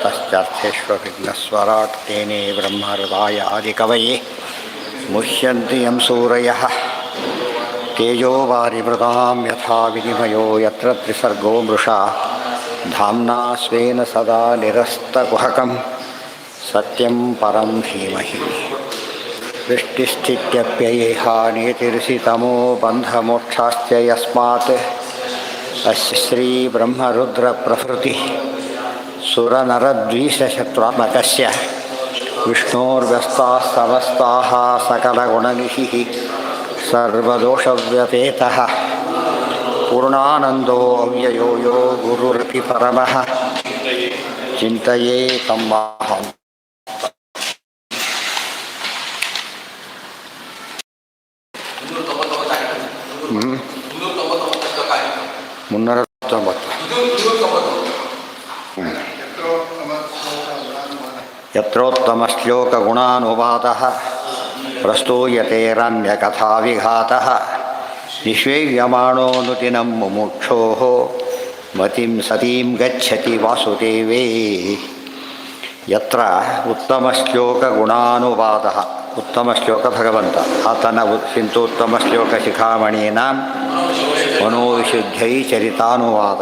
ततश्चर्थेष्वभिघ्नस्वराट् तेने ब्रह्महृदाय आदिकवये मुह्यन्ति यं सूरयः तेजो वारिमृतां यथा विनिमयो यत्र त्रिसर्गो मृषा धाम्ना स्वेन सदा निरस्तकुहकं सत्यं परं धीमहि सृष्टिस्थित्यप्ययेहानितिर्षितमो बन्धमोक्षाश्च यस्मात् अस्य श्रीब्रह्मरुद्रप्रभृतिः सुरनरद्वीषशत्रुत्मकस्य विष्णोर्व्यस्ताः समस्ताः सकलगुणनिधिः सर्वदोषव्यपेतः पूर्णानन्दो अव्ययो यो गुरुरपि परमः चिन्तये तं माहम् यत्रोत्तमश्लोकगुणानुवादः प्रस्तूयते रम्यकथाविघातः निष्वेव्यमाणोऽनुदिनं मुमुक्षोः मतिं सतीं गच्छति वासुदेवे यत्र उत्तमश्लोकगुणानुवादः उत्तमश्लोक भगवन्त आतನ किन्तु उत्तमश्लोकशिखामणीनां ಮನೋವಿಶುದ್ಧೈ ಚರಿತಾನುವಾದ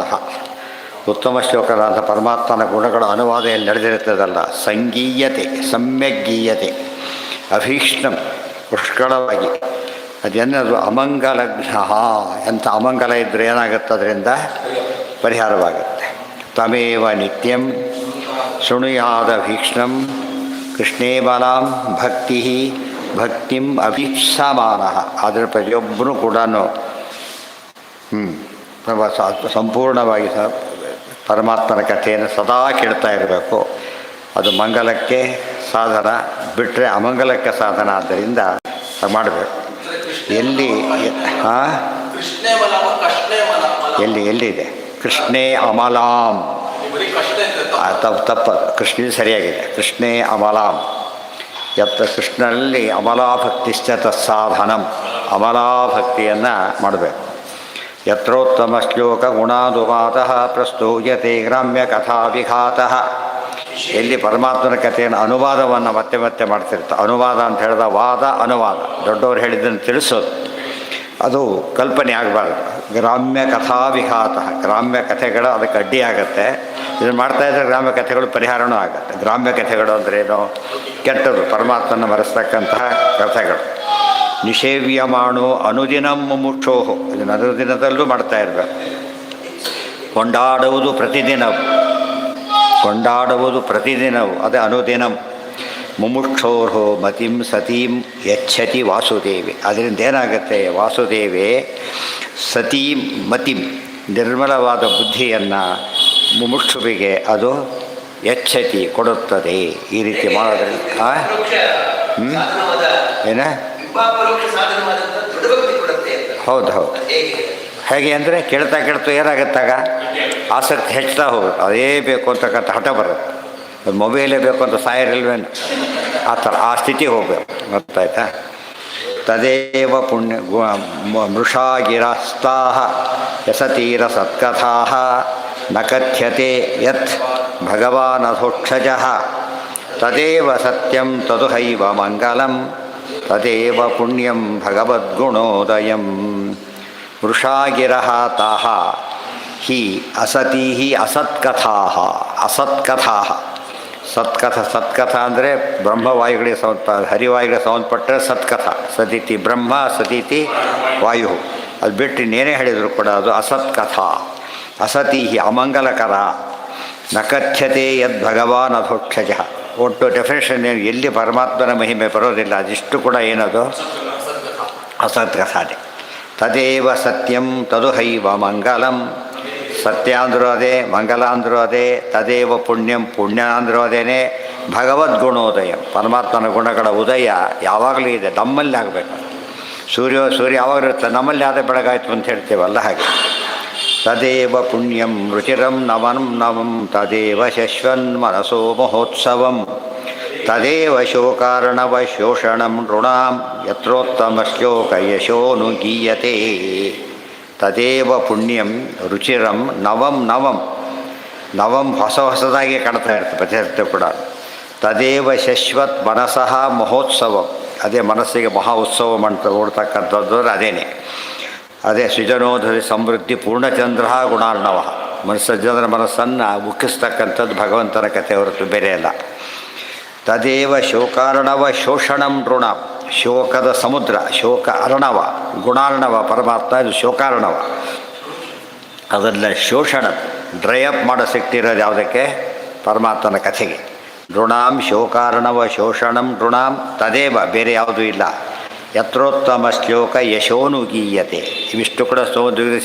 ಉತ್ತಮ ಶ್ಲೋಕರಾದ ಪರಮಾತ್ಮನ ಗುಣಗಳ ಅನುವಾದ ಎಲ್ಲಿ ನಡೆದಿರುತ್ತದಲ್ಲ ಸಂಗೀಯತೆ ಸಮ್ಯಗೀಯತೆ ಅಭೀಷ್ಣಂ ಪುಷ್ಕಳವಾಗಿ ಅದೇನದು ಅಮಂಗಲಘ್ನ ಎಂಥ ಅಮಂಗಲ ಇದ್ದರೆ ಏನಾಗುತ್ತೆ ಅದರಿಂದ ಪರಿಹಾರವಾಗುತ್ತೆ ತಮೇವ ನಿತ್ಯಂ ಶೃಣುಯಾದ ಭೀಕ್ಷ್ಣಂ ಕೃಷ್ಣೇ ಬಲಾಂ ಭಕ್ತಿ ಭಕ್ತಿಂ ಅಭೀಪ್ಸಮಾನ ಅದರ ಪ್ರತಿಯೊಬ್ಬರೂ ಕೂಡ ಸಂಪೂರ್ಣವಾಗಿ ಪರಮಾತ್ಮನ ಕಥೆಯನ್ನು ಸದಾ ಕೇಳ್ತಾ ಇರಬೇಕು. ಅದು ಮಂಗಲಕ್ಕೆ ಸಾಧನ, ಬಿಟ್ಟರೆ ಅಮಂಗಲಕ್ಕೆ ಸಾಧನ. ಆದ್ದರಿಂದ ಮಾಡಬೇಕು. ಎಲ್ಲಿ ಎಲ್ಲಿದೆ ಕೃಷ್ಣೇ ಅಮಲಾಂ ತಪ್ಪ ಕೃಷ್ಣ ಸರಿಯಾಗಿದೆ. ಕೃಷ್ಣೇ ಅಮಲಾಂ ಯತ್ತ ಕೃಷ್ಣನಲ್ಲಿ ಅಮಲಾಭಕ್ತಿಶ್ಚ ತತ್ಸಾಧನಂ ಅಮಲಾಭಕ್ತಿಯನ್ನು ಮಾಡಬೇಕು. ಯತ್ರೋತ್ತಮ ಶ್ಲೋಕ ಗುಣಾನುವಾದಃ ಪ್ರಸ್ತೂಯತೆ ಗ್ರಾಮ್ಯ ಕಥಾವಿಘಾತಃ ಎಲ್ಲಿ ಪರಮಾತ್ಮನ ಕಥೆಯನ್ನು ಅನುವಾದವನ್ನು ಮತ್ತೆ ಮತ್ತೆ ಮಾಡ್ತಿರ್ತಾರೆ. ಅನುವಾದ ಅಂತ ಹೇಳಿದ ವಾದ ಅನುವಾದ ದೊಡ್ಡವರು ಹೇಳಿದ್ದನ್ನು ತಿಳಿಸೋದು, ಅದು ಕಲ್ಪನೆ ಆಗಬಾರ್ದು. ಗ್ರಾಮ್ಯ ಕಥಾವಿಘಾತ ಗ್ರಾಮ್ಯ ಕಥೆಗಳು ಅದಕ್ಕೆ ಅಡ್ಡಿಯಾಗತ್ತೆ. ಇದನ್ನು ಮಾಡ್ತಾಯಿದ್ರೆ ಗ್ರಾಮ್ಯ ಕಥೆಗಳು ಪರಿಹಾರವೂ ಆಗುತ್ತೆ. ಗ್ರಾಮ್ಯ ಕಥೆಗಳು ಅಂದ್ರೇನು? ಕೆಟ್ಟದು, ಪರಮಾತ್ಮನ ಮರೆಸ್ತಕ್ಕಂತಹ ಕಥೆಗಳು. ನಿಷೇವ್ಯಮಾಣೋ ಅನುದಿನಂ ಮುಮುಕ್ಷೋಹು ಇದನ್ನು ಅನುದಿನದಲ್ಲೂ ಮಾಡ್ತಾ ಇರಬೇಕು. ಕೊಂಡಾಡುವುದು ಪ್ರತಿದಿನವು ಅದೇ ಅನುದಿನಂ. ಮುಮುಕ್ಷೋರ್ಹೋ ಮತಿಂ ಸತೀಂ ಯಚ್ಛತಿ ವಾಸುದೇವಿ ಅದರಿಂದ ಏನಾಗುತ್ತೆ? ವಾಸುದೇವೇ ಸತೀಂ ಮತಿಂ ನಿರ್ಮಲವಾದ ಬುದ್ಧಿಯನ್ನು ಮುಮುಕ್ಷುವಿಗೆ ಅದು ಯಚ್ಛತಿ ಕೊಡುತ್ತದೆ. ಈ ರೀತಿ ಮಾಡೋದ್ರಿಂದ ಏನ ಹೌದು ಹೇಗೆ ಅಂದರೆ ಕೇಳ್ತಾ ಏನಾಗುತ್ತಾಗ ಆಸಕ್ತಿ ಹೆಚ್ಚುತ್ತಾ ಹೋಗುತ್ತೆ. ಅದೇ ಬೇಕು ಅಂತಕ್ಕಂಥ ಹಠ ಬರುತ್ತೆ. ಮೊಬೈಲೇ ಬೇಕು ಅಂತ ಸಾಯರಿಲ್ವೇನು ಆ ಥರ ಆ ಸ್ಥಿತಿಗೆ ಹೋಗಬೇಕು. ಗೊತ್ತಾಯ್ತಾ? ತದೇವ ಪುಣ್ಯ ಮೃಷಾಗಿರಸ್ತಾ ಯಸತೀರ ಸತ್ಕಥಾ ನ ಕಥ್ಯತೆ ಯತ್ ಭಗವಾನಧೋಕ್ಷಜ ತದೇವ ಸತ್ಯಂ ತದು ಹೈವ ಮಂಗಲಂ ತದೇವ ಪುಣ್ಯಂ ಭಗವದ್ಗುಣೋದಯಂ. ವೃಷಾಗಿರಃ ತಾಃ ಹಿ ಅಸತೀಃ ಅಸತ್ಕಥಾಃ ಅಸತ್ಕಥಾಃ ಸತ್ಕಥಾ ಅಂದರೆ ಬ್ರಹ್ಮವಾಯುಗಳಿಗೆ ಹರಿವಾಯುಗಳಿಗೆ ಸಂಬಂಧಪಟ್ಟರೆ ಸತ್ಕಥಾ. ಸತೀತಿ ಬ್ರಹ್ಮ ಸತೀತಿ ವಾಯು. ಅದು ಬಿಟ್ಟು ಇನ್ನೇನೇ ಹೇಳಿದರೂ ಕೂಡ ಅದು ಅಸತ್ಕಥಾ. ಅಸತೀಃ ಅಮಂಗಲಕರ. ನ ಕಥ್ಯತೆ ಯದ್ ಭಗವಾನ್ ಅಧೋಕ್ಷಜ. ಒಟ್ಟು ಡೆಫಿನೇಷನ್ ಏನು? ಎಲ್ಲಿ ಪರಮಾತ್ಮನ ಮಹಿಮೆ ಬರೋದಿಲ್ಲ ಅದಿಷ್ಟು ಕೂಡ ಏನದು ಅಸತ್ಕಥಾನೆ. ತದೇವ ಸತ್ಯಂ ತದು ಹೈವ ಮಂಗಲಂ. ಸತ್ಯ ಅಂದರೂ ಅದೇ, ಮಂಗಲ ಅಂದರೂ ಅದೇ. ತದೇವ ಪುಣ್ಯಂ ಪುಣ್ಯ ಅಂದರೂ ಅದೇನೆ. ಭಗವದ್ಗುಣೋದಯ ಪರಮಾತ್ಮನ ಗುಣಗಳ ಉದಯ ಯಾವಾಗಲೂ ಇದೆ, ನಮ್ಮಲ್ಲಿ ಆಗಬೇಕು. ಸೂರ್ಯ ಯಾವಾಗಲೂ ಇರುತ್ತೆ, ನಮ್ಮಲ್ಲಿ ಆದ ಬೆಳಗಾಯಿತು ಅಂತ ಹೇಳ್ತೇವಲ್ಲ ಹಾಗೆ. ತದೇವ ಪುಣ್ಯಂ ರುಚಿರಂ ನವಂ ತದೇವ ಶಶ್ವನ್ ಮನಸೋ ಮಹೋತ್ಸವಂ ತದೇವ ಶೋಕಾರ್ಣವ ಶೋಷಣಂ ನೃಣಾಂ ಯತ್ರೋತ್ತಮ ಶ್ಲೋಕ ಯಶೋನು ಗೀಯತೆ. ತದೇವ ಪುಣ್ಯಂ ರುಚಿರಂ ನವಂ ನವಂ ಹೊಸದಾಗಿ ಕಾಣ್ತಾ ಇರ್ತದೆ ಪ್ರತಿನಿತ್ಯ ಕೂಡ. ತದೇವ ಶಶ್ವತ್ ಮನಸಃ ಮಹೋತ್ಸವ, ಅದೇ ಮನಸ್ಸಿಗೆ ಮಹಾ ಉತ್ಸವ ಮಾಡ್ತಾ ಓಡ್ತಕ್ಕಂಥದ್ದು ಅದೇನೆ. ಅದೇ ಸೃಜನೋಧರಿ ಸಮೃದ್ಧಿ ಪೂರ್ಣಚಂದ್ರ ಗುಣಾರ್ಣವ, ಸಜ್ಜನರ ಮನಸ್ಸನ್ನು ಮುಕ್ಕಿಸ್ತಕ್ಕಂಥದ್ದು ಭಗವಂತನ ಕಥೆ ಹೊರತು ಬೇರೆ ಅಲ್ಲ. ತದೇವ ಶೋಕಾರ್ಣವ ಶೋಷಣಂ ಋಣ, ಶೋಕದ ಸಮುದ್ರ, ಶೋಕ ಅರ್ಣವ, ಗುಣಾರ್ಣವ ಪರಮಾತ್ಮ, ಇದು ಶೋಕಾರ್ಣವ. ಅದನ್ನು ಶೋಷಣ ಡ್ರೈ ಅಪ್ ಮಾಡೋ ಸಿಕ್ತಿರೋದು ಯಾವುದಕ್ಕೆ? ಪರಮಾತ್ಮನ ಕಥೆಗೆ. ಋಣಾಂ ಶೋಕಾರ್ಣವ ಶೋಷಣಂ ಋಣಾಂ ತದೇವ, ಬೇರೆ ಯಾವುದೂ ಇಲ್ಲ. ಯತ್ರೋತ್ತಮ ಶ್ಲೋಕ ಯಶೋನುಗೀಯತೆ, ಇವಿಷ್ಟು ಕೂಡ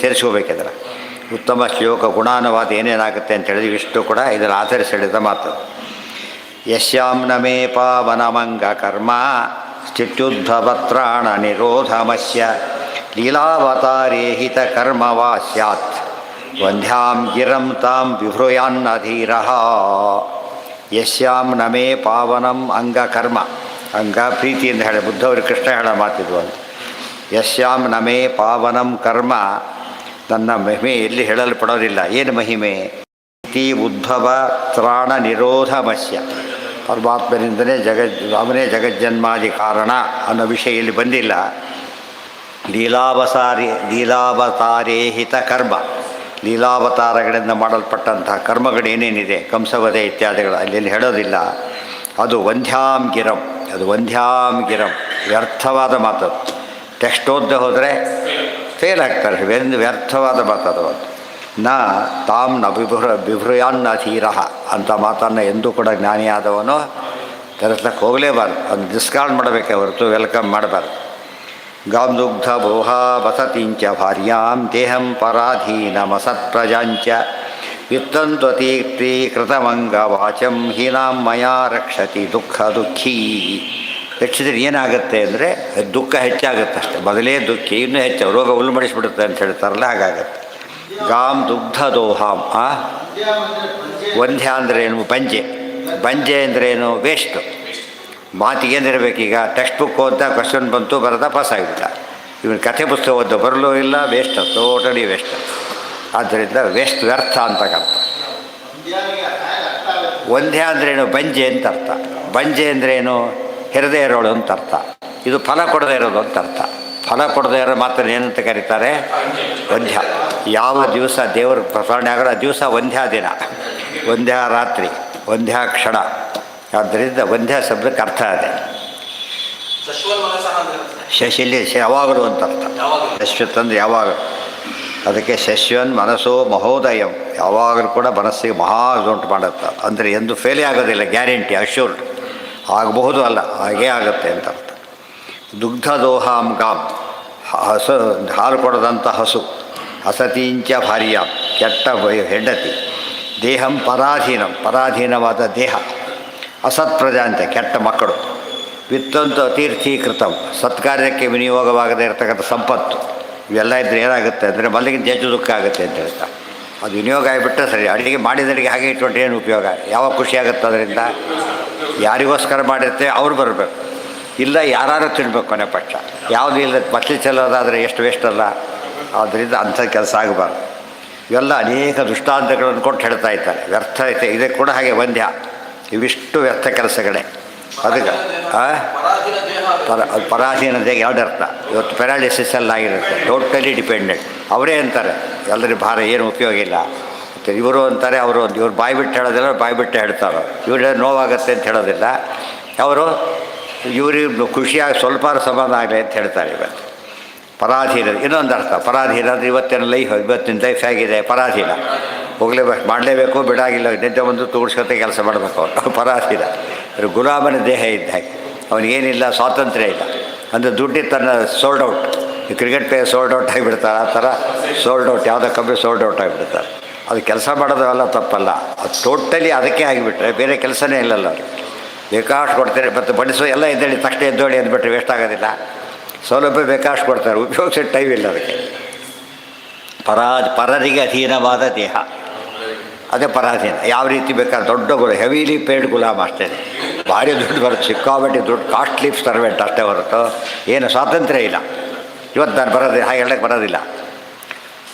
ಸೇರಿಸ್ಕೋಬೇಕಿದ್ರೆ ಉತ್ತಮ ಶ್ಲೋಕ ಗುಣಾನುವಾದ ಏನೇನಾಗುತ್ತೆ ಅಂತ ಹೇಳಿದ್ರೆ ಇವಿಷ್ಟು ಕೂಡ ಇದನ್ನು ಆಚರಿಸಿ ಹೇಳಿದ ಮಾತು. ಯಶ್ಯಾಂ ನಮೇ ಪಾವನಮಂಗ ಕರ್ಮ ಸ್ಥಿತ್ಯುದ್ಧವತ್ರಾಣ ನಿರೋಧಮಸ್ಯ ಲೀಲಾವತಾರೇ ಹಿತ ಕರ್ಮವಾ ಸ್ಯಾತ್ ವಂದ್ಯಾಂ ಗಿರಂ ತಾಂ ವಿಭ್ರೂಯಾನ್ನಧೀರಃ. ಯಶ್ಯಾಂ ನಮೇ ಪಾವನಂ ಅಂಗ ಕರ್ಮ, ಅಂಗ ಪ್ರೀತಿ ಅಂತ ಹೇಳಿ ಬುದ್ಧವರು ಕೃಷ್ಣ ಹೇಳೋ ಮಾತಿದ್ವು ಅಂತ. ಯಶ್ಯಾಂ ನಮೇ ಪಾವನಂ ಕರ್ಮ, ನನ್ನ ಮಹಿಮೆ ಎಲ್ಲಿ ಹೇಳಲ್ಪಡೋದಿಲ್ಲ. ಏನು ಮಹಿಮೆ? ಪ್ರೀತಿ ಉದ್ಭವ ತ್ರಾಣ ನಿರೋಧಮಸ್ಯ, ಪರಮಾತ್ಮನಿಂದಲೇ ಅವನೇ ಜಗಜ್ಜನ್ಮಾದಿ ಕಾರಣ ಅನ್ನೋ ವಿಷಯ ಇಲ್ಲಿ ಬಂದಿಲ್ಲ. ಲೀಲಾವತಾರೇ ಹಿತ ಕರ್ಮ, ಲೀಲಾವತಾರಗಳಿಂದ ಮಾಡಲ್ಪಟ್ಟಂತಹ ಕರ್ಮಗಳೇನೇನಿದೆ ಕಂಸವಧೆ ಇತ್ಯಾದಿಗಳು ಅಲ್ಲಿ ಹೇಳೋದಿಲ್ಲ. ಅದು ವಂದ್ಯಾಂ ಗಿರಂ, ಅದು ವಂದ್ಯಾಂ ಗಿರಂ, ವ್ಯರ್ಥವಾದ ಮಾತದು. ಟೆಕ್ಸ್ಟ್ ಓದದೆ ಹೋದರೆ ಫೇಲ್ ಆಗ್ತಾರೆ, ವ್ಯರ್ಥವಾದ ಮಾತದು. ನ ತಾಂ ನ ವಿಭ್ರೂಯಾನ್ನ ಧೀರಃ ಅಂತ ಮಾತನ್ನು ಎಂದೂ ಕೂಡ ಜ್ಞಾನಿಯಾದವನು ತರಿಸ್ಲಕ್ಕೆ ಹೋಗಲೇಬಾರ್ದು, ಅದನ್ನು ಡಿಸ್ಕಾರ್ಡ್ ಮಾಡಬೇಕೆ ಹೊರತು ವೆಲ್ಕಮ್ ಮಾಡಬಾರ್ದು. ಗಾಂ ದುಗ್ಧ ಬೋಹಾ ವಸತಿಂಚ ಭಾರ್ಯಾಂ ದೇಹಂ ಪರಾಧೀನಮಸತ್ಪ್ರಜಾಂಚ ವಿತ್ತಂತ್ವತೀ ಕೃತಮಂಗ ವಾಚಂ ಹೀನಾಂ ಮಯಾ ರಕ್ಷತಿ ದುಃಖ ದುಃಖೀ. ಹೆಚ್ಚಿದ್ರೆ ಏನಾಗುತ್ತೆ ಅಂದರೆ ದುಃಖ ಹೆಚ್ಚಾಗುತ್ತೆ ಅಷ್ಟೆ, ಮೊದಲೇ ದುಃಖಿ ಇನ್ನೂ ಹೆಚ್ಚು ರೋಗ ಉಲ್ಮಡಿಸ್ಬಿಡುತ್ತೆ ಅಂತ ಹೇಳ್ತಾರಲ್ಲ, ಹಾಗಾಗತ್ತೆ. ಗಾಂ ದುಗ್ಧ ದೋಹಾಂ, ವಂದ್ಯ ಅಂದ್ರೇನು? ಬಂಜೆ. ಬಂಜೆ ಅಂದ್ರೇನು? ವೇಸ್ಟು. ಮಾತಿಗೇನಿರಬೇಕೀಗ? ಟೆಕ್ಸ್ಟ್ ಬುಕ್ ಅಂತ ಕ್ವಶನ್ ಬಂತು, ಬರೋದ ಪಾಸ್ ಆಗಿಬಿಟ್ಟ. ಇವನು ಕಥೆ ಪುಸ್ತಕ ಓದೋ ಬರಲೂ ಇಲ್ಲ, ವೇಸ್ಟ್, ಟೋಟಲಿ ವೇಸ್ಟ್. ಆದ್ದರಿಂದ ವೇಸ್ಟ್, ವ್ಯರ್ಥ ಅಂತ ಅರ್ಥ. ವಂದ್ಯ ಅಂದ್ರೇನು? ಬಂಜೆ ಅಂತ ಅರ್ಥ. ಬಂಜೆ ಅಂದ್ರೇನು? ಹೆರದೇ ಇರೋಳು ಅಂತ ಅರ್ಥ. ಇದು ಫಲ ಕೊಡದೇ ಇರೋದು ಅಂತ ಅರ್ಥ. ಫಲ ಕೊಡದೇ ಇರೋ ಮಾತನ್ನು ಏನಂತ ಕರೀತಾರೆ? ವಂದ್ಯ. ಯಾವ ದಿವಸ ದೇವರು ಪ್ರಸರಣೆ ಆಗೋದು ಆ ದಿವಸ ವಂದ್ಯ ದಿನ, ವಂದ್ಯ ರಾತ್ರಿ, ವಂದ್ಯ ಕ್ಷಣ. ಆದ್ದರಿಂದ ವಂದ್ಯ ಶಬ್ದಕ್ಕೆ ಅರ್ಥ ಇದೆ. ಶಶಿಲಿ ಯಾವಾಗಲೂ ಅಂತ ಅರ್ಥ. ಶಶ್ವತ್ ಅಂದರೆ ಯಾವಾಗಲೂ. ಅದಕ್ಕೆ ಶಶ್ವನ್ ಮನಸ್ಸೋ ಮಹೋದಯಂ, ಯಾವಾಗಲೂ ಕೂಡ ಮನಸ್ಸಿಗೆ ಮಹಾ ಉಂಟು ಮಾಡುತ್ತೆ. ಅಂದರೆ ಎಂದು ಫೇಲೇ ಆಗೋದಿಲ್ಲ, ಗ್ಯಾರಂಟಿ, ಅಶ್ಯೂರ್ಡ್. ಆಗಬಹುದು ಅಲ್ಲ, ಹಾಗೇ ಆಗುತ್ತೆ ಅಂತ ಅರ್ಥ. ದುಗ್ಧದೋಹಾಂ ಗಾಂ, ಹಸು, ಹಾಲು ಕೊಡದಂಥ ಹಸು. ಹಸತೀಂಚ ಭಾರ್ಯ, ಕೆಟ್ಟ ಹೆಂಡತಿ. ದೇಹಂ ಪರಾಧೀನಂ, ಪರಾಧೀನವಾದ ದೇಹ. ಅಸತ್ಪ್ರಜಾಂತೆ, ಕೆಟ್ಟ ಮಕ್ಕಳು. ವಿತ್ತಂತು ಅತೀರ್ಥೀಕೃತಂ, ಸತ್ಕಾರ್ಯಕ್ಕೆ ವಿನಿಯೋಗವಾಗದೇ ಇರತಕ್ಕಂಥ ಸಂಪತ್ತು. ಇವೆಲ್ಲ ಇದ್ದರೆ ಏನಾಗುತ್ತೆ ಅಂದರೆ ಮಲ್ಲಿಗಿಂತ ಹೆಚ್ಚು ದುಃಖ ಆಗುತ್ತೆ ಅಂತ ಹೇಳ್ತಾರೆ. ಅದು ವಿನಿಯೋಗ ಆಗಿಬಿಟ್ಟರೆ ಸರಿ. ಅಡುಗೆ ಮಾಡಿದರಿಗೆ ಹಾಗೆ ಇಟ್ಕೊಂಡ್ರೆ ಏನು ಉಪಯೋಗ? ಯಾವಾಗ ಖುಷಿ ಆಗುತ್ತೆ ಅದರಿಂದ? ಯಾರಿಗೋಸ್ಕರ ಮಾಡಿರ್ತೇವೆ ಅವ್ರು ಬರಬೇಕು, ಇಲ್ಲ ಯಾರು ತಿನ್ನಬೇಕು ಕೊನೆ ಪಕ್ಷ. ಯಾವುದೂ ಇಲ್ಲ ಮಕ್ಕಳು ಚೆಲ್ಲೋದಾದರೆ ಎಷ್ಟು ವೇಸ್ಟ್ ಅಲ್ಲ. ಆದ್ದರಿಂದ ಅಂಥ ಕೆಲಸ ಆಗಬಾರ್ದು. ಇವೆಲ್ಲ ಅನೇಕ ದೃಷ್ಟಾಂತಗಳನ್ನು ಕೊಟ್ಟು ಹೇಳ್ತಾ ಇದ್ದಾರೆ. ವ್ಯರ್ಥ ಐತೆ, ಇದಕ್ಕೆ ಕೂಡ ಹಾಗೆ ವಂದ್ಯ. ಇವಿಷ್ಟು ವ್ಯರ್ಥ ಕೆಲಸಗಳೇ. ಅದಕ್ಕೆ ಪರಾಧೀನ ದೇಹ ಎರಡು ಅರ್ಥ. ಇವತ್ತು ಪ್ಯಾರಾಲಿಸಿಸ್ ಎಲ್ಲ ಆಗಿರುತ್ತೆ, ಟೋಟಲಿ ಡಿಪೆಂಡೆಂಟ್. ಅವರೇ ಅಂತಾರೆ ಎಲ್ಲರಿಗೂ ಭಾರ, ಏನು ಉಪಯೋಗ ಇಲ್ಲ. ಮತ್ತು ಇವರು ಅಂತಾರೆ, ಅವರು ಇವ್ರು ಬಾಯಿ ಬಿಟ್ಟು ಹೇಳೋದಿಲ್ಲ, ಬಾಯಿ ಬಿಟ್ಟು ಹೇಳ್ತಾರೋ. ಇವ್ರಿಗೆ ನೋವಾಗುತ್ತೆ ಅಂತ ಹೇಳೋದಿಲ್ಲ ಅವರು. ಇವ್ರಿಗೆ ಖುಷಿಯಾಗಿ ಸ್ವಲ್ಪ ಸಮಾಧಾನ ಆಗಲಿ ಅಂತ ಹೇಳ್ತಾರೆ. ಇವತ್ತು ಪರಾಧೀನ ಇನ್ನೊಂದು ಅರ್ಥ. ಪರಾಧೀನ ಅಂದರೆ ಇವತ್ತಿನ ಲೈಫ್ ಹೇಗಿದೆ? ಪರಾಧೀನ. ಹೋಗಲೇಬೇಕು, ಮಾಡಲೇಬೇಕು, ಬಿಡಾಗಿಲ್ಲ, ನಿದ್ದೆ ಬಂದು ತೋರಿಸ್ಕೊತ ಕೆಲಸ ಮಾಡಬೇಕು ಅವರು. ಪರಾಧೀನ ಗುಲಾಮನ ದೇಹ ಇದ್ದ ಹಾಗೆ. ಅವನಿಗೇನಿಲ್ಲ, ಸ್ವಾತಂತ್ರ್ಯ ಇಲ್ಲ. ಅಂದರೆ ದುಡ್ಡಿಗೆ ತನ್ನ ಸೋಲ್ಡ್ ಔಟ್. ಈ ಕ್ರಿಕೆಟ್ ಪ್ಲೇಯರ್ ಸೋಲ್ಡ್ ಔಟ್ ಆಗಿಬಿಡ್ತಾರೆ, ಆ ಥರ ಸೋಲ್ಡ್ ಔಟ್, ಯಾವುದೋ ಕಮ್ಮಿ ಸೋಲ್ಡ್ ಔಟ್ ಆಗಿಬಿಡ್ತಾರೆ. ಅದು ಕೆಲಸ ಮಾಡೋದಲ್ಲ ತಪ್ಪಲ್ಲ, ಅದು ಟೋಟಲಿ ಅದಕ್ಕೆ ಆಗಿಬಿಟ್ರೆ ಬೇರೆ ಕೆಲಸನೇ ಇಲ್ಲಲ್ಲ ಅವ್ರಿಗೆ. ಬೇಕಾಷ್ಟು ಕೊಡ್ತಾರೆ. ಮತ್ತು ಬಡಿಸೋ ಎಲ್ಲ ಎದ್ದೇಳಿ ತಕ್ಷಣ ಎದ್ದೋಳಿ ಅಂದ್ಬಿಟ್ರೆ ವೇಸ್ಟ್ ಆಗೋದಿಲ್ಲ. ಸೌಲಭ್ಯ ಬೇಕಾಷ್ಟು ಕೊಡ್ತಾರೆ, ಉಪಯೋಗಿಸೋ ಟೈಮ್ ಇಲ್ಲ ಅದಕ್ಕೆ. ಪರರಿಗೆ ಅಧೀನವಾದ ದೇಹ, ಅದೇ ಪರಾಧೀನ. ಯಾವ ರೀತಿ ಬೇಕಾದ್ರೆ ದೊಡ್ಡ ಹೆವಿಲಿ ಪೇಯ್ಡ್ ಗುಲಾಮ ಅಷ್ಟೇ. ಭಾರಿ ದುಡ್ಡು ಬರುತ್ತೆ, ಸಿಕ್ಕಾಬಟ್ಟಿ ದುಡ್ಡು, ಕಾಸ್ಟ್ಲಿ ಸರ್ವೆಂಟ್ ಅಷ್ಟೇ ಹೊರತು ಏನು ಸ್ವಾತಂತ್ರ್ಯ ಇಲ್ಲ. ಇವತ್ತು ನಾನು ಬರೋದಿಲ್ಲ, ಹಾಗೆ ಹೇಳಕ್ಕೆ ಬರೋದಿಲ್ಲ.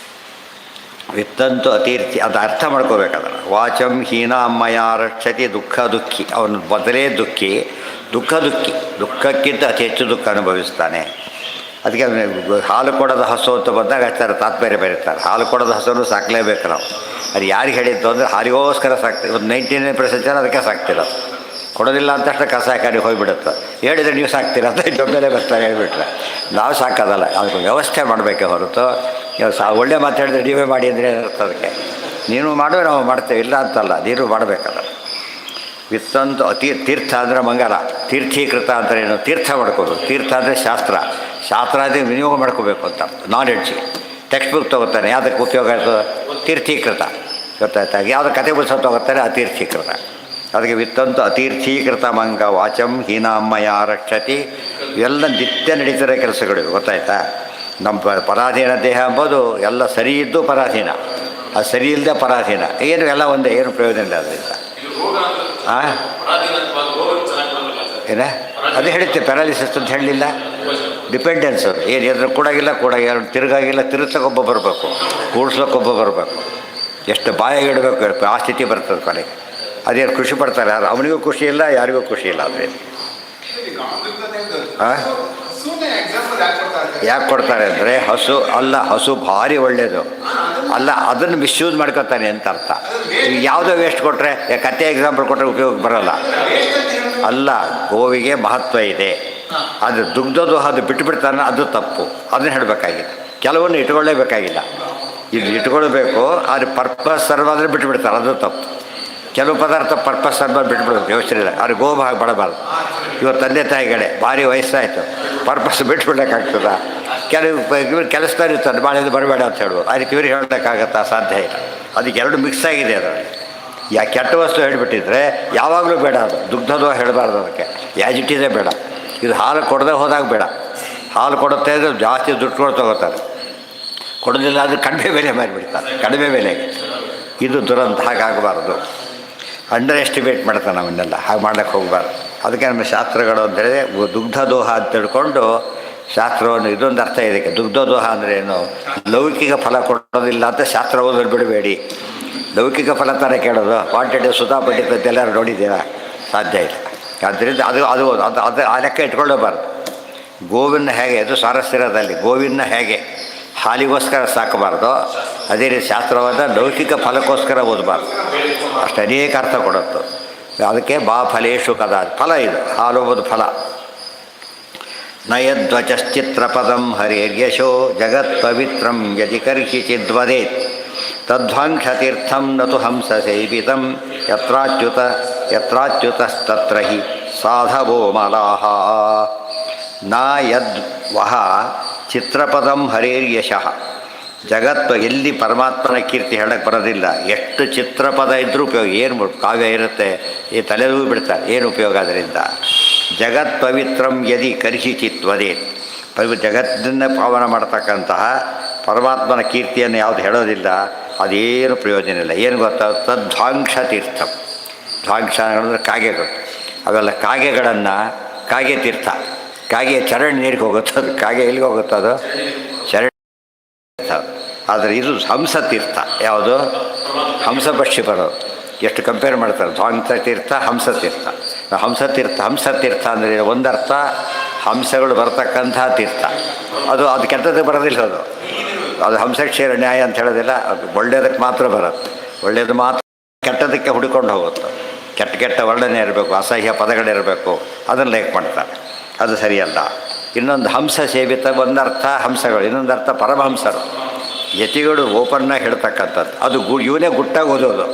ವಿತ್ತಂತು ಅತೀರ್ತಿ ಅದು ಅರ್ಥ ಮಾಡ್ಕೋಬೇಕಾದ್ರೆ ವಾಚಂ ಹೀನಾಮಯ ರಕ್ಷತಿ ದುಃಖ ದುಃಖಿ ಅವನು ಮೊದಲೇ ದುಃಖಿ ದುಃಖಕ್ಕಿಂತ ಅತಿ ಹೆಚ್ಚು ದುಃಖ ಅನುಭವಿಸ್ತಾನೆ. ಅದಕ್ಕೆ ಹಾಲು ಕೊಡೋದು ಹಸು ಅಂತ ಬಂದಾಗ ಹಚ್ತಾರೆ ತಾತ್ಪರ್ಯ ಬರೀತಾರೆ. ಹಾಲು ಕೊಡೋದು ಹಸುವನ್ನು ಸಾಕಲೇಬೇಕು ನಾವು. ಅದು ಯಾರಿಗೆ ಹೇಳಿದ್ದು ಅಂದರೆ ಹಾಲಿಗೋಸ್ಕರ ಸಾಕ್ತೀವಿ. ಒಂದು 99% ಜನ ಅದಕ್ಕೆ ಸಾಕ್ತಿರೋದು. ಕೊಡೋದಿಲ್ಲ ಅಂತ ತಕ್ಷಣ ಕಸ ಹಾಕಿ ಹೋಗಿಬಿಡುತ್ತೆ. ಹೇಳಿದರೆ ನೀವು ಸಾಕ್ತೀರ ಅಂತ ಜೊಮ್ಮೆಲೆ ಬರ್ತಾರೆ ಹೇಳಿಬಿಟ್ರೆ ನಾವು ಸಾಕೋದಲ್ಲ. ಅದಕ್ಕೆ ವ್ಯವಸ್ಥೆ ಮಾಡಬೇಕೆ ಹೊರತು ಒಳ್ಳೆ ಮಾತು ಹೇಳಿದ್ರೆ ನೀವೇ ಮಾಡಿ ಅಂದರೆ ಇರುತ್ತೆ. ಅದಕ್ಕೆ ನೀನು ಮಾಡು ನಾವು ಮಾಡ್ತೇವೆ ಇಲ್ಲ ಅಂತಲ್ಲ, ನೀನು ಮಾಡಬೇಕಲ್ಲ. ವಿತ್ತಂತು ತೀರ್ಥ ಅಂದರೆ ಮಂಗಲ. ತೀರ್ಥೀಕೃತ ಅಂದರೆ ಏನು? ತೀರ್ಥ ಮಾಡ್ಕೋದು. ತೀರ್ಥ ಅಂದರೆ ಶಾಸ್ತ್ರ ಅಂದರೆ ವಿನಿಯೋಗ ಮಾಡ್ಕೋಬೇಕು ಅಂತ ನಾಲೆಡ್ಜಿಗೆ. ಟೆಕ್ಸ್ಟ್ ಬುಕ್ ತೊಗೋತಾನೆ, ಯಾವುದಕ್ಕೆ ಉಪಯೋಗ ಆಯಿತು? ತೀರ್ಥೀಕೃತ. ಗೊತ್ತಾಯ್ತಾ? ಯಾವುದೋ ಕತೆ ಪುಸ್ತಕ ತೊಗೋತಾರೆ ಅತೀರ್ಥೀಕೃತ. ಅದಕ್ಕೆ ವಿತ್ತಂತು ಅತೀರ್ಥೀಕೃತ ಮಂಗ ವಾಚಂ ಹೀನಾಮಯ ರಕ್ಷತಿ. ಇವೆಲ್ಲ ನಿತ್ಯ ನಡೀತಿರೋ ಕೆಲಸಗಳು. ಗೊತ್ತಾಯ್ತಾ? ನಮ್ಮ ಪರಾಧೀನ ದೇಹ ಎಂಬುದು ಎಲ್ಲ ಸರಿ ಇದ್ದು ಪರಾಧೀನ, ಅದು ಸರಿ ಇಲ್ಲದೆ ಪರಾಧೀನ. ಏನು ಎಲ್ಲ ಒಂದೇ, ಏನು ಪ್ರಯೋಜನ ಇಲ್ಲ ಅದರಿಂದ. ಏನೇ ಅದೇ ಹೇಳ್ತೀವಿ, ಪ್ಯಾರಾಲಿಸಿಸ್ ಅಂತ ಹೇಳಲಿಲ್ಲ. ಡಿಪೆಂಡೆನ್ಸ್ ಅದು ಏನು ಎದ್ರು ಕೂಡಾಗಿಲ್ಲ ತಿರುಗಾಗಿಲ್ಲ, ತಿರುಗ್ಸಕ್ಕೊಬ್ಬ ಬರಬೇಕು, ಕೂಡ್ಸ್ಲಕ್ಕೊಬ್ಬ ಬರಬೇಕು. ಎಷ್ಟು ಬಾಯಾಗಿ ಇಡಬೇಕು ಆ ಸ್ಥಿತಿ ಬರ್ತದೆ ಕೊನೆಗೆ. ಅದೇನು ಖುಷಿ ಪಡ್ತಾರೆ ಯಾರು? ಅವನಿಗೂ ಖುಷಿ ಇಲ್ಲ, ಯಾರಿಗೂ ಖುಷಿ ಇಲ್ಲ. ಅದೇನು ಯಾಕೆ ಕೊಡ್ತಾರೆ ಅಂದರೆ ಹಸು ಭಾರಿ ಒಳ್ಳೆಯದು ಅಲ್ಲ, ಅದನ್ನು ಮಿಸ್ಯೂಸ್ ಮಾಡ್ಕೊತಾನೆ ಅಂತ ಅರ್ಥ. ಯಾವುದೋ ವೇಸ್ಟ್ ಕೊಟ್ಟರೆ, ಕತ್ತೆ ಎಕ್ಸಾಂಪಲ್ ಕೊಟ್ಟರೆ ಉಪಯೋಗ ಬರೋಲ್ಲ. ಅಲ್ಲ, ಗೋವಿಗೆ ಮಹತ್ವ ಇದೆ. ಅದು ದುಗ್ಧದು ಅದು ಬಿಟ್ಟುಬಿಡ್ತಾನೆ, ಅದು ತಪ್ಪು. ಅದನ್ನು ಹೇಳಬೇಕಾಗಿಲ್ಲ. ಕೆಲವೊಂದು ಇಟ್ಕೊಳ್ಳೇಬೇಕಾಗಿಲ್ಲ. ಇದು ಇಟ್ಕೊಳ್ಬೇಕು, ಅದು ಪರ್ಪಸ್ ಸರ್ವಾದರೆ ಬಿಟ್ಟುಬಿಡ್ತಾರೆ, ಅದು ತಪ್ಪು. ಕೆಲವು ಪದಾರ್ಥ ಪರ್ಪಸ್ ಸರ್ವ ಬಿಟ್ಬಿಡೋದು ಯೋಚನೆ ಇಲ್ಲ. ಅವ್ರಿಗೆ ಗೋವು ಹಾಗೆ ಬಡಬಾರ್ದು. ಇವತ್ತು ತಂದೆ ತಾಯಿಗಳೇ ಭಾರಿ ವಯಸ್ಸಾಯಿತು, ಪರ್ಪಸ್ ಬಿಟ್ಬಿಡೋಕ್ಕಾಗ್ತದ? ಕೆಲವು ಕೆಲಸದಲ್ಲಿ ಇರ್ತಾರೆ, ಬಾಳೆದು ಬರಬೇಡ ಅಂತ ಹೇಳ್ಬೋದು. ಅದಕ್ಕೆ ಇವ್ರಿಗೆ ಹೇಳೋಕ್ಕಾಗತ್ತಾ? ಸಾಧ್ಯ ಇಲ್ಲ. ಅದಕ್ಕೆ ಎರಡು ಮಿಕ್ಸ್ ಆಗಿದೆ ಅದರಲ್ಲಿ. ಕೆಟ್ಟ ವಸ್ತು ಹೇಳಿಬಿಟ್ಟಿದ್ರೆ ಯಾವಾಗಲೂ ಬೇಡ. ಅದು ದುಗ್ಧದೋ ಹೇಳಬಾರ್ದು, ಅದಕ್ಕೆ ಯಾಜಿಟಿದೇ ಬೇಡ. ಇದು ಹಾಲು ಕೊಡದೆ ಹೋದಾಗ ಬೇಡ. ಹಾಲು ಕೊಡುತ್ತೆ ಅಂದರೆ ಜಾಸ್ತಿ ದುಡ್ಡು ಕೊಡು ತೊಗೋತಾರೆ. ಕೊಡೋದಿಲ್ಲ ಅಂದರೆ ಕಡಿಮೆ ಬೆಲೆ ಮಾಡಿಬಿಡ್ತಾರೆ, ಕಡಿಮೆ ಬೆಲೆಗೆ. ಇದು ದುರಂತ. ಹಾಗಾಗಬಾರ್ದು. ಅಂಡರ್ ಎಸ್ಟಿಮೇಟ್ ಮಾಡ್ತಾನೆ ಅವನ್ನೆಲ್ಲ, ಹಾಗೆ ಮಾಡ್ಲಿಕ್ಕೆ ಹೋಗಬಾರ್ದು. ಅದಕ್ಕೆ ನಮ್ಮ ಶಾಸ್ತ್ರಗಳು ಅಂತ ಹೇಳಿದ್ರೆ ದುಗ್ಧದೋಹ ಅಂತ ತಿಳ್ಕೊಂಡು ಶಾಸ್ತ್ರವನ್ನು ಇದೊಂದು ಅರ್ಥ ಇದಕ್ಕೆ. ದುಗ್ಧದೋಹ ಅಂದರೆ ಏನು? ಲೌಕಿಕ ಫಲ ಕೊಡೋದಿಲ್ಲ ಅಂತ ಶಾಸ್ತ್ರ ಓದೋದು ಬಿಡಬೇಡಿ. ಲೌಕಿಕ ಫಲ ತಾನೇ ಕೇಳೋದು. ಕ್ವಾಂಟಿಟಿ ಸುಧಾ ಪಂಡಿತ ಎಲ್ಲರೂ ನೋಡಿದ್ದೀರಾ? ಸಾಧ್ಯ ಇಲ್ಲ. ಆದ್ದರಿಂದ ಅದು ಆ ಲೆಕ್ಕ ಇಟ್ಕೊಳ್ಳಬಾರ್ದು. ಗೋವಿನ ಹೇಗೆ ಅದು ಸ್ವಾರಸ್ಯದಲ್ಲಿ, ಗೋವಿನ ಹೇಗೆ ಹಾಲಿಗೋಸ್ಕರ ಸಾಕಬಾರ್ದು, ಅದೇ ರೀತಿ ಶಾಸ್ತ್ರವಾದ ಲೌಕಿಕ ಫಲಕ್ಕೋಸ್ಕರ ಓದಬಾರ್ದು. ಅಷ್ಟು ಅನೇಕ ಅರ್ಥ ಕೊಡುತ್ತೆ. ಅದಕ್ಕೆ ಬಾ ಫಲೇಶು ಕದಾ, ಫಲ ಇದು. ಹಾಲು ಓದು ಫಲ. ನಯಧ್ವಚಶ್ಚಿತ್ರಪದಂ ಹರೇರ್ಯಶೋ ಜಗತ್ ಪವಿತ್ರಂ ಯದಿ ಕರ್ಹಿಚಿದ್ವದೇತ್ ತದ್ವಾಂಕ್ಷತೀರ್ಥಂ ನತು ಹಂಸ ಸೇವಿತಂ ಯತ್ರಾಚ್ಯುತಸ್ತತ್ರ ಹಿ ಸಾಧವೋ ಮಲಾಹ. ನ ಯದ್ವಹ ಚಿತ್ರಪದಂ ಹರೇರ್ಯಶಃ. ಜಗತ್ತು ಎಲ್ಲಿ ಪರಮಾತ್ಮನ ಕೀರ್ತಿ ಹೇಳಕ್ಕೆ ಬರೋದಿಲ್ಲ. ಎಷ್ಟು ಚಿತ್ರಪದ ಇದ್ದರೂ ಉಪಯೋಗ ಏನು? ಕಾವ್ಯ ಇರುತ್ತೆ, ಈ ತಲೆದೂ ಬಿಡ್ತಾರೆ, ಏನು ಉಪಯೋಗ ಅದರಿಂದ? ಜಗತ್ ಪವಿತ್ರಂ ಯದಿ ಕರ್ಹಿಚಿತ್ವದೇ. ಜಗತ್ತನ್ನೇ ಪಾವನ ಮಾಡ್ತಕ್ಕಂತಹ ಪರಮಾತ್ಮನ ಕೀರ್ತಿಯನ್ನು ಯಾವುದು ಹೇಳೋದಿಲ್ಲ, ಅದೇನು ಪ್ರಯೋಜನ ಇಲ್ಲ. ಏನು ಗೊತ್ತಾ? ತದ್ವಾಂಕ್ಷ ತೀರ್ಥಂ. ಧ್ವಾಂಕ್ಷ ಅಂದರೆ ಕಾಗೆಗಳು. ಅವೆಲ್ಲ ಕಾಗೆಗಳನ್ನು ಕಾಗೆ ತೀರ್ಥ, ಕಾಗೆ ಚರಣ್ ನೀರಿಗೆ ಹೋಗುತ್ತದು. ಕಾಗೆ ಎಲ್ಲಿಗೆ ಹೋಗುತ್ತದು? ಚರಣ್. ಆದರೆ ಇದು ಹಂಸ ತೀರ್ಥ. ಯಾವುದು? ಹಂಸಪಕ್ಷಿ ಬರೋದು. ಎಷ್ಟು ಕಂಪೇರ್ ಮಾಡ್ತಾರೆ. ಧ್ವಾಂಸ ತೀರ್ಥ, ಹಂಸ ತೀರ್ಥ. ಹಂಸ ತೀರ್ಥ ಅಂದರೆ ಒಂದರ್ಥ ಹಂಸಗಳು ಬರ್ತಕ್ಕಂಥ ತೀರ್ಥ. ಅದು ಕೆಟ್ಟದಕ್ಕೆ ಬರೋದಿಲ್ಲ. ಅದು ಹಂಸಕ್ಷೇರ ನ್ಯಾಯ ಅಂತ ಹೇಳೋದಿಲ್ಲ. ಅದು ಒಳ್ಳೆಯದಕ್ಕೆ ಮಾತ್ರ ಬರುತ್ತೆ. ಒಳ್ಳೆಯದು ಮಾತ್ರ ಕೆಟ್ಟದಕ್ಕೆ ಹುಡುಕೊಂಡು ಹೋಗುತ್ತೆ. ಕೆಟ್ಟ ವರ್ಣನೆ ಇರಬೇಕು, ಅಸಹ್ಯ ಪದಗಳಿರಬೇಕು, ಅದನ್ನು ಲೈಕ್ ಮಾಡ್ತಾರೆ. ಅದು ಸರಿಯಲ್ಲ. ಇನ್ನೊಂದು ಹಂಸ ಸೇವಿತ, ಒಂದರ್ಥ ಹಂಸಗಳು, ಇನ್ನೊಂದು ಅರ್ಥ ಪರಮಹಂಸರು. ಯತಿಗಳು ಓಪನ್ನಾಗಿ ಹೇಳ್ತಕ್ಕಂಥದ್ದು. ಅದು ಇವನೇ ಗುಟ್ಟಾಗಿ ಓದೋದು.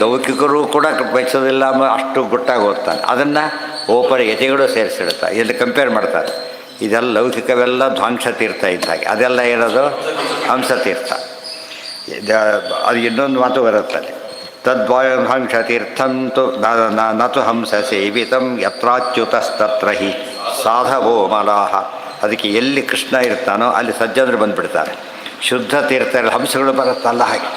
ಲೌಕಿಕರು ಕೂಡ ಬಯಸೋದಿಲ್ಲ, ಅಷ್ಟು ಗುಟ್ಟಾಗಿ ಓದ್ತಾನೆ. ಅದನ್ನು ಓಪನ್ ಯತಿಗಳು ಸೇರಿಸಿಡ್ತಾರೆ. ಇಲ್ಲಿ ಕಂಪೇರ್ ಮಾಡ್ತಾರೆ. ಇದೆಲ್ಲ ಲೌಕಿಕವೆಲ್ಲ ಧ್ವಾಂಸ ತೀರ್ಥ ಇದ್ದಾಗೆ, ಅದೆಲ್ಲ ಏನದು? ಹಂಸ ತೀರ್ಥ. ಅದು ಇನ್ನೊಂದು ಮಾತು ಬರುತ್ತದೆ. ತದ್ವಾಂಶ ತೀರ್ಥಂ ತು ನತು ಹಂಸ ಸೇವಿತಂ ಯತ್ರಾಚ್ಯುತಸ್ತತ್ರ ಹಿ ಸಾಧವೋ ಮಲಾಹ. ಅದಕ್ಕೆ ಎಲ್ಲಿ ಕೃಷ್ಣ ಇರ್ತಾನೋ ಅಲ್ಲಿ ಸಜ್ಜನರು ಬಂದುಬಿಡ್ತಾರೆ. ಶುದ್ಧ ತೀರ್ಥದಲ್ಲಿ ಹಂಸಗಳು ಬರುತ್ತಲ್ಲ ಹಾಗೆ.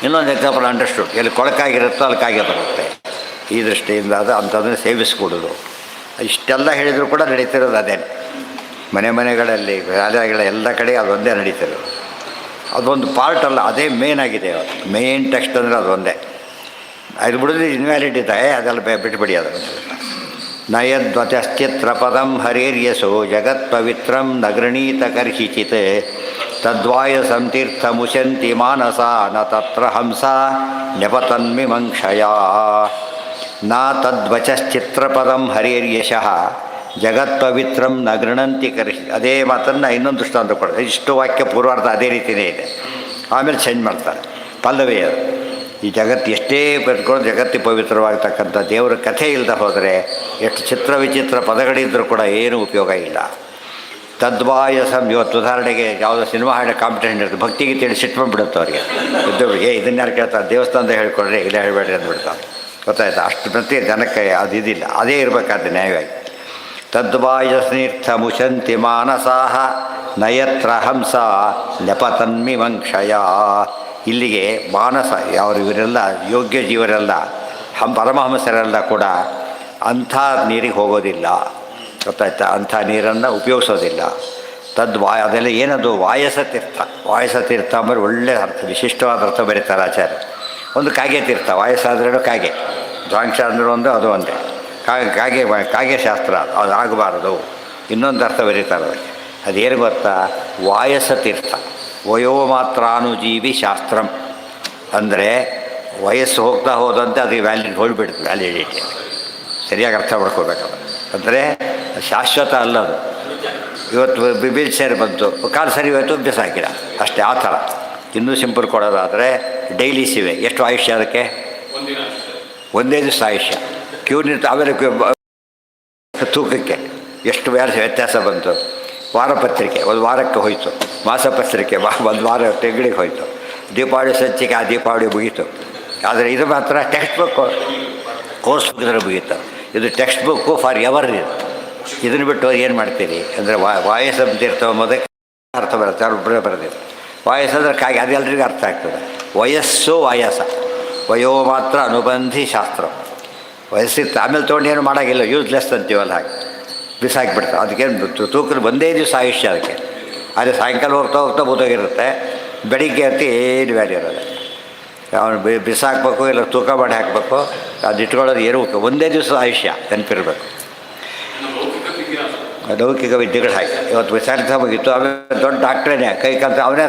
ಇನ್ನೊಂದು ಎಕ್ಸಾಂಪಲ್ ಅಂಡರ್ಸ್ಟುಡ್. ಎಲ್ಲಿ ಕೊಳಕಾಗಿರುತ್ತೋ ಅಲ್ಲಿ ಕಾಗೆ ಬರುತ್ತೆ. ಈ ದೃಷ್ಟಿಯಿಂದ ಅದು ಅಂಥದ್ದನ್ನು ಸೇವಿಸ್ಕೊಡೋದು. ಇಷ್ಟೆಲ್ಲ ಹೇಳಿದರೂ ಕೂಡ ನಡೀತಿರೋದು ಅದೇನೆ. ಮನೆಗಳಲ್ಲಿ ಶಾಲೆಗಳ ಎಲ್ಲ ಕಡೆ ಅದೊಂದೇ ನಡೀತಿರೋದು. ಅದೊಂದು ಪಾರ್ಟ್ ಅಲ್ಲ, ಅದೇ ಮೇನ್ ಆಗಿದೆ. ಮೇನ್ ಟೆಕ್ಸ್ಟ್ ಅಂದರೆ ಅದೊಂದೇ. ಅದು ಬಿಡಿದ್ರೆ ಇನ್ವ್ಯಾಲಿಡ್ ಇದೆ, ಅದೆಲ್ಲ ಬಿಟ್ಬಿಡಿ. ಅದು ನಯದ್ವಚಶ್ಚಿತ್ರ ಪದಂ ಹರೇರ್ಯಸೋ ಜಗತ್ ಪವಿತ್ರಂ ನ ಗೃಣೀತ ಕರ್ಹಿಚಿತ್ ತದ್ವಾಯ ಸಂತೀರ್ಥ ಮುಶಂತಿ ಮಾನಸ ನ ತತ್ರ ಹಂಸ ನೆಪತನ್ಮಿಮಂಕ್ಷಯ ನ ತದ್ವಚಶ್ಚಿತ್ರ ಪದಂ ಹರೇರ್ಯಶಃ ಜಗತ್ ಪವಿತ್ರಂ ನ ಗೃಣಂತಿ ಕರ್ಹಿ. ಅದೇ ಮಾತನ್ನು ಇನ್ನೊಂದು ದೃಷ್ಟಾಂತ ಕೊಡ್ತಾರೆ. ಇಷ್ಟು ವಾಕ್ಯ ಪೂರ್ವಾರ್ಧ ಅದೇ ರೀತಿಯೇ ಇದೆ. ಆಮೇಲೆ ಚೇಂಜ್ ಮಾಡ್ತಾರೆ ಪಲ್ಲವಿ. ಅದು ಈ ಜಗತ್ತು ಎಷ್ಟೇ ಬೆಳ್ಕೊಂಡು ಜಗತ್ತಿ ಪವಿತ್ರವಾಗ್ತಕ್ಕಂಥ ದೇವರ ಕಥೆ ಇಲ್ಲದೆ ಹೋದರೆ ಎಷ್ಟು ಚಿತ್ರ ವಿಚಿತ್ರ ಪದಗಳಿದ್ದರೂ ಕೂಡ ಏನೂ ಉಪಯೋಗ ಇಲ್ಲ. ತದ್ವಾಯಸಂ. ಇವತ್ತು ಉದಾಹರಣೆಗೆ ಯಾವುದೋ ಸಿನಿಮಾ ಹಾಡಿನ ಕಾಂಪಿಟೇಷನ್ ಇರುತ್ತೆ, ಭಕ್ತಿಗೆ ತಿಳಿ ಸಿಟ್ಕೊಂಡ್ಬಿಡುತ್ತೆ ಅವ್ರಿಗೆ. ಇದ್ದವ್ರಿಗೆ ಇದನ್ಯಾರು ಕೇಳ್ತಾರೆ, ದೇವಸ್ಥಾನದ ಹೇಳ್ಕೊಡ್ರಿ, ಇಲ್ಲ ಹೇಳಬೇಡ್ರಿ ಅಂದ್ಬಿಡ್ತಾರೆ. ಗೊತ್ತಾಯ್ತಾ? ಅಷ್ಟು ಪ್ರತಿ ಜನಕ್ಕೆ ಅದು ಇದಿಲ್ಲ, ಅದೇ ಇರಬೇಕಾದ್ರೆ ನ್ಯಾಯವಾಗಿ. ತದ್ವಾಯಸ್ನೀರ್ಥ ಮುಶಂತಿ ಮಾನಸಾಹ ನಯತ್ರ ಹಂಸ ನೆಪತನ್ಮಿಮಂಕ್ಷಯ. ಇಲ್ಲಿಗೆ ಮಾನಸ ಯಾರು ಇವರೆಲ್ಲ ಯೋಗ್ಯ ಜೀವರೆಲ್ಲ ಪರಮಹಂಸರೆಲ್ಲ ಕೂಡ ಅಂಥ ನೀರಿಗೆ ಹೋಗೋದಿಲ್ಲ. ಗೊತ್ತಾಯ್ತಾ? ಅಂಥ ನೀರನ್ನು ಉಪಯೋಗಿಸೋದಿಲ್ಲ. ಅದೆಲ್ಲ ಏನದು ವಾಯಸ ತೀರ್ಥ. ವಾಯಸ ತೀರ್ಥ ಅಂದರೆ ಒಳ್ಳೆಯ ಅರ್ಥ, ವಿಶಿಷ್ಟವಾದ ಅರ್ಥ ಬರೀತಾರೆ ಆಚಾರ್ಯ. ಒಂದು ಕಾಗೆ ತೀರ್ಥ, ವಾಯಸ ಅಂದ್ರೇನು ಕಾಗೆ, ದ್ವಾಂಶ ಅಂದರೂ ಒಂದು ಅದು ಒಂದೇ. ಕಾಗೆ ಶಾಸ್ತ್ರ ಅದು ಆಗಬಾರದು. ಇನ್ನೊಂದು ಅರ್ಥ ಬರೀತಾರೆ ಅದಕ್ಕೆ. ಅದೇನು ಗೊತ್ತಾ? ವಾಯಸ ತೀರ್ಥ ವಯೋಮಾತ್ರಾನುಜೀವಿ ಶಾಸ್ತ್ರಂ ಅಂದರೆ ವಯಸ್ಸು ಹೋಗ್ತಾ ಹೋದಂತೆ ಅದು ವ್ಯಾಲಿಡಿಟಿ ಸರಿಯಾಗಿ ಅರ್ಥ ಮಾಡ್ಕೋಬೇಕಲ್ಲ. ಅಂದರೆ ಶಾಶ್ವತ ಅಲ್ಲದು. ಇವತ್ತು ವೀಲ್ ಚೇರ್ ಬಂತು, ಕಾಲು ಸರಿ ಹೋಯ್ತು, ಬಿಸಾಕಿರ ಅಷ್ಟೇ. ಆ ಥರ. ಇನ್ನೂ ಸಿಂಪಲ್ ಕೊಡೋದಾದರೆ ಡೈಲಿ ಸಿವೆ ಎಷ್ಟು ಆಯುಷ್ಯ ಅದಕ್ಕೆ? ಒಂದೇ ದಿವಸ ಆಯುಷ್ಯ. ಕ್ಯೂ ನಿಂತು ಆಮೇಲೆ ತೂಕಕ್ಕೆ ಎಷ್ಟು ವ್ಯತ್ಯಾಸ ಬಂತು. ವಾರಪತ್ರಿಕೆ ಒಂದು ವಾರಕ್ಕೆ ಹೋಯಿತು, ಮಾಸಪತ್ರಿಕೆ ಒಂದು ವಾರ ತಿಂಗಳಿಗೆ ಹೋಯಿತು, ದೀಪಾವಳಿ ಸಂಚಿಕೆ ಆ ದೀಪಾವಳಿ ಮುಗೀತು. ಆದರೆ ಇದು ಮಾತ್ರ ಟೆಕ್ಸ್ಟ್ ಬುಕ್ಕು, ಕೋರ್ಸ್ ಬುಕ್ಕಿದ್ರೆ ಮುಗೀತು. ಇದು ಟೆಕ್ಸ್ಟ್ ಬುಕ್ಕು ಫಾರ್ ಎವರ್. ಇದನ್ನು ಬಿಟ್ಟು ಏನು ಮಾಡ್ತೀರಿ ಅಂದರೆ ವಾಯಸ್ಸಂತಿರ್ತ ಮೊದಲು ಅರ್ಥ ಬರುತ್ತೆ, ಅವ್ರೊಬ್ಬರೇ ಬರೆದಿದೆ. ವಾಯಸ್ಸಂದ್ರೆ ಕಾಗೆ, ಅದು ಎಲ್ರಿಗೂ ಅರ್ಥ ಆಗ್ತದೆ. ವಯಸ್ಸು ವಾಯಸ, ವಯೋ ಮಾತ್ರ ಅನುಬಂಧಿ ಶಾಸ್ತ್ರ. ವಯಸ್ಸಿತ್ತು ಆಮೇಲೆ ತೊಗೊಂಡು ಏನು ಮಾಡೋಂಗಿಲ್ಲ, ಯೂಸ್ಲೆಸ್ ಅಂತೀವಲ್ಲ, ಹಾಗೆ ಬಿಸಾಕಿಬಿಡ್ತಾರೆ. ಅದಕ್ಕೇನು ತೂಕದ ಒಂದೇ ದಿವಸ ಆಯುಷ್ಯ ಅದಕ್ಕೆ. ಆದರೆ ಸಾಯಂಕಾಲ ಹೋಗ್ತಾ ಹೋಗ್ತಾ ಬೂತೋಗಿರುತ್ತೆ, ಬೆಳಿಗ್ಗೆ ಅಂತ ಏನು ವ್ಯಾಲ್ಯೂ ಇರೋದು. ಅವನು ಬಿಸಾಕಬೇಕು, ಇಲ್ಲ ತೂಕ ಮಾಡಿ ಹಾಕಬೇಕು, ಅದು ಇಟ್ಕೊಳ್ಳೋದು ಏನು ಒಂದೇ ದಿವಸ ಆಯುಷ್ಯ ನೆನಪಿರಬೇಕು. ಲೌಕಿಕ ವಿದ್ಯೆಗಳು ಹಾಕಿ ಇವತ್ತು ವಿಚಾರಿಸ ಮುಗಿತ್ತು. ಆಮೇಲೆ ದೊಡ್ಡ ಡಾಕ್ಟ್ರೇನೆ ಕೈ ಕಲ್ತ ಅವನೇ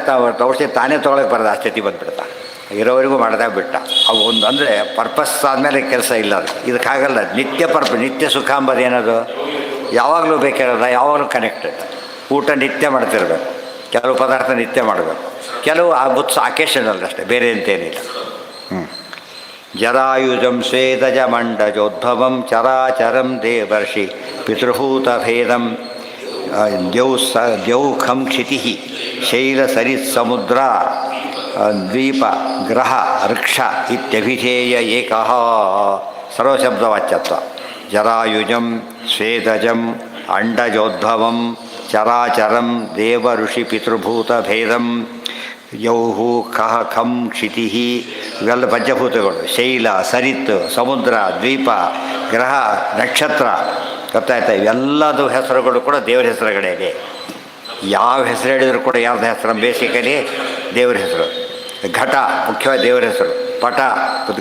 ಔಷಧಿ ತಾನೇ ತೊಗೊಳಕ್ಕೆ ಬರೋದು, ಆ ಸ್ಥಿತಿ ಬಂದುಬಿಡ್ತಾ. ಇರೋವರೆಗೂ ಮಾಡ್ದಾಗ ಬಿಟ್ಟ. ಅವು ಒಂದು ಅಂದರೆ ಪರ್ಪಸ್ ಆದಮೇಲೆ ಕೆಲಸ ಇಲ್ಲ. ಅದು ಇದಕ್ಕಾಗಲ್ಲ. ನಿತ್ಯ ಸುಖ ಅಂಬದು ಏನದು? ಯಾವಾಗಲೂ ಬೇಕಿರೋದ, ಯಾವಾಗಲೂ ಕನೆಕ್ಟೆಡ್. ಊಟ ನಿತ್ಯ ಮಾಡ್ತಿರ್ಬೇಕು, ಕೆಲವು ಪದಾರ್ಥ ನಿತ್ಯ ಮಾಡಬೇಕು, ಕೆಲವು ಆ ಬುತ್ಸ ಅಕೇಶನಲ್ ಅಷ್ಟೇ, ಬೇರೆ ಅಂತೇನಿಲ್ಲ. ಜರಾಯುಜಂ ಸ್ವೇದಜ ಮಂಡಜೋದ್ಭವಂ ಚರಾಚರಂ ದೇವರ್ಷಿ ಪಿತೃಭೂತಭೇದಂ ದ್ಯೌಖಂ ಕ್ಷಿತಿ ಶೈಲ ಸರಿತ್ ಸಮುದ್ರ ದ್ವೀಪ ಗ್ರಹ ವೃಕ್ಷ ಇತ್ಯಭಿಧೇಯ ಏಕಃ. ಸರ್ವಶಬ್ದವಾಚ್ಯತ್ವ. ಜರಾಯುಜಂ ಸ್ವೇದಜಂ ಅಂಡಜೋದ್ಭವಂ ಚರಾಚರಂ ದೇವ ಋಷಿ ಪಿತೃಭೂತಭೇದಂ ಯೌಹು ಕಹ ಖಂ ಕ್ಷಿತಿ ಇವೆಲ್ಲ ಪಂಚಭೂತಗಳು. ಶೈಲ, ಸರಿತ್, ಸಮುದ್ರ, ದ್ವೀಪ, ಗ್ರಹ, ನಕ್ಷತ್ರ. ಗೊತ್ತಾಯ್ತಾ? ಇವೆಲ್ಲದು ಹೆಸರುಗಳು ಕೂಡ ದೇವರ ಹೆಸರುಗಳೇ. ಯಾವ ಹೆಸರು ಹೇಳಿದರೂ ಕೂಡ ಯಾರ್ದು ಹೆಸರು? ಬೇಸಿಕಲಿ ದೇವರ ಹೆಸರು. ಘಟ ಮುಖ್ಯವಾಗಿ ದೇವರ ಹೆಸರು. ಪಟ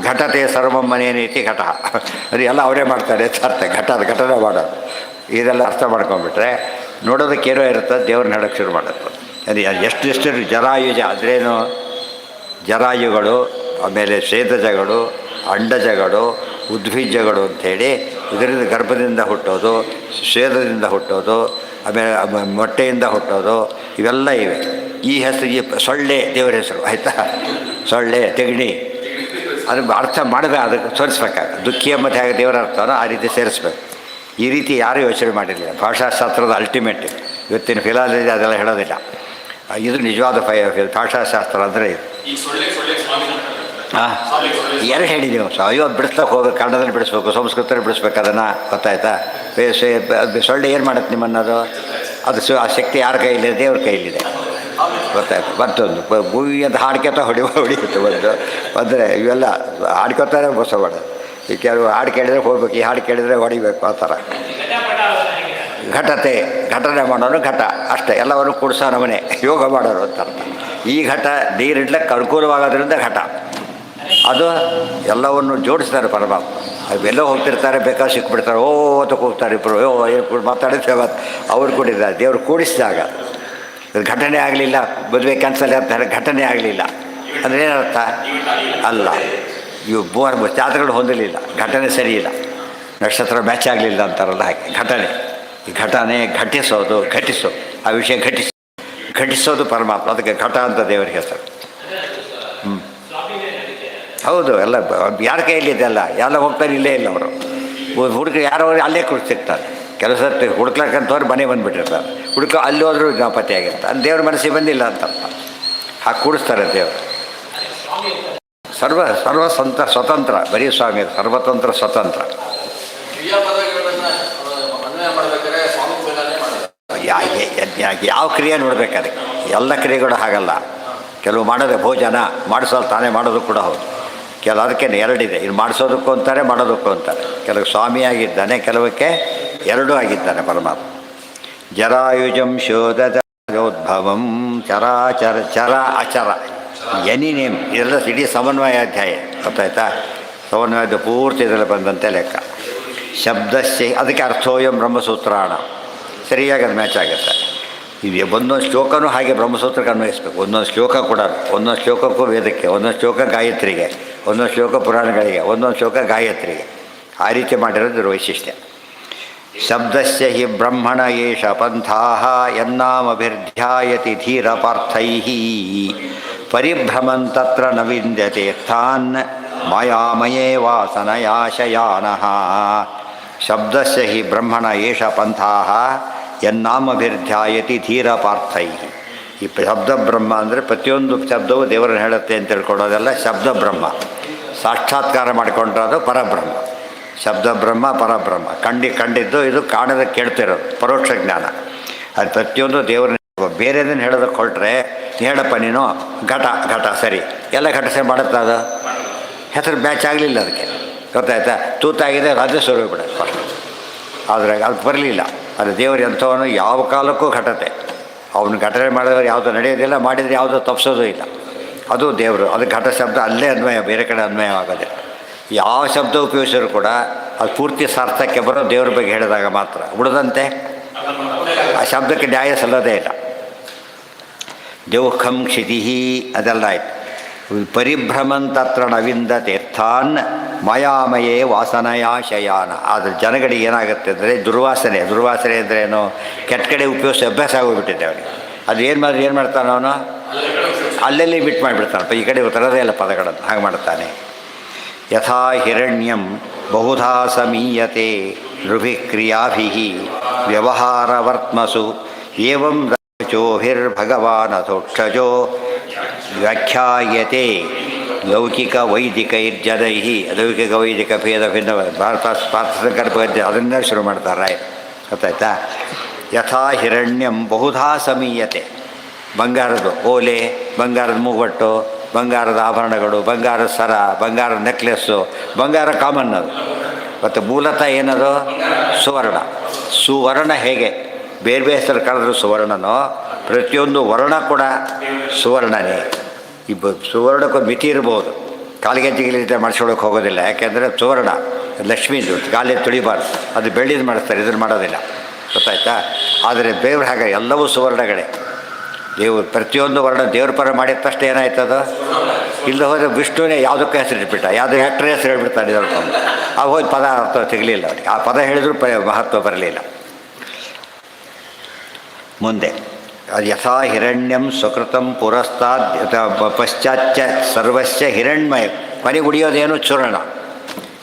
ಘಟತೆ ಸರ್ವಮ್ಮನೇನೈತಿ ಘಟ, ಅದು ಎಲ್ಲ ಅವರೇ ಮಾಡ್ತಾರೆ ಅರ್ಥ. ಘಟನೆ ಮಾಡೋದು. ಇದೆಲ್ಲ ಅರ್ಥ ಮಾಡ್ಕೊಂಡ್ಬಿಟ್ರೆ ನೋಡೋದಕ್ಕೇನೋ ಇರ್ತದೆ, ದೇವ್ರನ್ನ ಹೇಳೋಕ್ಕೆ ಶುರು ಮಾಡೋದು. ಅದು ಎಷ್ಟು ಜರಾಯುಜ ಅಂದ್ರೇನು? ಜರಾಯುಗಳು, ಆಮೇಲೆ ಶ್ವೇತಜಗಳು, ಅಂಡಜಗಳು, ಉದ್ಭಿಜ್ಜಗಳು ಅಂಥೇಳಿ ಇದರಿಂದ ಗರ್ಭದಿಂದ ಹುಟ್ಟೋದು, ಶ್ವೇತದಿಂದ ಹುಟ್ಟೋದು, ಆಮೇಲೆ ಮೊಟ್ಟೆಯಿಂದ ಹುಟ್ಟೋದು, ಇವೆಲ್ಲ ಇವೆ. ಈ ಹೆಸರು, ಈ ಸೊಳ್ಳೆ ದೇವರ ಹೆಸರು, ಆಯಿತಾ? ಸೊಳ್ಳೆ, ತೆಗಣಿ, ಅದು ಅರ್ಥ ಮಾಡಬೇಕು, ಅದಕ್ಕೆ ಸೇರಿಸ್ಬೇಕಾಗ. ದುಃಖಿ ಎಂಬ ಹೇಗೆ ದೇವರ ಅರ್ಥನೋ ಆ ರೀತಿ ಸೇರಿಸ್ಬೇಕು. ಈ ರೀತಿ ಯಾರೂ ಯೋಚನೆ ಮಾಡಿರಲಿಲ್ಲ. ಭಾಷಾಶಾಸ್ತ್ರದ ಅಲ್ಟಿಮೇಟ್ ಇವತ್ತಿನ ಫಿಲಾಲಜಿ ಅದೆಲ್ಲ ಹೇಳೋದಿಲ್ಲ. ಇದು ನಿಜವಾದ ಭಾಷಾಶಾಸ್ತ್ರ ಅಂದರೆ ಇದು. ಹಾಂ, ಎರಡು ಹೇಳಿದ್ದೀವಿ. ಅಯ್ಯೋ ಬಿಡಿಸ್ಲಿಕ್ಕೆ ಹೋಗ್ಬೇಕು, ಕನ್ನಡದಲ್ಲಿ ಬಿಡಿಸ್ಬೇಕು, ಸಂಸ್ಕೃತದಲ್ಲಿ ಬಿಡಿಸ್ಬೇಕು. ಅದನ್ನು ಗೊತ್ತಾಯ್ತಾ? ಸೊಳ್ಳೆ ಏನು ಮಾಡುತ್ತೆ ನಿಮ್ಮನ್ನೋದು? ಅದು ಆ ಶಕ್ತಿ ಯಾರ ಕೈಲಿದೆ? ದೇವ್ರ ಕೈಲಿದೆ. ಗೊತ್ತಾಯ್ತು? ಮತ್ತೊಂದು ಭೂಮಿ ಅಂತ ಹಾಡ್ಕೊತಾ ಹೊಡಿಯುತ್ತೆ ಒಂದು. ಅಂದರೆ ಇವೆಲ್ಲ ಹಾಡ್ಕೊತಾರೆ ಮೋಸ ಮಾಡೋದು. ಈ ಕೆಲವು ಹಾಡು ಕೇಳಿದರೆ ಹೋಗ್ಬೇಕು, ಈ ಹಾಡು ಕೇಳಿದರೆ ಹೊಡಿಬೇಕು, ಆ ಥರ. ಘಟನೆ ಮಾಡೋನು ಘಟ ಅಷ್ಟೇ. ಎಲ್ಲವನ್ನು ಕೂಡಿಸೋ ನಮನೆ ಯೋಗ ಮಾಡೋರು ಅಂತ ಅರ್ಥ. ಈ ಘಟ ನೀರಿಡ್ಲಿಕ್ಕೆ ಅನುಕೂಲವಾಗೋದ್ರಿಂದ ಘಟ. ಅದು ಎಲ್ಲವನ್ನು ಜೋಡಿಸ್ತಾರೆ ಪರಮಾತ್ಮ. ಅವೆಲ್ಲೋ ಹೋಗ್ತಿರ್ತಾರೆ, ಬೇಕಾದ್ರೆ ಸಿಕ್ಬಿಡ್ತಾರೆ, ಓ ಅಂತ ಹೋಗ್ತಾರೆ ಇಬ್ಬರು ಮಾತಾಡಿದ್ರೆ ಅವ್ರು ಕೂಡಿದ್ದಾರೆ. ದೇವರು ಕೂಡಿಸಿದಾಗ ಘಟನೆ ಆಗಲಿಲ್ಲ, ಮದುವೆ ಕ್ಯಾನ್ಸಲ್ ಆಗ್ತಾರೆ, ಘಟನೆ ಆಗಲಿಲ್ಲ ಅಂದರೆ ಏನರ್ಥ? ಅಲ್ಲ, ಇವು ಮೂವರು ಜಾತಕಗಳು ಹೊಂದಲಿಲ್ಲ, ಘಟನೆ ಸರಿಯಿಲ್ಲ, ನಕ್ಷತ್ರ ಮ್ಯಾಚ್ ಆಗಲಿಲ್ಲ ಅಂತಾರಲ್ಲ ಹಾಗೆ. ಈ ಘಟನೆ ಘಟಿಸೋದು ಆ ವಿಷಯ ಘಟಿಸೋದು ಪರಮಾತ್ಮ. ಅದಕ್ಕೆ ಘಟ ಅಂತ ದೇವರಿಗೆ ಹೆಸರು. ಹೌದು, ಎಲ್ಲ ಯಾರ ಕೈಯಲ್ಲಿದೆ ಅಲ್ಲ, ಎಲ್ಲ ಹೋಗ್ತಾರೆ, ಇಲ್ಲೇ ಇಲ್ಲ ಅವರು ಹುಡುಗ ಯಾರೋ ಅಲ್ಲೇ ಸಿಗ್ತಾರೆ. ಕೆಲಸ ಹುಡುಕ್ಲಕ್ಕಂತವ್ರು ಮನೆ ಬಂದುಬಿಟ್ಟಿರ್ತಾರೆ, ಅಲ್ಲಿ ಹೋದರೂ ಜ್ಞಾಪತಿ ಆಗಿರ್ತಾರೆ. ಅಲ್ಲಿ ದೇವ್ರ ಮನಸ್ಸಿಗೆ ಬಂದಿಲ್ಲ ಅಂತ ಹಾಗೆ ಕೂಡಿಸ್ತಾರೆ ದೇವರು. ಸ್ವತಂತ್ರ, ಬರೀ ಸ್ವಾಮಿ ಸರ್ವತಂತ್ರ ಸ್ವತಂತ್ರ. ಯಾವ ಕ್ರಿಯೆ ನೋಡ್ಬೇಕು ಅದಕ್ಕೆ, ಎಲ್ಲ ಕ್ರಿಯೆಗಳು ಹಾಗಲ್ಲ. ಕೆಲವು ಮಾಡೋದೇ ಭೋಜನ ಮಾಡಿಸೋದು ತಾನೇ ಮಾಡೋದು ಕೂಡ ಹೌದು. ಅದಕ್ಕೆ ಎರಡಿದೆ, ಇದು ಮಾಡಿಸೋದಕ್ಕೂ ಅಂತಾರೆ, ಮಾಡೋದಕ್ಕೂ ಅಂತಾರೆ. ಕೆಲವು ಸ್ವಾಮಿಯಾಗಿದ್ದಾನೆ, ಕೆಲವಕ್ಕೆ ಎರಡೂ ಆಗಿದ್ದಾನೆ ಪರಮಾತ್ಮ. ಜರಾಯುಜಂ ಶೋಧೋದ್ಭವಂ ಚರಾಚರ ಚರ ಅಚರ ಎನಿ ನೇಮ್ ಇದೆಲ್ಲ ಇಡೀ ಸಮನ್ವಯಾಧ್ಯಾಯ. ಗೊತ್ತಾಯ್ತಾ? ಸಮನ್ವಯದ ಪೂರ್ತಿ ಇದರಲ್ಲಿ ಬಂದಂತೆ ಲೆಕ್ಕ. ಶಬ್ದಸ್ಯ ಅದಕ್ಕೆ ಅರ್ಥೋಯಂ ಬ್ರಹ್ಮಸೂತ್ರಾಣ, ಸರಿಯಾಗಿ ಅದು ಮ್ಯಾಚ್ ಆಗುತ್ತೆ. ಇದು ಒಂದೊಂದು ಶ್ಲೋಕನೂ ಹಾಗೆ ಬ್ರಹ್ಮಸೂತ್ರಕ್ಕೆ ಅನ್ವಯಿಸ್ಬೇಕು. ಒಂದೊಂದು ಶ್ಲೋಕ ಕೂಡ, ಒಂದೊಂದು ಶ್ಲೋಕಕ್ಕೂ ವೇದಕ್ಕೆ, ಒಂದೊಂದು ಶ್ಲೋಕ ಗಾಯತ್ರಿಗೆ, ಒಂದೊಂದು ಶ್ಲೋಕ ಪುರಾಣಗಳಿಗೆ, ಒಂದೊಂದು ಶ್ಲೋಕ ಗಾಯತ್ರಿಗೆ. ಆ ರೀತಿ ಮಾಡಿರೋದ್ರ ವೈಶಿಷ್ಟ್ಯ. ಶಬ್ದಸ್ಯ ಹಿ ಬ್ರಹ್ಮಣ ಏಷ ಪಂಥಾಃ ಯನ್ನಾಮಭಿರ್ಧ್ಯಾಯತಿ ಧೀರ ಪಾರ್ಥೈಃ ಪರಿಭ್ರಮನ್ ತತ್ರ ನ ವಿಂದ್ಯತೆ ತಾನ್ ಮಾಯಾಮಯೇ ವಾಸನಯಾಶಯಾನಃ. ಶಬ್ದಸ್ಯ ಹಿ ಬ್ರಹ್ಮಣ ಏಷ ಪಂಥಾಃ ಯನ್ನಾಮಭಿರ್ಧ್ಯಾಯತಿ ಧೀರ ಪಾರ್ಥೈಃ. ಈ ಶಬ್ದ ಬ್ರಹ್ಮ ಅಂದರೆ ಪ್ರತಿಯೊಂದು ಶಬ್ದವು ದೇವರನ್ನು ಹೇಳುತ್ತೆ ಅಂತ ತಿಳ್ಕೊಳ್ಳೋದೆಲ್ಲ ಶಬ್ದ ಬ್ರಹ್ಮ. ಸಾಕ್ಷಾತ್ಕಾರ ಮಾಡಿಕೊಂಡ್ರದು ಪರಬ್ರಹ್ಮ. ಶಬ್ದ ಬ್ರಹ್ಮ ಪರಬ್ರಹ್ಮ. ಕಂಡಿದ್ದು ಇದು ಕಾಣದ ಕೇಳ್ತಿರೋದು ಪರೋಕ್ಷ ಜ್ಞಾನ. ಅದು ಪ್ರತಿಯೊಂದು ದೇವರನ್ನ ಬೇರೆದನ್ನು ಹೇಳೋದಕ್ಕೆ ಹೊರಟ್ರೆ, ಹೇಳಪ್ಪ ನೀನು ಘಟ ಸರಿ, ಎಲ್ಲ ಘಟಸೆ ಮಾಡುತ್ತೆ. ಅದು ಹೆಸರು ಮ್ಯಾಚ್ ಆಗಲಿಲ್ಲ, ಅದಕ್ಕೆ ಗೊತ್ತಾಯ್ತಾ? ತೂತಾಗಿದೆ, ರಾಜೇಶ್ವರ ಬಿಡೋದು ಫಸ್ಟ್. ಆದರೆ ಅದು ಬರಲಿಲ್ಲ. ಅದು ದೇವರು ಎಂಥವನು ಯಾವ ಕಾಲಕ್ಕೂ ಘಟತೆ. ಅವನು ಘಟನೆ ಮಾಡಿದವರು ಯಾವುದೂ ನಡೆಯೋದಿಲ್ಲ, ಮಾಡಿದರೆ ಯಾವುದೂ ತಪ್ಪಿಸೋದು ಇಲ್ಲ. ಅದು ದೇವರು. ಅದು ಘಟ ಶಬ್ದ ಅಲ್ಲೇ ಅನ್ವಯ, ಬೇರೆ ಕಡೆ ಅನ್ವಯ ಆಗೋದಿಲ್ಲ. ಯಾವ ಶಬ್ದ ಉಪಯೋಗಿಸಿದ್ರು ಕೂಡ ಅದು ಪೂರ್ತಿ ಸಾರ್ಥಕ್ಕೆ ಬರೋ ದೇವ್ರ ಬಗ್ಗೆ ಹೇಳಿದಾಗ ಮಾತ್ರ. ಉಳಿದಂತೆ ಆ ಶಬ್ದಕ್ಕೆ ನ್ಯಾಯ ಸಲ್ಲದೇ ಇಲ್ಲ. ದೇವಖಂ ಕ್ಷಿತಿ ಅದೆಲ್ಲ ಆಯ್ತು. ಪರಿಭ್ರಮನ್ ತತ್ರ ನವಿಂದ ತೀರ್ಥಾನ್ ಮಾಯಾಮಯೇ ವಾಸನಯಾ ಶಯಾನ. ಆದರೆ ಜನಗಳಿಗೆ ಏನಾಗುತ್ತೆ ಅಂದರೆ ದುರ್ವಾಸನೆ ಅಂದ್ರೇನು? ಕೆಟ್ಟ ಕಡೆ ಉಪಯೋಗಿಸಿ ಅಭ್ಯಾಸ ಆಗೋಗ್ಬಿಟ್ಟಿದೆ ಅವನಿಗೆ. ಅದು ಏನು ಮಾಡ್ತಾನೆ ಅವನು? ಅಲ್ಲೆಲ್ಲಿ ಬಿಟ್ಟು ಮಾಡಿಬಿಡ್ತಾನಪ್ಪ, ಈ ಕಡೆ ತರದೇ ಇಲ್ಲ ಪದಗಳನ್ನು, ಹಾಗೆ ಮಾಡ್ತಾನೆ. ಯಥಾ ಹಿರಣ್ಯಂ ಬಹುಧಾ ಸಮೀಯತೆ ನೃಭಿಕ್ರಿಯಾಭಿಃ ವ್ಯವಹಾರವರ್ತ್ಮಸು ಏವಂ ಚೋಭಿರ್ಭಗವಾನ್ ಅಥೋಕ್ಷಜೋ ವ್ಯಾಖ್ಯಾಯತೆ ಲೌಕಿಕ ವೈದಿಕೈರ್ಜನೈಃ. ಲೌಕಿಕ ವೈದಿಕ ಭೇದ ಭಿನ್ನ ಪಾರ್ಥಸಂಕಲ್ಪ ಅದನ್ನೇ ಶುರು ಮಾಡ್ತಾರೆ. ಗೊತ್ತಾಯ್ತಾ? ಯಥಾ ಹಿರಣ್ಯಂ ಬಹುಧಾ ಸಮೀಯತೆ. ಬಂಗಾರದ ಓಲೆ, ಬಂಗಾರದ ಮೂವಟ್ಟು, ಬಂಗಾರದ ಆಭರಣಗಳು, ಬಂಗಾರದ ಸರ, ಬಂಗಾರದ ನೆಕ್ಲೆಸ್ಸು, ಬಂಗಾರ ಕಾಮನ್ ಅದು. ಮತ್ತು ಮೂಲತಃ ಏನದು? ಸುವರ್ಣ. ಹೇಗೆ ಬೇರೆ ಹೆಸರು ಕಳೆದ್ರು ಸುವರ್ಣನೋ, ಪ್ರತಿಯೊಂದು ವರ್ಣ ಕೂಡ ಸುವರ್ಣನೇ. ಸುವರ್ಣಕ್ಕೊಂದು ಮಿತಿ ಇರ್ಬೋದು. ಕಾಲಿಗೆಜ್ಜಿಗೆ ಮಾಡಿಸ್ಕೊಳಕ್ಕೆ ಹೋಗೋದಿಲ್ಲ, ಯಾಕೆಂದರೆ ಸುವರ್ಣ ಲಕ್ಷ್ಮೀದು ಕಾಲಿಗೆ ತುಳಿಬಾರ್ದು. ಅದು ಬೆಳ್ಳಿದು ಮಾಡಿಸ್ತಾರೆ, ಇದನ್ನು ಮಾಡೋದಿಲ್ಲ. ಗೊತ್ತಾಯ್ತಾ? ಆದರೆ ದೇವ್ರ ಹಾಗೆ ಎಲ್ಲವೂ ಸುವರ್ಣಗಳೇ. ದೇವ್ರು ಪ್ರತಿಯೊಂದು ವರ್ಣ ದೇವ್ರ ಪರ ಮಾಡಿದ ತಕ್ಷಣ ಏನಾಯ್ತದ? ಇಲ್ಲ ಹೋದರೆ ವಿಷ್ಣುವೇ ಯಾವುದಕ್ಕೆ ಹೆಸರು ಇಟ್ಬಿಟ್ಟ, ಯಾವುದೋ ಹೆಕ್ಟ್ರೆ ಹೆಸರು ಹೇಳ್ಬಿಡ್ತಾನೆ ಹೇಳ್ಕೊಂಡು. ಆ ಹೋಗಿ ಪದ ಅರ್ಥ ಸಿಗಲಿಲ್ಲ ಅವನಿಗೆ. ಆ ಪದ ಹೇಳಿದ್ರು ಮಹತ್ವ ಬರಲಿಲ್ಲ. ಮುಂದೆ ಅದು ಯಥಾ ಹಿರಣ್ಯಂ ಸ್ವಕೃತಂ ಪುರಸ್ತಾದ್ ಪಶ್ಚಾಚ್ಯ ಸರ್ವಸ್ಯ ಹಿರಣ್ಮಯ. ಕೊನೆಗೆ ಉಳಿಯೋದೇನು? ಚೂರ್ಣ.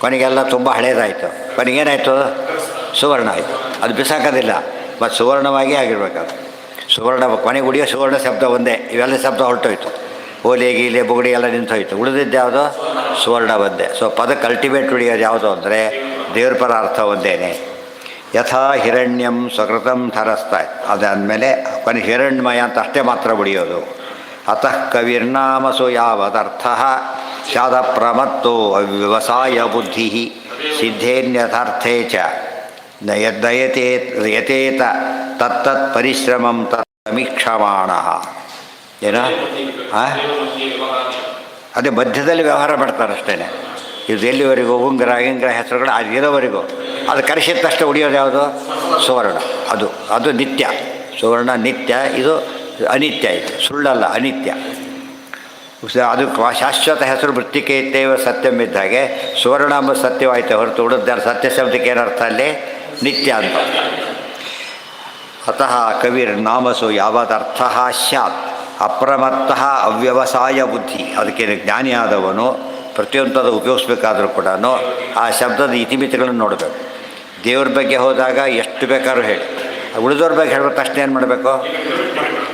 ಕೊನೆಗೆಲ್ಲ ತುಂಬ ಹಳೇದಾಯಿತು. ಕೊನೆಗೇನಾಯಿತು? ಸುವರ್ಣ ಆಯಿತು. ಅದು ಬಿಸಾಕೋದಿಲ್ಲ, ಮತ್ತು ಸುವರ್ಣವಾಗಿ ಆಗಿರ್ಬೇಕಾದ್ರು. ಸುವರ್ಣ ಕೊನೆಗೆ ಉಳಿಯೋ ಸುವರ್ಣ ಶಬ್ದ ಒಂದೇ. ಇವೆಲ್ಲ ಶಬ್ದ ಹೊರಟೋಯ್ತು. ಓಲೆ ಗೀಲೆ ಬುಗುಡಿ ಎಲ್ಲ ನಿಂತೋಯ್ತು. ಉಳಿದಿದ್ದು ಯಾವುದು? ಸುವರ್ಣ ಒಂದೇ. ಸೊ ಪದಕ್ಕೆ ಅಲ್ಟಿಮೇಟ್ ಉಳಿಯೋದು ಯಾವುದು ಅಂದರೆ ದೇವ್ರ ಪರ ಅರ್ಥ ಒಂದೇನೆ. ಯಥಾ ಹಿರಣ್ಯಂ ಸ್ವಕೃತಂ ಧರಸ್ತಾಯ್. ಅದಾದಮೇಲೆ ಕೊನೆ ಹಿರಣ್ಮಯ ಅಂತ ಅಷ್ಟೇ ಮಾತ್ರ ಉಳಿಯೋದು. ಅತಃ ಕವಿರ್ನಾಮಸು ಯಾವದರ್ಥ ಸ್ಯಾದ ಪ್ರಮತ್ತೋ ವ್ಯವಸಾಯ ಬುದ್ಧಿ ಸಿದ್ಧೇನ್ಯಥಾರ್ಥೇ ಚ ಯತೇತ ತತ್ತತ್ ಪರಿಶ್ರಮಂ ತಮೀಕ್ಷಮಾಣ. ಏನೋ ಹಾಂ ಅದೇ ಮಧ್ಯದಲ್ಲಿ ವ್ಯವಹಾರ ಮಾಡ್ತಾರೆ ಅಷ್ಟೇ. ಇದು ಎಲ್ಲಿವರೆಗೂ ಉಂಗುರ ಗಿಂಗುರ ಹೆಸರುಗಳು ಅದು ಇರೋವರೆಗೂ ಅದು ಕರೆಸಿದ ತಕ್ಷಣ ಉಳಿಯೋದು ಯಾವುದು? ಸುವರ್ಣ. ಅದು ನಿತ್ಯ. ಸುವರ್ಣ ನಿತ್ಯ, ಇದು ಅನಿತ್ಯ. ಇದು ಸುಳ್ಳಲ್ಲ, ಅನಿತ್ಯ. ಅದು ಶಾಶ್ವತ ಹೆಸರು ಮೃತ್ತಿಕೆ ಇತ್ತೇವ ಸತ್ಯಂ ಇದ್ದ ಹಾಗೆ ಸುವರ್ಣ ಎಂಬ ಸತ್ಯವಾಯಿತು ಹೊರತು ಉಳಿದ ಸತ್ಯ ಶಬ್ದಕ್ಕೆ ಏನರ್ಥ ಅಲ್ಲಿ? ನಿತ್ಯ ಅಂತ. ಅತಃ ಕವಿರ್ ನಾಮಸು ಯಾವದರ್ಥ ಸ್ಯಾತ್ ಅಪ್ರಮತ್ತಃ ಅವ್ಯವಸಾಯ ಬುದ್ಧಿ. ಅದಕ್ಕೆ ಜ್ಞಾನಿಯಾದವನು ಪ್ರತಿಯೊಂದು ಉಪಯೋಗಿಸ್ಬೇಕಾದ್ರೂ ಕೂಡ ಆ ಶಬ್ದದ ಇತಿಮಿತಿಗಳನ್ನು ನೋಡಬೇಕು. ದೇವ್ರ ಬಗ್ಗೆ ಹೋದಾಗ ಎಷ್ಟು ಬೇಕಾದ್ರೂ ಹೇಳಿ, ಉಳಿದವ್ರ ಬಗ್ಗೆ ಹೇಳ್ಬೇಕು ತಕ್ಷಣ ಏನು ಮಾಡಬೇಕು?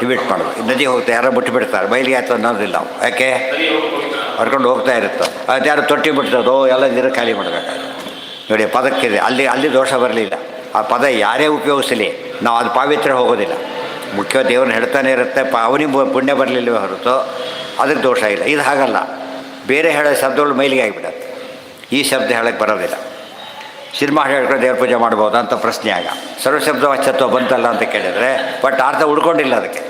ಲಿಮಿಟ್ ಮಾಡಬೇಕು. ನದಿ ಹೋಗ್ತಾ ಯಾರೋ ಬಿಟ್ಟುಬಿಡ್ತಾರೆ, ಬಯಲಿಗೆ ಆಯ್ತು ಅನ್ನೋದಿಲ್ಲ ನಾವು. ಯಾಕೆ? ಹೊರ್ಕೊಂಡು ಹೋಗ್ತಾ ಇರುತ್ತೋ ಅದು ಯಾರು ತೊಟ್ಟಿ ಬಿಡ್ತದೋ ಎಲ್ಲ ನೀರು ಖಾಲಿ ಮಾಡಬೇಕಾದ್ರೆ ನೋಡಿ. ಪದಕ್ಕಿದೆ ಅಲ್ಲಿ ದೋಷ ಬರಲಿಲ್ಲ. ಆ ಪದ ಯಾರೇ ಉಪಯೋಗಿಸಲಿ ನಾವು ಅದು ಪಾವಿತ್ರ್ಯ ಹೋಗೋದಿಲ್ಲ. ಮುಖ್ಯ ದೇವ್ರನ್ನ ಹೇಳ್ತಾನೆ ಇರುತ್ತೆ, ಅವನಿಗೆ ಪುಣ್ಯ ಬರಲಿಲ್ಲವೇ ಹೊರತು ಅದಕ್ಕೆ ದೋಷ ಇಲ್ಲ. ಇದು ಹಾಗಲ್ಲ, ಬೇರೆ ಹೇಳೋ ಶಬ್ದಗಳು ಮೈಲಿಗೆ ಆಗಿಬಿಡತ್ತೆ. ಈ ಶಬ್ದ ಹೇಳೋಕ್ಕೆ ಬರೋದಿಲ್ಲ. ಸಿನಿಮಾ ಹೇಳ್ಕೊಂಡು ದೇವ್ರ ಪೂಜೆ ಮಾಡ್ಬೋದಾ ಅಂತ ಪ್ರಶ್ನೆ ಆಗ ಸರ್ವಶಬ್ದ ವಾಚ್ಯತ್ವ ಬಂತಲ್ಲ ಅಂತ ಕೇಳಿದರೆ, ಬಟ್ ಅರ್ಥ ಉಳ್ಕೊಂಡಿಲ್ಲ. ಅದಕ್ಕೆ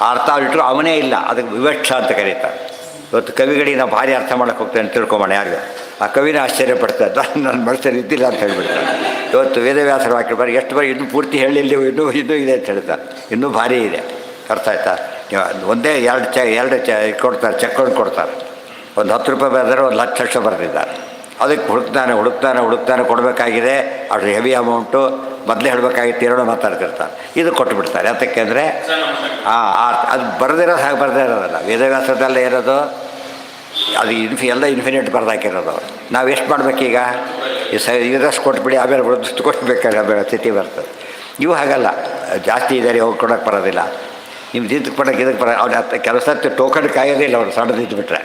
ಅರ್ಥ ಇಟ್ಟರು ಅವನೇ ಇಲ್ಲ. ಅದಕ್ಕೆ ವಿವಕ್ಷ ಅಂತ ಕರೀತಾರೆ. ಇವತ್ತು ಕವಿಗಳಿಗೆ ನಾವು ಭಾರಿ ಅರ್ಥ ಮಾಡೋಕ್ಕೆ ಹೋಗ್ತೇನೆ ಅಂತ ತಿಳ್ಕೊಬೋಣ. ಯಾರಿಗೂ ಆ ಕವಿನ ಆಶ್ಚರ್ಯಪಡ್ತಾ ಇದ್ದ, ನನ್ನ ಮನಸ್ಸಲ್ಲಿ ಇದ್ದಿಲ್ಲ ಅಂತ ಹೇಳ್ಬಿಡ್ತಾರೆ. ಇವತ್ತು ವೇದವ್ಯಾಸರು ವಾಕ್ಯ ಬರೀ ಎಷ್ಟು ಬಾರಿ ಇನ್ನೂ ಪೂರ್ತಿ ಹೇಳಿಲ್ಲ, ಇನ್ನೂ ಇದೆ ಅಂತ ಹೇಳ್ತಾರೆ. ಇನ್ನೂ ಭಾರಿ ಇದೆ. ಅರ್ಥ ಆಯ್ತಾ? ಒಂದೇ ಎರಡು ಕೊಡ್ತಾರೆ, ಚೆಕ್ಕೊಂಡು ಕೊಡ್ತಾರೆ. ಒಂದು 10 ರೂಪಾಯಿ ಬರೆದರೆ 1,00,000 ಬರೆದಿದ್ದಾರೆ. ಅದಕ್ಕೆ ಹುಡುಕ್ತಾನೆ ಕೊಡಬೇಕಾಗಿದೆ. ಅದು ಹೆವಿ ಅಮೌಂಟು. ಮೊದಲೇ ಹೇಳಬೇಕಾಗಿತ್ತು, ಎರಡೂ ಮಾತಾಡ್ತಿರ್ತಾರೆ. ಇದು ಕೊಟ್ಟು ಬಿಡ್ತಾರೆ. ಯಾತಕ್ಕೆ ಅಂದರೆ ಅದು ಬರೆದಿರೋದು ಹಾಗೆ ಬರೆದೇ ಇರೋದಲ್ಲ. ವೇದವ್ಯಾಸದಲ್ಲ ಇರೋದು ಅದು ಎಲ್ಲ ಇನ್ಫಿನಿಟ್ ಬರೆದಾಕಿರೋದು. ನಾವು ಎಷ್ಟು ಮಾಡಬೇಕೀಗ? ಇದಷ್ಟು ಕೊಟ್ಬಿಡಿ, ಆಮೇಲೆ ಉಳಿದಷ್ಟು ಕೊಟ್ಟಬೇಕಾದ್ರೆ ಆಮೇಲೆ ಸ್ಥಿತಿ ಬರ್ತದೆ. ಇವು ಹಾಗಲ್ಲ, ಜಾಸ್ತಿ ಇದ್ದಾರೆ ಹೋಗಿ ಕೊಡೋಕ್ಕೆ ಬರೋದಿಲ್ಲ. ನಿಮ್ದು ಇದಕ್ಕೆ ಕೊಡೋಕ್ಕೆ ಇದಕ್ಕೆ ಅವ್ನು ಕೆಲಸ ಟೋಕನ್ ಕಾಯೋದೇ ಇಲ್ಲ. ಅವ್ರು ಸಣ್ಣದಿದ್ದು ಬಿಟ್ಟರೆ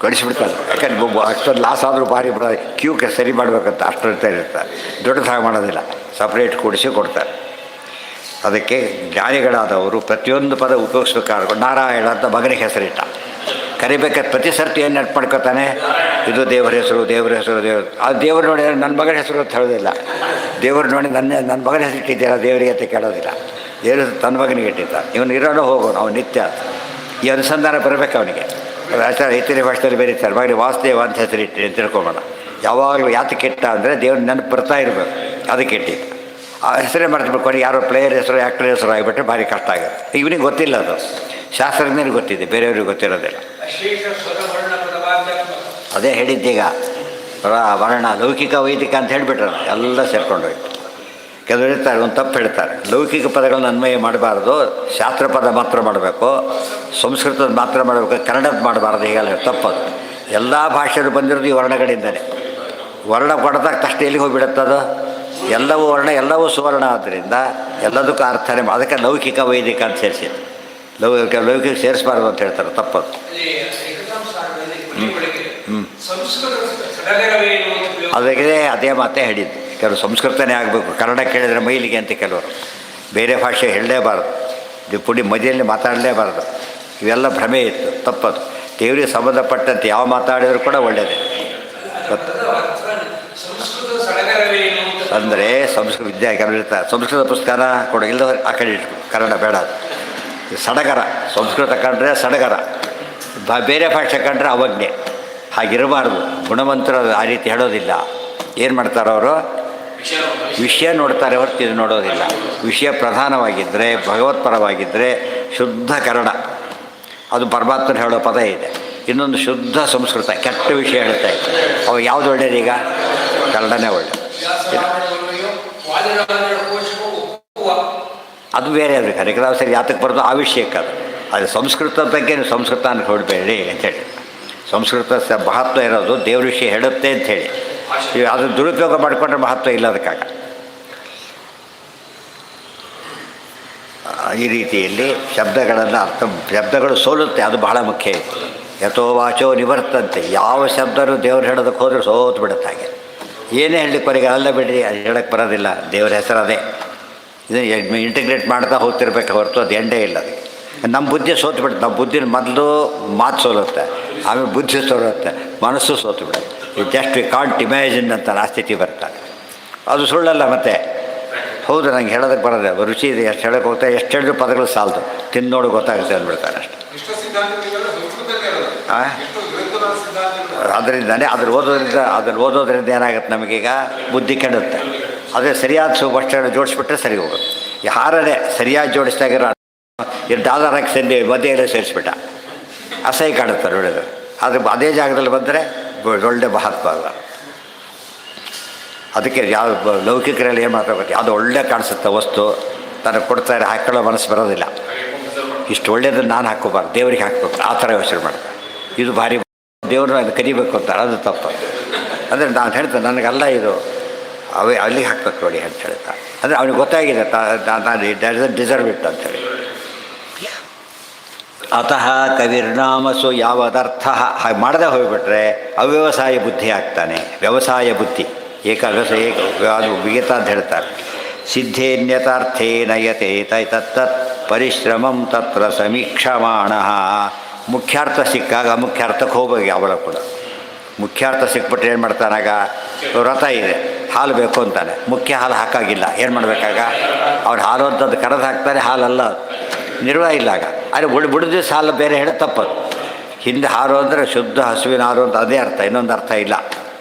ಕಳಿಸ್ಬಿಡ್ತಾರೆ. ಯಾಕಂದ್ರೆ ಅಷ್ಟೊಂದು ಲಾಸ್ ಆದರೂ ಭಾರಿ ಕ್ಯೂಗೆ ಸರಿ ಮಾಡಬೇಕಂತ ಅಷ್ಟು ಇರ್ತಾರೆ. ದೊಡ್ಡದು ಹಾಗೆ ಮಾಡೋದಿಲ್ಲ, ಸಪ್ರೇಟ್ ಕೂಡಿಸಿ ಕೊಡ್ತಾರೆ. ಅದಕ್ಕೆ ಜ್ಞಾನಿಗಳಾದವರು ಪ್ರತಿಯೊಂದು ಪದ ಉಪಯೋಗಿಸ್ಬೇಕಾದ್ರೆ ನಾರಾಯಣ ಅಂತ ಮಗನಿಗೆ ಹೆಸರಿಟ್ಟ. ಕರಿಬೇಕಾದ್ರೆ ಪ್ರತಿ ಸರ್ತಿ ಏನು ನೆನಪು ಮಾಡ್ಕೊತಾನೆ? ಇದು ದೇವರ ಹೆಸರು. ಆ ದೇವರು ನೋಡಿ ನನ್ನ ಮಗನ ಹೆಸರು ಅಂತ ಹೇಳೋದಿಲ್ಲ. ದೇವರು ನೋಡಿ ನನ್ನ ಮಗನ ಹೆಸರು ಇಟ್ಟಿದ್ದೀರಾ ದೇವರಿಗೆ ಅಂತ ಕೇಳೋದಿಲ್ಲ. ದೇವರು ತನ್ನ ಮಗನಿಗೆ ಇಟ್ಟಿದ್ದಾರೆ. ಇವನು ಇರೋನು ಹೋಗೋನು, ಅವನು ನಿತ್ಯ. ಈ ಅನುಸಂಧಾನ ಬರಬೇಕು ಅವನಿಗೆ. ಆಚಾರ ಇತರೆ ಭಾಷೆಯಲ್ಲಿ ಬರೀತಾರೆ, ಮಗನಿಗೆ ವಾಸುದೇವ ಅಂತ ಹೆಸರು ಇಟ್ಟು ಅಂತ ತಿಳ್ಕೊಬೋಣ. ಯಾವಾಗಲೂ ಯಾತಕ್ಕೆ ಇಟ್ಟ ಅಂದರೆ ದೇವ್ರ ನೆನಪು ಬರ್ತಾ ಇರಬೇಕು, ಅದಕ್ಕೆ ಇಟ್ಟಿದ್ದು. ಆ ಹೆಸರೇ ಮಾಡ್ತಿರ್ಬೇಕು. ಯಾರೋ ಪ್ಲೇಯರ್ ಹೆಸರು, ಆ್ಯಕ್ಟರ್ ಹೆಸರು ಆಗಿಬಿಟ್ರೆ ಭಾರಿ ಕಷ್ಟ ಆಗುತ್ತೆ. ಇವನಿಗೆ ಗೊತ್ತಿಲ್ಲ, ಅದು ಶಾಸ್ತ್ರಜ್ಞನಿಗೆ ಗೊತ್ತಿದೆ, ಬೇರೆಯವ್ರಿಗೆ ಗೊತ್ತಿರೋದಿಲ್ಲ. ಅದೇ ಹೇಳಿದ್ದೀಗ ವರ್ಣ ಲೌಕಿಕ ವೈದಿಕ ಅಂತ ಹೇಳಿಬಿಟ್ರೆ ಎಲ್ಲ ಸೇರ್ಕೊಂಡೋಯ್ತು. ಕೆಲವರು ಹೇಳ್ತಾರೆ, ಒಂದು ತಪ್ಪು ಹೇಳ್ತಾರೆ, ಲೌಕಿಕ ಪದಗಳನ್ನ ಅನ್ವಯ ಮಾಡಬಾರ್ದು, ಶಾಸ್ತ್ರ ಪದ ಮಾತ್ರ ಮಾಡಬೇಕು, ಸಂಸ್ಕೃತದ ಮಾತ್ರ ಮಾಡಬೇಕು, ಕನ್ನಡದ ಮಾಡಬಾರ್ದು. ಹೀಗೆಲ್ಲ ತಪ್ಪದು. ಎಲ್ಲ ಭಾಷೆಗಳು ಬಂದಿರೋದು ಈ ವರ್ಣಗಳಿಂದಲೇ. ವರ್ಣ ಕೊಡದಾಗ ತಕ್ಷಣ ಎಲ್ಲಿಗೆ ಹೋಗಿಬಿಡುತ್ತದು? ಎಲ್ಲವೂ ವರ್ಣ, ಎಲ್ಲವೂ ಸುವರ್ಣ. ಆದ್ದರಿಂದ ಎಲ್ಲದಕ್ಕೂ ಅರ್ಥನೇ. ಅದಕ್ಕೆ ಲೌಕಿಕ ವೈದಿಕ ಅಂತ ಸೇರಿಸಿದ್ದು. ಲೌಕಿಕ ಸೇರಿಸಬಾರ್ದು ಅಂತ ಹೇಳ್ತಾರೆ, ತಪ್ಪದು. ಅದಕ್ಕೆ ಅದೇ ಮಾತೇ ಹೇಳಿದ್ದು. ಕೆಲವರು ಸಂಸ್ಕೃತನೇ ಆಗಬೇಕು, ಕನ್ನಡ ಕೇಳಿದರೆ ಮೈಲಿಗೆ ಅಂತ ಕೆಲವರು. ಬೇರೆ ಭಾಷೆ ಹೇಳಲೇಬಾರ್ದು, ಪುಡಿ ಮದಿಯಲ್ಲಿ ಮಾತಾಡಲೇಬಾರ್ದು. ಇವೆಲ್ಲ ಭ್ರಮೆ ಇತ್ತು, ತಪ್ಪದು. ದೇವರಿಗೆ ಸಂಬಂಧಪಟ್ಟಂತೆ ಯಾವ ಮಾತಾಡಿದರೂ ಕೂಡ ಒಳ್ಳೆಯದೇ. ಅಂದರೆ ಸಂಸ್ಕೃತ ವಿದ್ಯೆ ಕೆಲವರು ಇರ್ತಾರೆ, ಸಂಸ್ಕೃತ ಪುಸ್ತಕನ ಕೊಡು, ಇಲ್ಲ ಆ ಕಡೆ ಇಟ್ಟು ಕನ್ನಡ ಬೇಡ. ಸಡಗರ, ಸಂಸ್ಕೃತ ಕಂಡ್ರೆ ಸಡಗರ, ಬೇರೆ ಭಾಷೆ ಕಂಡ್ರೆ ಅವಜ್ಞೆ. ಹಾಗಿರಬಾರ್ದು. ಗುಣವಂತರು ಆ ರೀತಿ ಹೇಳೋದಿಲ್ಲ. ಏನು ಮಾಡ್ತಾರೆ ಅವರು? ವಿಷಯ ನೋಡ್ತಾರೆ ಹೊರತು ಇದು ನೋಡೋದಿಲ್ಲ. ವಿಷಯ ಪ್ರಧಾನವಾಗಿದ್ದರೆ, ಭಗವತ್ಪರವಾಗಿದ್ದರೆ ಶುದ್ಧ ಕನ್ನಡ, ಅದು ಪರಮಾತ್ಮನ ಹೇಳೋ ಪದ ಇದೆ. ಇನ್ನೊಂದು ಶುದ್ಧ ಸಂಸ್ಕೃತ, ಕೆಟ್ಟ ವಿಷಯ ಹೇಳ್ತಾ ಇದೆ. ಅವು ಯಾವುದು ಒಳ್ಳೆಯದು? ಈಗ ಕನ್ನಡನೇ ಒಳ್ಳೆಯದು. ಅದು ಬೇರೆ. ಅದು ಕನಕದಾಸರಿ ಯಾತಕ್ಕೆ ಬರೋದು ಆ ವಿಷಯಕ್ಕೆ. ಅದು ಸಂಸ್ಕೃತದ ಬಗ್ಗೆ ನೀವು ಸಂಸ್ಕೃತ ಅಂತ ಹೊಡಬೇಡಿ ಅಂತೇಳಿ. ಸಂಸ್ಕೃತ ಮಹತ್ವ ಇರೋದು ದೇವ್ರ ವಿಷಯ ಹೇಳುತ್ತೆ ಅಂಥೇಳಿ. ಅದು ದುರುಪಯೋಗ ಮಾಡಿಕೊಂಡ್ರೆ ಮಹತ್ವ ಇಲ್ಲ ಅದಕ್ಕಾಗ. ಈ ರೀತಿಯಲ್ಲಿ ಶಬ್ದಗಳನ್ನು ಶಬ್ದಗಳು ಸೋಲುತ್ತೆ, ಅದು ಬಹಳ ಮುಖ್ಯ. ಯಥೋ ವಾಚೋ ನಿವರ್ತಂತೆ. ಯಾವ ಶಬ್ದನೂ ದೇವ್ರು ಹೇಳೋದಕ್ಕೆ ಹೋದರೆ ಸೋತು ಬಿಡುತ್ತೆ. ಹಾಗೆ ಏನೇ ಹೇಳಲಿಕ್ಕೆ ಬರೀ ಅಲ್ಲ ಬಿಡ್ರಿ, ಅದು ಹೇಳೋಕ್ಕೆ ಬರೋದಿಲ್ಲ. ದೇವ್ರ ಹೆಸರು ಅದೇ. ಇದನ್ನು ಇಂಟಿಗ್ರೇಟ್ ಮಾಡ್ತಾ ಹೋಗ್ತಿರ್ಬೇಕು ಹೊರತು ಅದು ಎಂಡೇ ಇಲ್ಲ. ಅದಕ್ಕೆ ನಮ್ಮ ಬುದ್ಧಿ ಸೋತು ಬಿಡುತ್ತೆ. ನಮ್ಮ ಬುದ್ಧಿನ ಮೊದಲು ಮಾತು ಸೋಲುತ್ತೆ, ಆಮೇಲೆ ಬುದ್ಧಿ ಸೋಲುತ್ತೆ, ಮನಸ್ಸು ಸೋತು ಬಿಡುತ್ತೆ. ಇದು ಜಸ್ಟ್ ವಿ ಕಾಂಟ್ ಇಮ್ಯಾಜಿನ್ ಅಂತ ಆ ಸ್ಥಿತಿ ಬರ್ತಾರೆ. ಅದು ಸುಳ್ಳಲ್ಲ. ಮತ್ತು ಹೌದು, ನಂಗೆ ಹೇಳೋದಕ್ಕೆ ಬರೋದೆ, ರುಚಿ ಇದೆ, ಎಷ್ಟು ಹೇಳೋಕೆ ಹೋಗ್ತಾ ಎಷ್ಟು ಹೇಳಿದ್ರು ಪದಗಳು ಸಾಲದು, ತಿಂದು ನೋಡಿ ಗೊತ್ತಾಗುತ್ತೆ ಅಂದ್ಬಿಡ್ತಾರೆ ಅಷ್ಟೆ. ಅದರಿಂದನೇ ಅದ್ರಲ್ಲಿ ಓದೋದ್ರಿಂದ ಏನಾಗುತ್ತೆ ನಮಗೀಗ ಬುದ್ಧಿ ಕೆಡುತ್ತೆ. ಅದೇ ಸರಿಯಾದ ವಸ್ತುಗಳನ್ನ ಜೋಡಿಸ್ಬಿಟ್ರೆ ಸರಿ ಹೋಗುತ್ತೆ. ಈ ಹಾರನೇ ಸರಿಯಾಗಿ ಜೋಡಿಸ್ದಾಗಿರೋ ಡಾಲರ್ ಸಂದಿ ಮಧ್ಯೆಲ್ಲ ಸೇರಿಸ್ಬಿಟ್ಟ, ಅಸಹ್ಯ ಕಾಣುತ್ತೆ ನೋಡಿದ್ರೆ. ಅದೇ ಜಾಗದಲ್ಲಿ ಬಂದರೆ ಒಳ್ಳೆ ಮಹತ್ವ ಅಲ್ಲ. ಅದಕ್ಕೆ ಯಾವ ಲೌಕಿಕರಲ್ಲಿ ಏನು ಮಾತಾಡ್ಬೇಕು, ಅದು ಒಳ್ಳೆ ಕಾಣಿಸುತ್ತೆ ವಸ್ತು, ನನಗೆ ಕೊಡ್ತಾರೆ, ಹಾಕೊಳ್ಳೋ ಮನಸ್ಸು ಬರೋದಿಲ್ಲ. ಇಷ್ಟು ಒಳ್ಳೇದನ್ನು ನಾನು ಹಾಕ್ಕೋಬಾರ್ದು, ದೇವ್ರಿಗೆ ಹಾಕ್ಬೇಕು, ಆ ಥರ ಯೋಚನೆ ಮಾಡ್ತಾರೆ. ಇದು ಭಾರಿ ದೇವ್ರನ್ನ ಅದು ಕರಿಬೇಕು ಅಂತಾರೆ, ಅದು ತಪ್ಪು. ಅಂದರೆ ನಾನು ಹೇಳ್ತೇನೆ ನನಗಲ್ಲ ಇದು, ಅಲ್ಲಿಗೆ ಹಾಕ್ಬೇಕು ನೋಡಿ ಅಂತ ಹೇಳ್ತಾರೆ. ಅಂದರೆ ಅವನಿಗೆ ಗೊತ್ತಾಗಿದೆ ನಾನು ಡಿಸರ್ವ್ ಇಟ್ ಅಂತೇಳಿ. ಅತಃ ಕವಿರ್ನಾಮಸು ಯಾವದರ್ಥ. ಹಾಗೆ ಮಾಡದೆ ಹೋಗಿಬಿಟ್ರೆ ಅವ್ಯವಸಾಯ ಬುದ್ಧಿ ಆಗ್ತಾನೆ, ವ್ಯವಸಾಯ ಬುದ್ಧಿ. ಅದು ವಿಗತ ಅಂತ ಹೇಳ್ತಾರೆ. ಸಿದ್ಧೇನ್ಯತಾರ್ಥೇ ನಯತೆ ತತ್ತತ್ ಪರಿಶ್ರಮಂ ತತ್ರ ಸಮೀಕ್ಷಮಾಣ. ಮುಖ್ಯಾರ್ಥ ಸಿಕ್ಕಾಗ ಮುಖ್ಯಾರ್ಥಕ್ಕೆ ಹೋಗ್ಬೇಕು ಯಾವಾಗ ಕೂಡ. ಮುಖ್ಯಾರ್ಥ ಸಿಕ್ಬಿಟ್ರೆ ಏನು ಮಾಡ್ತಾನಾಗ, ವ್ರತ ಇದೆ, ಹಾಲು ಬೇಕು ಅಂತಾನೆ, ಮುಖ್ಯ ಹಾಲು ಹಾಕಾಗಿಲ್ಲ, ಏನು ಮಾಡಬೇಕಾಗ ಅವ್ನು ಹಾಲು ಅಂತದ್ದು ಕರೆದು ಹಾಕ್ತಾನೆ, ಹಾಲಲ್ಲ, ನಿರ್ವಾಹ ಇಲ್ಲ ಆಗ. ಆದರೆ ಬಿಡಿದ ಹಾಲು ಬೇರೆ ಹೇಳಿ ತಪ್ಪದು. ಹಿಂದೆ ಹಾಲು ಅಂದರೆ ಶುದ್ಧ ಹಸುವಿನ ಹಾಲು ಅಂತ ಅದೇ ಅರ್ಥ, ಇನ್ನೊಂದು ಅರ್ಥ ಇಲ್ಲ.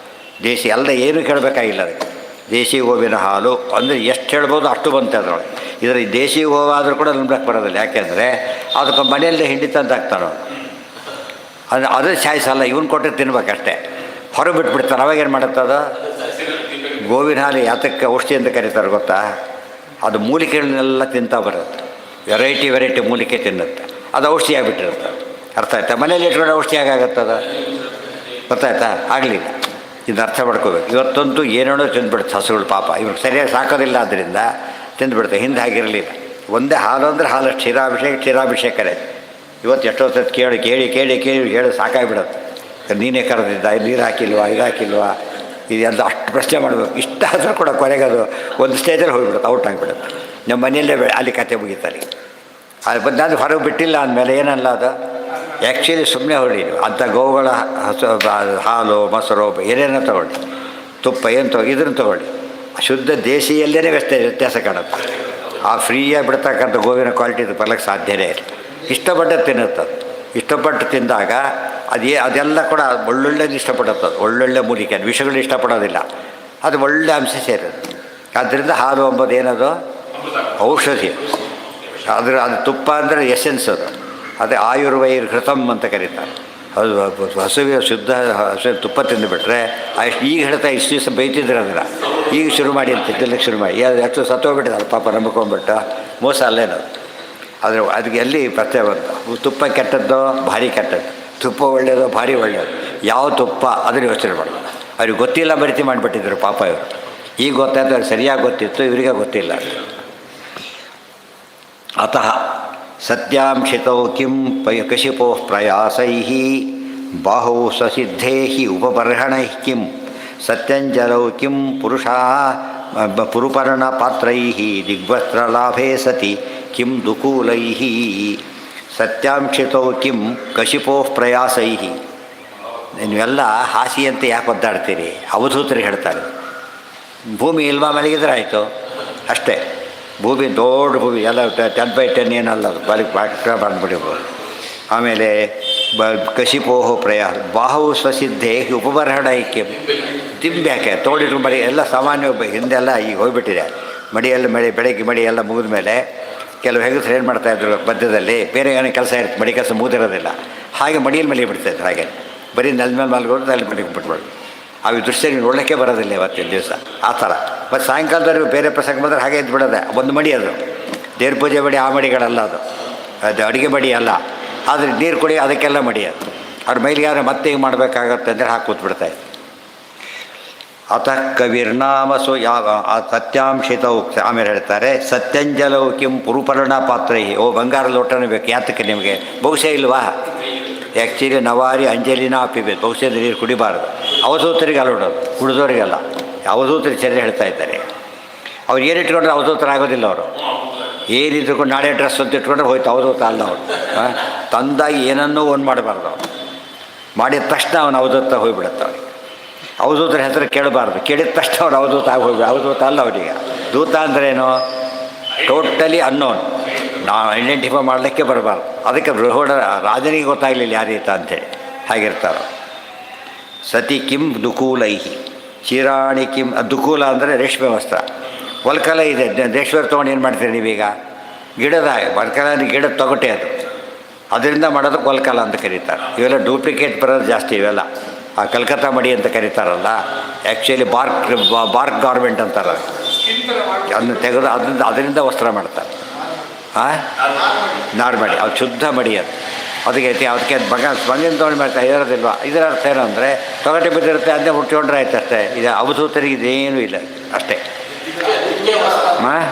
ದೇಶಿ ಎಲ್ಲ ಏನೂ ಕೇಳಬೇಕಾಗಿಲ್ಲ ಅದಕ್ಕೆ. ದೇಶಿ ಗೋವಿನ ಹಾಲು ಅಂದರೆ ಎಷ್ಟು ಹೇಳ್ಬೋದು ಅಷ್ಟು ಬಂತೆ ಅದರೊಳಗೆ. ಇದರ ದೇಶಿ ಗೋವಾದರೂ ಕೂಡ ನಂಬಕ್ಕೆ ಬರೋದಿಲ್ಲ, ಯಾಕೆಂದರೆ ಅದಕ್ಕೆ ಮನೆಯಲ್ಲೇ ಹಿಂಡಿ ತಂದು ಹಾಕ್ತಾನೋ, ಅದು ಸಾಯಿಸಲ್ಲ, ಇವನು ಕೊಟ್ಟರೆ ತಿನ್ಬೇಕಷ್ಟೇ. ಹೊರಗೆ ಬಿಟ್ಬಿಡ್ತಾರೆ. ಅವಾಗೇನು ಮಾಡುತ್ತದ, ಗೋವಿನ ಹಾಲು ಯಾತಕ್ಕೆ ಔಷಧಿ ಅಂತ ಕರೀತಾರೆ ಗೊತ್ತಾ? ಅದು ಮೂಲಿಕೆಗಳನ್ನೆಲ್ಲ ತಿಂತಾ ಬರುತ್ತೆ, ವೆರೈಟಿ ಮೂಲಿಕೆ ತಿನ್ನುತ್ತೆ, ಅದು ಔಷಧಿ ಆಗಿಬಿಟ್ಟಿರುತ್ತೆ. ಅರ್ಥ ಆಯ್ತಾ? ಮನೇಲಿ ಇಟ್ಕೊಂಡು ಔಷಧಿ ಆಗಾಗತ್ತದ, ಗೊತ್ತಾಯ್ತಾ? ಆಗಲಿಲ್ಲ. ಇದು ಅರ್ಥ ಮಾಡ್ಕೋಬೇಕು. ಇವತ್ತಂತೂ ಏನೇನೋ ತಿಂದುಬಿಡುತ್ತೆ ಹಸುಗಳು, ಪಾಪ ಇವ್ರಿಗೆ ಸರಿಯಾಗಿ ಸಾಕೋದಿಲ್ಲ, ಆದ್ದರಿಂದ ತಿಂದುಬಿಡುತ್ತೆ. ಹಿಂದೆ ಆಗಿರಲಿಲ್ಲ. ಒಂದೇ ಹಾಲು ಅಂದರೆ ಹಾಲು, ಕ್ಷೀರಾಭಿಷೇಕರೇ. ಇವತ್ತು ಎಷ್ಟೋ ಸತಿ ಕೇಳಿ ಸಾಕಾಗಿಬಿಡುತ್ತೆ. ನೀನೇ ಕರೆದಿದ್ದ, ನೀರು ಹಾಕಿಲ್ವಾ, ಇದು ಹಾಕಿಲ್ವಾ, ಇದೆಲ್ಲ ಅಷ್ಟು ಪ್ರಶ್ನೆ ಮಾಡಬೇಕು. ಇಷ್ಟ ಆದರೂ ಕೂಡ ಕೊನೆಗದು ಒಂದು ಸ್ಟೇಜಲ್ಲಿ ಹೋಗಿಬಿಡುತ್ತೆ, ಔಟ್ ಆಗಿಬಿಡುತ್ತೆ. ನಮ್ಮ ಮನೆಯಲ್ಲೇ ಅಲ್ಲಿ ಕತೆ ಮುಗೀತಾರೆ. ಅದು ಬಂದು ಹೊರಗೆ ಬಿಟ್ಟಿಲ್ಲ ಅಂದಮೇಲೆ ಏನಲ್ಲ, ಅದು ಆ್ಯಕ್ಚುಲಿ ಸುಮ್ಮನೆ ಹೊರಡಿ. ಅಂಥ ಗೋವುಗಳ ಹಾಲು, ಮೊಸರು ಏನೇನೋ ತೊಗೊಳ್ಳಿ, ತುಪ್ಪ ಏನು ಇದನ್ನು ತೊಗೊಳ್ಳಿ, ಶುದ್ಧ ದೇಶಿಯಲ್ಲೇ ವ್ಯತ್ಯಾಸ ಕಾಣುತ್ತೆ. ಆ ಫ್ರೀಯಾಗಿ ಬಿಡ್ತಕ್ಕಂಥ ಗೋವಿನ ಕ್ವಾಲಿಟಿದು ಬರಲಿಕ್ಕೆ ಸಾಧ್ಯವೇ ಇಲ್ಲ. ಇಷ್ಟಪಟ್ಟು ತಿನ್ನುತ್ತದೆ. ಇಷ್ಟಪಟ್ಟು ತಿಂದಾಗ ಅದೆಲ್ಲ ಕೂಡ ಒಳ್ಳೊಳ್ಳೆದು ಇಷ್ಟಪಡುತ್ತದೆ. ಒಳ್ಳೊಳ್ಳೆ ಮೂಲಿಕೆ, ವಿಷಗಳು ಇಷ್ಟಪಡೋದಿಲ್ಲ, ಅದು ಒಳ್ಳೆ ಅಂಶ ಸೇರೋದು. ಆದ್ದರಿಂದ ಹಾಲು ಎಂಬುದು ಏನದು, ಔಷಧಿ. ಅದು ತುಪ್ಪ ಅಂದರೆ ಎಸೆನ್ಸ್ ಅದು ಆಯುರ್ವೈರ್ಘೃತಮ್ ಅಂತ ಕರೀತಾರೆ. ಅದು ಹಸುವಿನ ಶುದ್ಧ ತುಪ್ಪ ತಿಂದುಬಿಟ್ರೆ ಈಗ ಹೇಳ್ತಾ ಇಷ್ಟು ದಿವಸ ಬೈತಿದ್ರು ಅದನ್ನು, ಈಗ ಶುರು ಮಾಡಿ ಅಂತ ತಿನ್ನಲಿಕ್ಕೆ ಶುರು ಮಾಡಿ. ಎಷ್ಟು ಸತ್ತೋಗ್ಬಿಟ್ಟಿದ್ದಾರೆ ಪಾಪ, ನಂಬ್ಕೊಂಡ್ಬಿಟ್ಟು ಮೋಸ ಅಲ್ಲೇನದು. ಆದರೆ ಅದಕ್ಕೆ ಎಲ್ಲಿ ಪ್ರತ್ಯಯ ಬಂತು, ತುಪ್ಪ ಕೆಟ್ಟದ್ದೋ ಭಾರಿ ಕೆಟ್ಟದ್ದು, ತುಪ್ಪ ಒಳ್ಳೆಯದೋ ಭಾರಿ ಒಳ್ಳೆಯದು, ಯಾವ ತುಪ್ಪ ಅದನ್ನು ಯೋಚನೆ ಮಾಡೋದು. ಅವ್ರಿಗೆ ಗೊತ್ತಿಲ್ಲ, ಬರಿತಿ ಮಾಡಿಬಿಟ್ಟಿದ್ರು ಪಾಪ ಇವರು. ಈಗ ಗೊತ್ತಾಯ್ತು, ಅವ್ರಿಗೆ ಸರಿಯಾಗಿ ಗೊತ್ತಿತ್ತು, ಇವರಿಗೆ ಗೊತ್ತಿಲ್ಲ. ಅತಃ ಸತ್ಯಾಂಶಿತೌ ಕಿಂ ಕಶಿಪೋ ಪ್ರಯಾಸೈ ಬಾಹು ಸ್ವಸಿದ್ಧೇ ಉಪಬರ್ಹಣೈ ಕಿಂ ಸತ್ಯಂಜಲೌ ಕಿಂ ಪುರುಪರ್ಣ ಪಾತ್ರೈ ದಿಗ್ವಸ್ತ್ರಲಾಭೇ ಸತಿ ಕಿಂ ದುಕೂಲೈ. ಸತ್ಯಾಂಶಿತೌ ಕಿಂ ಕಶಿಪೋ ಪ್ರಯಾಸೈ. ನೀವೆಲ್ಲ ಹಾಸಿಯಂತೆ ಯಾಕೆ ಒದ್ದಾಡ್ತೀರಿ? ಅವಧೂತರಿಗೆ ಹೇಳ್ತಾರೆ. ಭೂಮಿ ಇಲ್ವಾ ಮಲಗಿದ್ರೆ ಆಯಿತು ಅಷ್ಟೇ. ಭೂಮಿ ದೊಡ್ಡ ಭೂಮಿ ಎಲ್ಲ 10x10 ಏನಲ್ಲ, ಅದು ಬಂದುಬಿಡಿಬೋದು. ಆಮೇಲೆ ಕಶಿಪೋಹೋ ಪ್ರಯಾಸ ಬಾಹು ಸ್ವಸಿದ್ಧೇ ಉಪಬರ್ಹಣ ಐಕ್ಯ. ತಿಂಬ್ಯಾಕೆ ತೋಡಿಟ್ರು ಮಡಿ ಎಲ್ಲ ಸಾಮಾನ್ಯ ಹಿಂದೆಲ್ಲ ಈಗ ಹೋಗ್ಬಿಟ್ಟಿದೆ. ಮಡಿಯಲ್ಲಿ ಬೆಳಗ್ಗೆ ಮಡಿ ಎಲ್ಲ ಮುಗಿದ ಮೇಲೆ ಕೆಲವು ಹೆಂಗಸರು ಏನು ಮಾಡ್ತಾಯಿದ್ರು, ಮಧ್ಯದಲ್ಲಿ ಬೇರೆ ಏನೋ ಕೆಲಸ ಇರುತ್ತೆ, ಮಡಿ ಕೆಲಸ ಮುಗಿದಿರೋದಿಲ್ಲ, ಹಾಗೆ ಮಡಿಯಲ್ಲಿ ಮಲಿ ಬಿಡ್ತಾಯಿದ್ರು. ಹಾಗೆ ಬರೀ ನೆಲದ ಮೇಲೆ ಮಲ್ಕೊಂಡು ಅಲ್ಲಿ ಮಡಿಗೆ ಬಿಟ್ಬಿಡ್ಬೋದು. ಅವು ದೃಶ್ಯ ನೋಡೋಕ್ಕೆ ಬರೋದಿಲ್ಲ ಇವತ್ತಿನ ದಿವಸ ಆ ಥರ. ಮತ್ತು ಸಾಯಂಕಾಲದವರೆಗೂ ಬೇರೆ ಪ್ರಸಂಗ ಬಂದರೆ ಹಾಗೆ ಇದ್ಬಿಡೋದೆ. ಒಂದು ಮಡಿ ಅದು ದೇವ್ರ ಪೂಜೆ ಮಡಿ, ಆ ಮಡಿಗಳಲ್ಲ, ಅದು ಅಡುಗೆ ಮಡಿ ಅಲ್ಲ. ಆದರೆ ನೀರು ಕುಡಿ ಅದಕ್ಕೆಲ್ಲ ಮಡಿ ಅದು. ಅವ್ರ ಮೈಲಿಗಾದ್ರೆ ಮತ್ತೆ ಹಿಂಗೆ ಮಾಡಬೇಕಾಗತ್ತೆ ಅಂದರೆ ಹಾಕಿ ಕೂತ್ಬಿಡ್ತಾಯಿತ್ತು. ಅತಃ ಕವಿರ್ನಾಮಸು ಸತ್ಯಾಂಶಿತೌ. ಆಮೇಲೆ ಹೇಳ್ತಾರೆ ಸತ್ಯಂಜಲವು ಕಿಂ ಪುರುಪರ್ಣ ಪಾತ್ರೈ. ಬಂಗಾರ ಲೋಟನೂ ಬೇಕು, ಯಾತಕ್ಕೆ ನಿಮಗೆ? ಬಹುಶಃ ಇಲ್ವಾ? ಆ್ಯಕ್ಚುಲಿ ನವಾರಿ ಅಂಜಲಿನ ಅಪಿಬೇಕು, ಬಹುಶಃ ನೀರು ಕುಡಿಬಾರ್ದು. ಅವಧೂತರಿಗೆ ಅಲ್ಲೋಡೋದು, ಕುಡಿದೋರಿಗೆಲ್ಲ. ಅವಧೂತರಿಗೆ ಚರ್ಯ ಹೇಳ್ತಾ ಇದ್ದಾರೆ. ಅವ್ರು ಏನು ಇಟ್ಕೊಂಡ್ರೆ ಅವಧೂತರ ಆಗೋದಿಲ್ಲ. ಅವರು ಏನಿದ್ಕೊಂಡು ನಾಳೆ ಡ್ರೆಸ್ ಅಂತ ಇಟ್ಕೊಂಡ್ರೆ ಹೋಯ್ತು, ಅವಧೂತ ಅಲ್ಲ ಅವರು. ತಂದಾಗಿ ಏನನ್ನೂ ಒಂದು ಮಾಡಬಾರ್ದು. ಅವರು ಮಾಡಿದ ತಕ್ಷಣ ಅವನು ಅವಧೂತ ಹೋಗಿಬಿಡುತ್ತೆ ಅವ್ರಿಗೆ. ಅವಧೂತರ ಹೆಸರು ಕೇಳಬಾರ್ದು. ಕೇಳಿದ ತಕ್ಷಣ ಅವ್ರು ಅವಧೂತ ಆಗೋಗಿ, ಅವಧೂತ ಅಲ್ಲ ಅವರಿಗೆ. ದೂತ ಅಂದ್ರೇನು? ಟೋಟಲಿ ಅನ್ನೋನ್, ನಾವು ಐಡೆಂಟಿಫೈ ಮಾಡಲಿಕ್ಕೆ ಬರಬಾರ್ದು. ಅದಕ್ಕೆ ಬೃಹೋಡ ರಾಜನಿಗೆ ಗೊತ್ತಾಗಲಿಲ್ಲ ಯಾರೀತ ಅಂಥೇಳಿ ಹಾಗಿರ್ತಾರೆ. ಸತಿ ಕಿಂ ದುಕೂಲೈಹಿ ಚಿರಾಣಿ ಕಿಂ. ದುಕೂಲ ಅಂದರೆ ರೇಷ್ಮೆ ವಸ್ತ್ರ. ವಲ್ಕಲ ಇದೆ, ರೇಷ್ಮೆ ತೊಗೊಂಡು ಏನು ಮಾಡ್ತೀರಿ ನೀವೀಗ? ಗಿಡದ ವಲ್ಕಲ ಗಿಡದ ತೊಗಟೆ ಅದು, ಅದರಿಂದ ಮಾಡೋದಕ್ಕೆ ವಲ್ಕಲ ಅಂತ ಕರೀತಾರೆ. ಇವೆಲ್ಲ ಡೂಪ್ಲಿಕೇಟ್ ಬರೋದು ಜಾಸ್ತಿ ಇವೆಲ್ಲ. ಆ ಕಲ್ಕತ್ತಾ ಮಡಿ ಅಂತ ಕರೀತಾರಲ್ಲ, ಆ್ಯಕ್ಚುಲಿ ಬಾರ್ಕ್ ಗಾರ್ಮೆಂಟ್ ಅಂತಾರೆ. ಅದನ್ನು ತೆಗೆದು ಅದರಿಂದ ವಸ್ತ್ರ ಮಾಡ್ತಾರೆ. ಹಾಂ, ನಾರು ಮಡಿ, ಅದು ಶುದ್ಧ ಮಡಿ ಅದು. ಅದಕ್ಕೆ ಅದಕ್ಕೆ ಬಂದಿನ ತೊಗೊಂಡು ಮಾಡ್ತಾರೆ, ಇರೋದಿಲ್ವ? ಇದರ ಅರ್ಥ ಏನು ಅಂದರೆ ತೊಗಟೆ ಬಿದ್ದಿರುತ್ತೆ, ಅದನ್ನೇ ಹುಟ್ಕೊಂಡ್ರೆ ಆಯ್ತು ಅಷ್ಟೇ. ಇದು ಅವಧೂತರಿಗೆ ಇದೇನೂ ಇಲ್ಲ ಅಷ್ಟೇ. ಹಾಂ,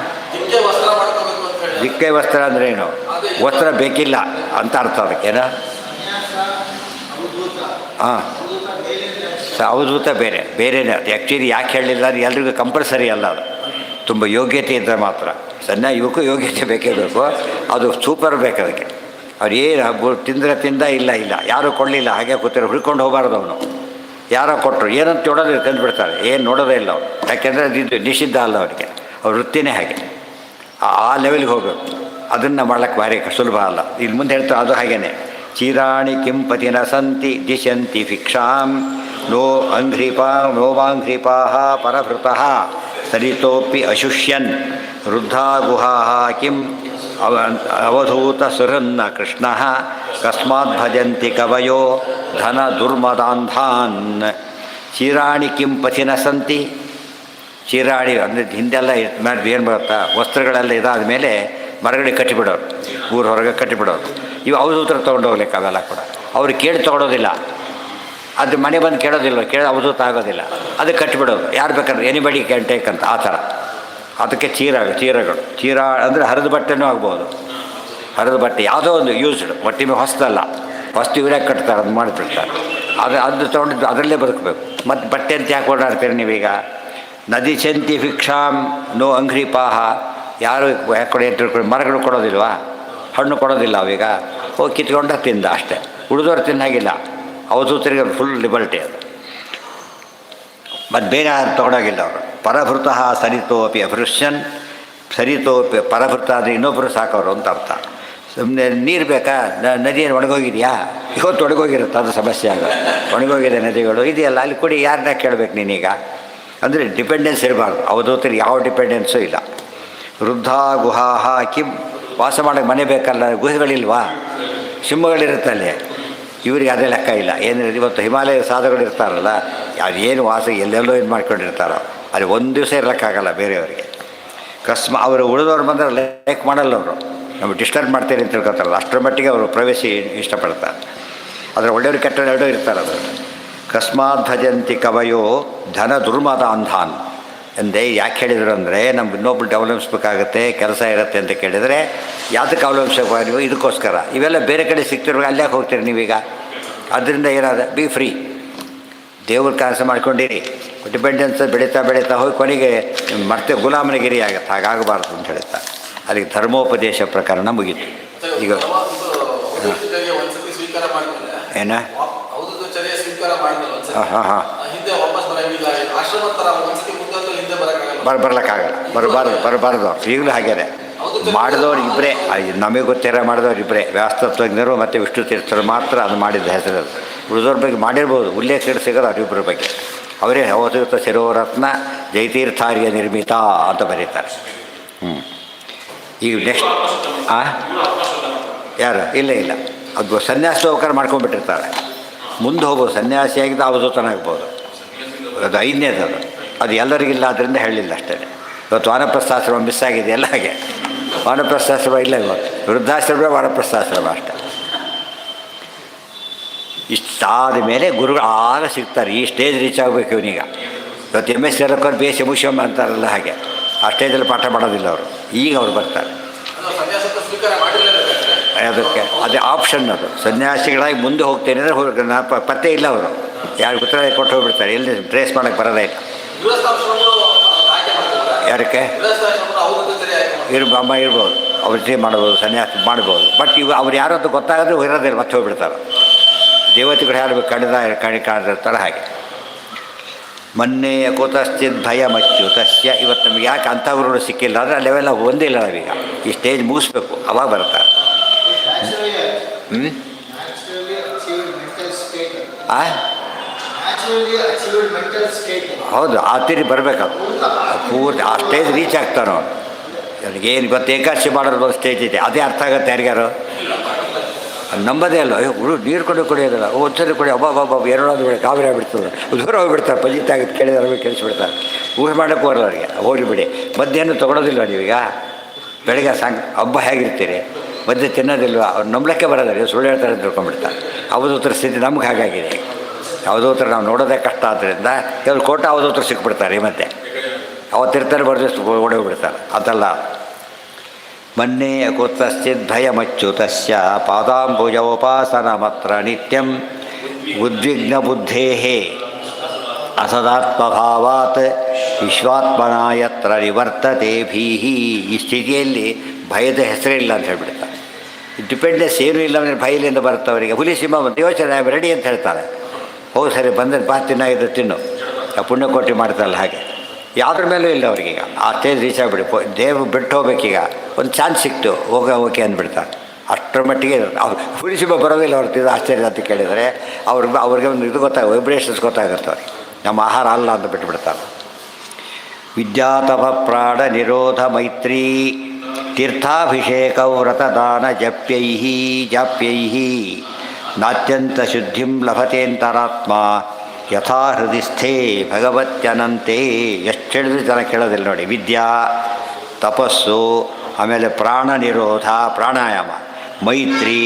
ದಿಕ್ಕೆ ವಸ್ತ್ರ ಅಂದರೆ ಏನು? ವಸ್ತ್ರ ಬೇಕಿಲ್ಲ ಅಂತ ಅರ್ಥ ಅದಕ್ಕೇನು? ಹಾಂ, ಅವಧೂತ ಬೇರೆ ಬೇರೆನೇ. ಅದು ಆ್ಯಕ್ಚುಲಿ ಯಾಕೆ ಹೇಳಲಿಲ್ಲ, ಅದು ಎಲ್ರಿಗೂ ಕಂಪಲ್ಸರಿ ಅಲ್ಲ. ಅದು ತುಂಬ ಯೋಗ್ಯತೆ ಇದ್ದರೆ ಮಾತ್ರ. ಸಣ್ಣ ಇವಕ್ಕೂ ಯೋಗ್ಯತೆ ಬೇಕೇ ಬೇಕು, ಅದು ಸೂಪರ್ ಬೇಕು ಅದಕ್ಕೆ. ಅವ್ರು ಏನು ತಿಂದ ಇಲ್ಲ ಯಾರೂ ಕೊಡಲಿಲ್ಲ, ಹಾಗೆ ಕೂತಿರೋ ಹುಡ್ಕೊಂಡು ಹೋಗಬಾರ್ದು. ಅವನು ಯಾರೋ ಕೊಟ್ಟರು ಏನಂತ ನೋಡೋದು ತಂದುಬಿಡ್ತಾರೆ, ಏನು ನೋಡೋದೇ ಇಲ್ಲ ಅವನು. ಯಾಕೆಂದರೆ ಅದು ನಿಷಿದ್ಧ ಅಲ್ಲ ಅವರಿಗೆ, ಅವ್ರ ವೃತ್ತಿನೇ ಹಾಗೆ. ಆ ಲೆವೆಲ್ಗೆ ಹೋಗಬೇಕು. ಅದನ್ನು ಮಾಡ್ಲಿಕ್ಕೆ ಭಾರಿ ಸುಲಭ ಅಲ್ಲ. ಇಲ್ಲಿ ಮುಂದೆ ಹೇಳ್ತಾರೆ ಅದು ಹಾಗೇನೆ. ಚಿರಾಣಿ ಕಿಂಪತಿನ ಸಂತಿ ದಿಶಂತಿ ಭಿಕ್ಷಾಂ ನೋ ಅಂಘ್ರಿಪಾ ನೋವಾಂಘ್ರಿಪಾ ಪರಭೃತಃ ಸರಿತೋಪಿ ಅಶುಷ್ಯನ್ ವೃದ್ಧಾ ಗುಹಾ ಕಿಂ ಅವಧೂತ ಸುರನ್ನ ಕೃಷ್ಣ ಕಸ್ಮಾತ್ ಭಜಂತಿ ಕವಯೋ ಧನ ದುರ್ಮದಾಂಧಾನ್. ಚಿರಾಣಿ ಕಿಂ ಪಥಿನ ಸಂತಿ. ಚಿರಾಣಿ ಅಂದರೆ ಹಿಂದೆಲ್ಲ ಮಾಡಿ ಏನು ಬರುತ್ತಾ, ವಸ್ತ್ರಗಳೆಲ್ಲ ಇದಾದ ಮೇಲೆ ಮರಗಡೆ ಕಟ್ಟಿಬಿಡೋರು, ಊರ ಹೊರಗೆ ಕಟ್ಟಿಬಿಡೋರು. ಇವು ಅವಧೂತರ ತೊಗೊಂಡು ಹೋಗ್ಲಿಕ್ಕೆ ಅವೆಲ್ಲ ಕೂಡ ಅವ್ರು ಕೇಳಿ ತೊಗೊಳೋದಿಲ್ಲ. ಅದು ಮನೆ ಬಂದು ಕೇಳೋದಿಲ್ಲ, ಅವಧೂತ ಆಗೋದಿಲ್ಲ. ಅದಕ್ಕೆ ಕಟ್ಟಿಬಿಡೋದು, ಯಾರು ಬೇಕಾದ್ರೆ ಎನಿಬಡಿ ಕ್ಯಾನ್ ಟೇಕ್ ಅಂತ ಆ ಥರ. ಅದಕ್ಕೆ ಚೀರಗಳು. ಚೀರ ಅಂದರೆ ಹರಿದ ಬಟ್ಟೆನೂ ಆಗ್ಬೋದು. ಹರಿದ ಬಟ್ಟೆ ಯಾವುದೋ ಒಂದು ಯೂಸ್ಡ್, ಒಟ್ಟಿ ಮೇಲೆ ಹೊಸದಲ್ಲ, ಫಸ್ಟ್ ಇವರೇ ಕಟ್ತಾರೆ, ಅದು ಮಾಡಿಬಿಡ್ತಾರೆ. ಅದು ತೊಗೊಂಡಿದ್ದು ಅದರಲ್ಲೇ ಬದುಕಬೇಕು. ಮತ್ತು ಬಟ್ಟೆ ಅಂತ ಯಾಕೆ ಓಡಾಡ್ತೀರಿ ನೀವೀಗ? ನದಿ ಚಂತಿ ಭಿಕ್ಷಾಂ ನೋ ಅಂಘ್ರಿಪಾಹ. ಯಾರು ಯಾಕೆ ತಿಳ್ಕೊಂಡು ಮರಗಳು ಕೊಡೋದಿಲ್ವಾ? ಹಣ್ಣು ಕೊಡೋದಿಲ್ಲ ಅವೀಗ. ಹೋಗಿ ಕಿತ್ಕೊಂಡ ತಿಂದ ಅಷ್ಟೇ, ಉಳಿದವ್ರು ತಿನ್ನಾಗಿಲ್ಲ. ಅವಧೂತರಿಗೆ ಫುಲ್ ಲಿಬರ್ಟಿ ಅದು. ಮತ್ತು ಬೇರೆ ತೊಗೊಳೋಗಿಲ್ಲ ಅವರು. ಪರಭೃತಃ ಸರಿತೋಪಿ ಅಭೃಶ್ಯನ್. ಸರಿತೋಪಿ ಪರಭೃತ ಅಂದರೆ ಇನ್ನೊಬ್ಬರು ಸಾಕೋರು ಅಂತ ಅರ್ಥ. ಸುಮ್ಮನೆ ನೀರು ಬೇಕಾ? ನದಿಯನ್ನು ಒಣಗೋಗಿದೆಯಾ? ಇವತ್ತು ಒಣಗೋಗಿರುತ್ತೆ, ಅದು ಸಮಸ್ಯೆ ಆಗ. ಒಣಗೋಗಿದೆ ನದಿಗಳು ಇದೆಯಲ್ಲ, ಅಲ್ಲಿ ಕುಡಿ, ಯಾರನ್ನ ಕೇಳಬೇಕು ನೀನೀಗ? ಅಂದರೆ ಡಿಪೆಂಡೆನ್ಸ್ ಇರಬಾರ್ದು. ಅವಧೂತರಿಗೆ ಯಾವ ಡಿಪೆಂಡೆನ್ಸು ಇಲ್ಲ. ವೃದ್ಧಾ ಗುಹಾಹ ಕಿಂ. ವಾಸ ಮಾಡೋಕ್ಕೆ ಮನೆ ಬೇಕಲ್ಲ, ಗುಹೆಗಳಿಲ್ವಾ? ಸಿಂಹಗಳಿರುತ್ತಲ್ಲಿ. ಇವರಿಗೆ ಅದೇ ಲೆಕ್ಕ ಇಲ್ಲ. ಏನು ಇವತ್ತು ಹಿಮಾಲಯ ಸಾಧುಗಳು ಇರ್ತಾರಲ್ಲ, ಯಾರು ಏನು ವಾಸ ಎಲ್ಲೆಲ್ಲೋ ಇದು ಮಾಡ್ಕೊಂಡಿರ್ತಾರೋ, ಅಲ್ಲಿ ಒಂದು ದಿವಸ ಇರೋಕ್ಕಾಗಲ್ಲ ಬೇರೆಯವರಿಗೆ. ಅವರು ಉಳಿದವ್ರು ಬಂದರೆ ಲೈಕ್ ಮಾಡಲ್ಲ. ಅವರು ನಮಗೆ ಡಿಸ್ಟರ್ಬ್ ಮಾಡ್ತೀರಿ ಅಂತ ತಿಳ್ಕೊತಾರಲ್ಲ, ಅಷ್ಟರ ಮಟ್ಟಿಗೆ ಅವರು ಪ್ರವೇಶಿ ಇಷ್ಟಪಡ್ತಾರೆ. ಆದರೆ ಒಳ್ಳೆಯವರು ಕೆಟ್ಟವ್ರು ಎರಡೂ ಇರ್ತಾರೆ. ಅದು ಕಸ್ಮಾತ್ ಭಜಂತಿ ಕವಯೋ ಧನ ದುರ್ಮದ ಅಂಧಾನ್ ಎಂದೇ ಯಾಕೆ ಹೇಳಿದರು ಅಂದರೆ, ನಮ್ಗೆ ಇನ್ನೊಬ್ರು ಅವಲಂಬಿಸ್ಬೇಕಾಗತ್ತೆ, ಕೆಲಸ ಇರುತ್ತೆ ಅಂತ ಕೇಳಿದರೆ ಯಾವುದಕ್ಕೆ ಅವಲಂಬಿಸಬೇಕು ನೀವು? ಇದಕ್ಕೋಸ್ಕರ. ಇವೆಲ್ಲ ಬೇರೆ ಕಡೆ ಸಿಗ್ತಿರುವಾಗ ಅಲ್ಲಿ ಯಾಕೆ ಹೋಗ್ತೀರಿ ನೀವೀಗ? ಅದರಿಂದ ಏನಾದ ಬಿ ಫ್ರೀ. ದೇವ್ರ ಕೆಲಸ ಮಾಡ್ಕೊಂಡಿರಿ. ಡಿಪೆಂಡೆನ್ಸ್ ಬೆಳೀತಾ ಹೋಗಿ ಕೊನೆಗೆ ಮತ್ತೆ ಗುಲಾಮನಗಿರಿ ಆಗುತ್ತೆ. ಹಾಗಾಗಬಾರ್ದು ಅಂತ ಹೇಳ್ತಾರೆ. ಅದಕ್ಕೆ ಧರ್ಮೋಪದೇಶ ಪ್ರಕರಣ ಮುಗೀತು. ಈಗ ಏನ? ಹಾಂ ಹಾಂ ಬರಬಾರ್ದು. ಈಗಲೂ ಹಾಗೇನೆ ಮಾಡಿದವ್ರು ಇಬ್ಬರೇ, ನಮಗೆ ಗೊತ್ತಿರೋ ಮಾಡಿದವ್ರು ಇಬ್ಬರೇ, ವ್ಯಾಸ್ತತ್ವಜ್ಞರು ಮತ್ತು ವಿಷ್ಣು ತೀರ್ಥರು ಮಾತ್ರ ಅದು ಮಾಡಿದ ಹೆಸರು. ಉಳಿದವ್ರ ಬಗ್ಗೆ ಮಾಡಿರ್ಬೋದು, ಉಲ್ಲೇಖ ಸಿಗೋದು ಅವರಿಬ್ಬರ ಬಗ್ಗೆ. ಅವರೇ ಅವಧೂತ ಶಿರೋರತ್ನ ಜಯತೀರ್ಥಾರ್ಯ ನಿರ್ಮಿತ ಅಂತ ಬರೀತಾರೆ. ಈಗ ನೆಕ್ಸ್ಟ್ ಯಾರು? ಇಲ್ಲ ಅದು ಸನ್ಯಾಸೋಪಕಾರ ಮಾಡ್ಕೊಂಡ್ಬಿಟ್ಟಿರ್ತಾರೆ. ಮುಂದೆ ಹೋಗ್ಬೋದು, ಸನ್ಯಾಸಿಯಾಗಿದ್ದು ಅವಧೂತನಾಗ್ಬೋದು. ಅದು ಐದನೇದು. ಅದು ಎಲ್ಲರಿಗಿಲ್ಲ, ಅದರಿಂದ ಹೇಳಲಿಲ್ಲ ಅಷ್ಟೇ. ಇವತ್ತು ವಾನಪ್ರಸ್ಥಾಶ್ರಮ ಮಿಸ್ ಆಗಿದೆ ಎಲ್ಲ. ಹಾಗೆ ವಾನಪ್ರಸ್ಥಾಶ್ರಮ ಇಲ್ಲ ಇವತ್ತು. ವೃದ್ಧಾಶ್ರಮ, ವಾನಪ್ರಸ್ಥಾಶ್ರಮ ಅಷ್ಟೇ. ಇಷ್ಟಾದ ಮೇಲೆ ಗುರುಗಳು ಆಗ ಸಿಗ್ತಾರೆ. ಈ ಸ್ಟೇಜ್ ರೀಚ್ ಆಗಬೇಕು ಇವನೀಗ. ಇವತ್ತು MS ಸೇರಕ್ಕೋರು ಬೇಸ್ ಎಮುಷ್ಯಮ್ ಅಂತಾರಲ್ಲ, ಹಾಗೆ ಆ ಸ್ಟೇಜಲ್ಲಿ ಪಾಠ ಮಾಡೋದಿಲ್ಲ ಅವರು. ಈಗ ಅವ್ರು ಬರ್ತಾರೆ. ಅದಕ್ಕೆ ಅದೇ ಆಪ್ಷನ್. ಅದು ಸನ್ಯಾಸಿಗಳಾಗಿ ಮುಂದೆ ಹೋಗ್ತೇನೆ ಅಂದರೆ ಪತ್ತೆ ಇಲ್ಲ ಅವರು. ಯಾರು ಉತ್ತರ ಕೊಟ್ಟು ಹೋಗ್ಬಿಡ್ತಾರೆ, ಎಲ್ಲಿ ಟ್ರೇಸ್ ಮಾಡೋಕ್ಕೆ ಬರೋದೇ ಇಲ್ಲ. ಯಾರಕ್ಕೆ ಇರ್ಬೋದು, ಅವ್ರ ಜೊತೆ ಮಾಡ್ಬೋದು, ಸನ್ಯಾಸಿ ಮಾಡ್ಬೋದು. ಬಟ್ ಅವ್ರು ಯಾರು ಅಂತ ಗೊತ್ತಾಗೋದು ಇರೋದಿಲ್ಲ, ಮತ್ತೆ ಹೋಗ್ಬಿಡ್ತಾರೆ. ದೇವತೆಗಳು ಯಾರು ಕಾಣಿದಿರ್ತಾರೆ ಹಾಗೆ. ಮೊನ್ನೆ ಕುತಶ್ಚಿತ್ ಭಯಮಚ್ಯುತಸ್ಯ. ಇವತ್ತು ನಮ್ಗೆ ಯಾಕೆ ಅಂಥವ್ರು ಸಿಕ್ಕಿಲ್ಲ ಅಂದರೆ ಆ ಲೆವೆಲ್ಲ ಒಂದಿಲ್ಲ ನಾವೀಗ. ಈ ಸ್ಟೇಜ್ ಮುಗಿಸ್ಬೇಕು, ಅವಾಗ ಬರ್ತಾರೆ. ಹೌದು, ಆ ತಿರಿ ಬರಬೇಕದು ಪೂರ್ತಿ ಆ ಸ್ಟೇಜ್ ರೀಚ್ ಆಗ್ತಾನೆ ಅವನು. ನನಗೇನು ಗೊತ್ತು, ಏಕಾದಶಿ ಮಾಡೋದು ಒಂದು ಸ್ಟೇಜ್ ಇದೆ, ಅದೇ ಅರ್ಥ ಆಗುತ್ತೆ ಯಾರಿಗಾರು. ನಂಬದೇ ಅಲ್ಲ, ಅಯ್ಯೋ ಹುಡು ನೀರು ಕುಡಿಯೋದಿಲ್ಲ, ಒಂದ್ಸರಿ ಕುಡಿ ಅಬ್ಬಾಬಾಬ ಎರಡೋದು ಬಿಡಿ ಕಾವೇರಿ ಆಗ್ಬಿಡ್ತದೆ, ದೂರ ಹೋಗಿಬಿಡ್ತಾರೆ. ಪಂಜಿತ ಆಗಿದ್ದು ಕೇಳಿದ್ರೆ ಕೇಳಿಸ್ಬಿಡ್ತಾರೆ. ಊಹೆ ಮಾಡೋಕ್ಕೂ ಬರಲ್ಲ ಅವರಿಗೆ. ಹೋಗಿ ಬಿಡಿ, ಮಧ್ಯಾಹ್ನ ತೊಗೊಳೋದಿಲ್ವ ನೀವೀಗ? ಬೆಳಗ್ಗೆ ಹಬ್ಬ ಹೇಗಿರ್ತೀರಿ, ಮಧ್ಯೆ ತಿನ್ನೋದಿಲ್ವ? ಅವ್ರು ನಂಬಲಿಕ್ಕೆ ಬರೋದಿಲ್ಲ, ಸುಳ್ಳು ಹೇಳ್ತಾರೆ ಅಂತ ತಿಳ್ಕೊಂಡ್ಬಿಡ್ತಾರೆ. ಅವಧೂತರ ಸ್ಥಿತಿ ನಮ್ಗೆ ಹಾಗಾಗಿದೆ. ಅವಧೂತರ ನಾವು ನೋಡೋದೇ ಕಷ್ಟ ಆದ್ದರಿಂದ ಇವ್ರು ಕೋಟ ಅವಧೂತರು ಸಿಕ್ಬಿಡ್ತಾರೆ. ಮತ್ತೆ ಅವತ್ತಿರ್ತಾರೆ, ಬರ್ದಿಷ್ಟು ಓಡೋಗ್ಬಿಡ್ತಾರೆ. ಅದಲ್ಲ. ಮೊನ್ನೆ ಕುತಶ್ಚಿತ್ ಭಯಮಚ್ಯುತಸ್ಯ ಪಾದಾಂಬುಜೋಪಾಸನಮತ್ರ ನಿತ್ಯಂ ಉದ್ವಿಗ್ನ ಬುದ್ಧೇಃ ಅಸದಾತ್ಮಭಾವಾತ್ ವಿಶ್ವಾತ್ಮನ ಯತ್ರ ನಿವರ್ತತೆ ಭೀಹಿ. ಈ ಸ್ಥಿತಿಯಲ್ಲಿ ಭಯದ ಹೆಸರೇ ಇಲ್ಲ ಅಂತ ಹೇಳ್ಬಿಡ್ತಾರೆ. ಡಿಪೆಂಡೆನ್ಸ್ ಏನೂ ಇಲ್ಲ ಅಂದರೆ ಭಯಲಿಂದ ಬರುತ್ತೆ ಅವರಿಗೆ. ಹುಲಿ ಸಿಂಹ ಬಂದು ಯೋಚನೆ ರೆಡಿ ಅಂತ ಹೇಳ್ತಾರೆ. ಹೌದು ಸರಿ ಬಂದರೆ ಬಾ ತಿನ್ನಾಗಿದ್ದು ತಿನ್ನು, ಪುಣ್ಯಕೋಟಿ ಮಾಡ್ತಾರಲ್ಲ ಹಾಗೆ. ಯಾವುದ್ರ ಮೇಲೂ ಇಲ್ಲ ಅವ್ರಿಗೀಗ. ಆ ಸ್ಟೇಜ್ ರೀಚ್ ಆಗಿಬಿಡಿ. ದೇವ್ರು ಬಿಟ್ಟು ಹೋಗ್ಬೇಕೀಗ, ಒಂದು ಚಾನ್ಸ್ ಸಿಕ್ತು, ಓಕೆ ಅಂದ್ಬಿಡ್ತಾರೆ. ಅಷ್ಟರ ಮಟ್ಟಿಗೆ ಅವ್ರು ಹುಲಿ ಸಿಂಹ ಬರೋದಿಲ್ಲ. ಅವ್ರು ಆಶ್ಚರ್ಯ ಅಂತ ಕೇಳಿದರೆ ಅವ್ರಿಗೆ ಒಂದು ಇದು ವೈಬ್ರೇಷನ್ಸ್ ಗೊತ್ತಾಗುತ್ತೆ ಅವ್ರಿಗೆ. ನಮ್ಮ ಆಹಾರ ಅಲ್ಲ ಅಂತ ಬಿಟ್ಟುಬಿಡ್ತಾರೆ. ವಿದ್ಯಾತಪ ಪ್ರಾಣ ನಿರೋಧ ಮೈತ್ರಿ ತೀರ್ಥಾಭಿಷೇಕ ವ್ರತದಾನ ಜಾಪ್ಯೈ ನಾತ್ಯಂತ ಶುದ್ಧಿಂ ಲಭತೇಂತರಾತ್ಮ ಯಥಾ ಹೃದಯಸ್ಥೇ ಭಗವತ್ಯನಂತೆ. ಎಷ್ಟು ಹೇಳಿದ್ರು ಜನ ಕೇಳೋದಿಲ್ಲ ನೋಡಿ. ವಿದ್ಯಾ, ತಪಸ್ಸು, ಆಮೇಲೆ ಪ್ರಾಣ ನಿರೋಧ ಪ್ರಾಣಾಯಾಮ, ಮೈತ್ರಿ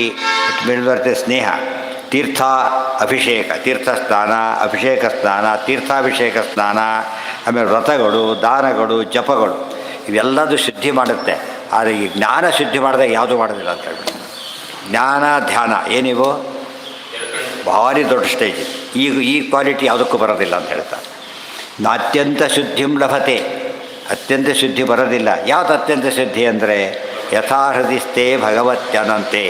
ಬರ್ತದೆ, ಸ್ನೇಹ, ತೀರ್ಥ ಅಭಿಷೇಕ ತೀರ್ಥಸ್ನಾನ, ಅಭಿಷೇಕ ಸ್ನಾನ, ತೀರ್ಥಾಭಿಷೇಕ ಸ್ನಾನ, ಆಮೇಲೆ ವ್ರತಗಳು, ದಾನಗಳು, ಜಪಗಳು ಇವೆಲ್ಲದೂ ಶುದ್ಧಿ ಮಾಡುತ್ತೆ. ಆದರೆ ಈ ಜ್ಞಾನ ಶುದ್ಧಿ ಮಾಡಿದಾಗ ಯಾವುದೂ ಮಾಡೋದಿಲ್ಲ ಅಂತ ಹೇಳ್ಬಿಟ್ಟು. ಜ್ಞಾನ ಧ್ಯಾನ ಏನಿವು ಭಾರಿ ದೊಡ್ಡ ಸ್ಟೇಜ್. ಈ ಕ್ವಾಲಿಟಿ ಯಾವುದಕ್ಕೂ ಬರೋದಿಲ್ಲ ಅಂತ ಹೇಳ್ತಾರೆ. ಅತ್ಯಂತ ಶುದ್ಧಿಂ ಲಭತೆ, ಅತ್ಯಂತ ಶುದ್ಧಿ ಬರೋದಿಲ್ಲ. ಯಾವುದು ಅತ್ಯಂತ ಶುದ್ಧಿ ಅಂದರೆ ಯಥಾಹೃದಿಸ್ಥೇ ಭಗವತ್ಯನಂತೆ.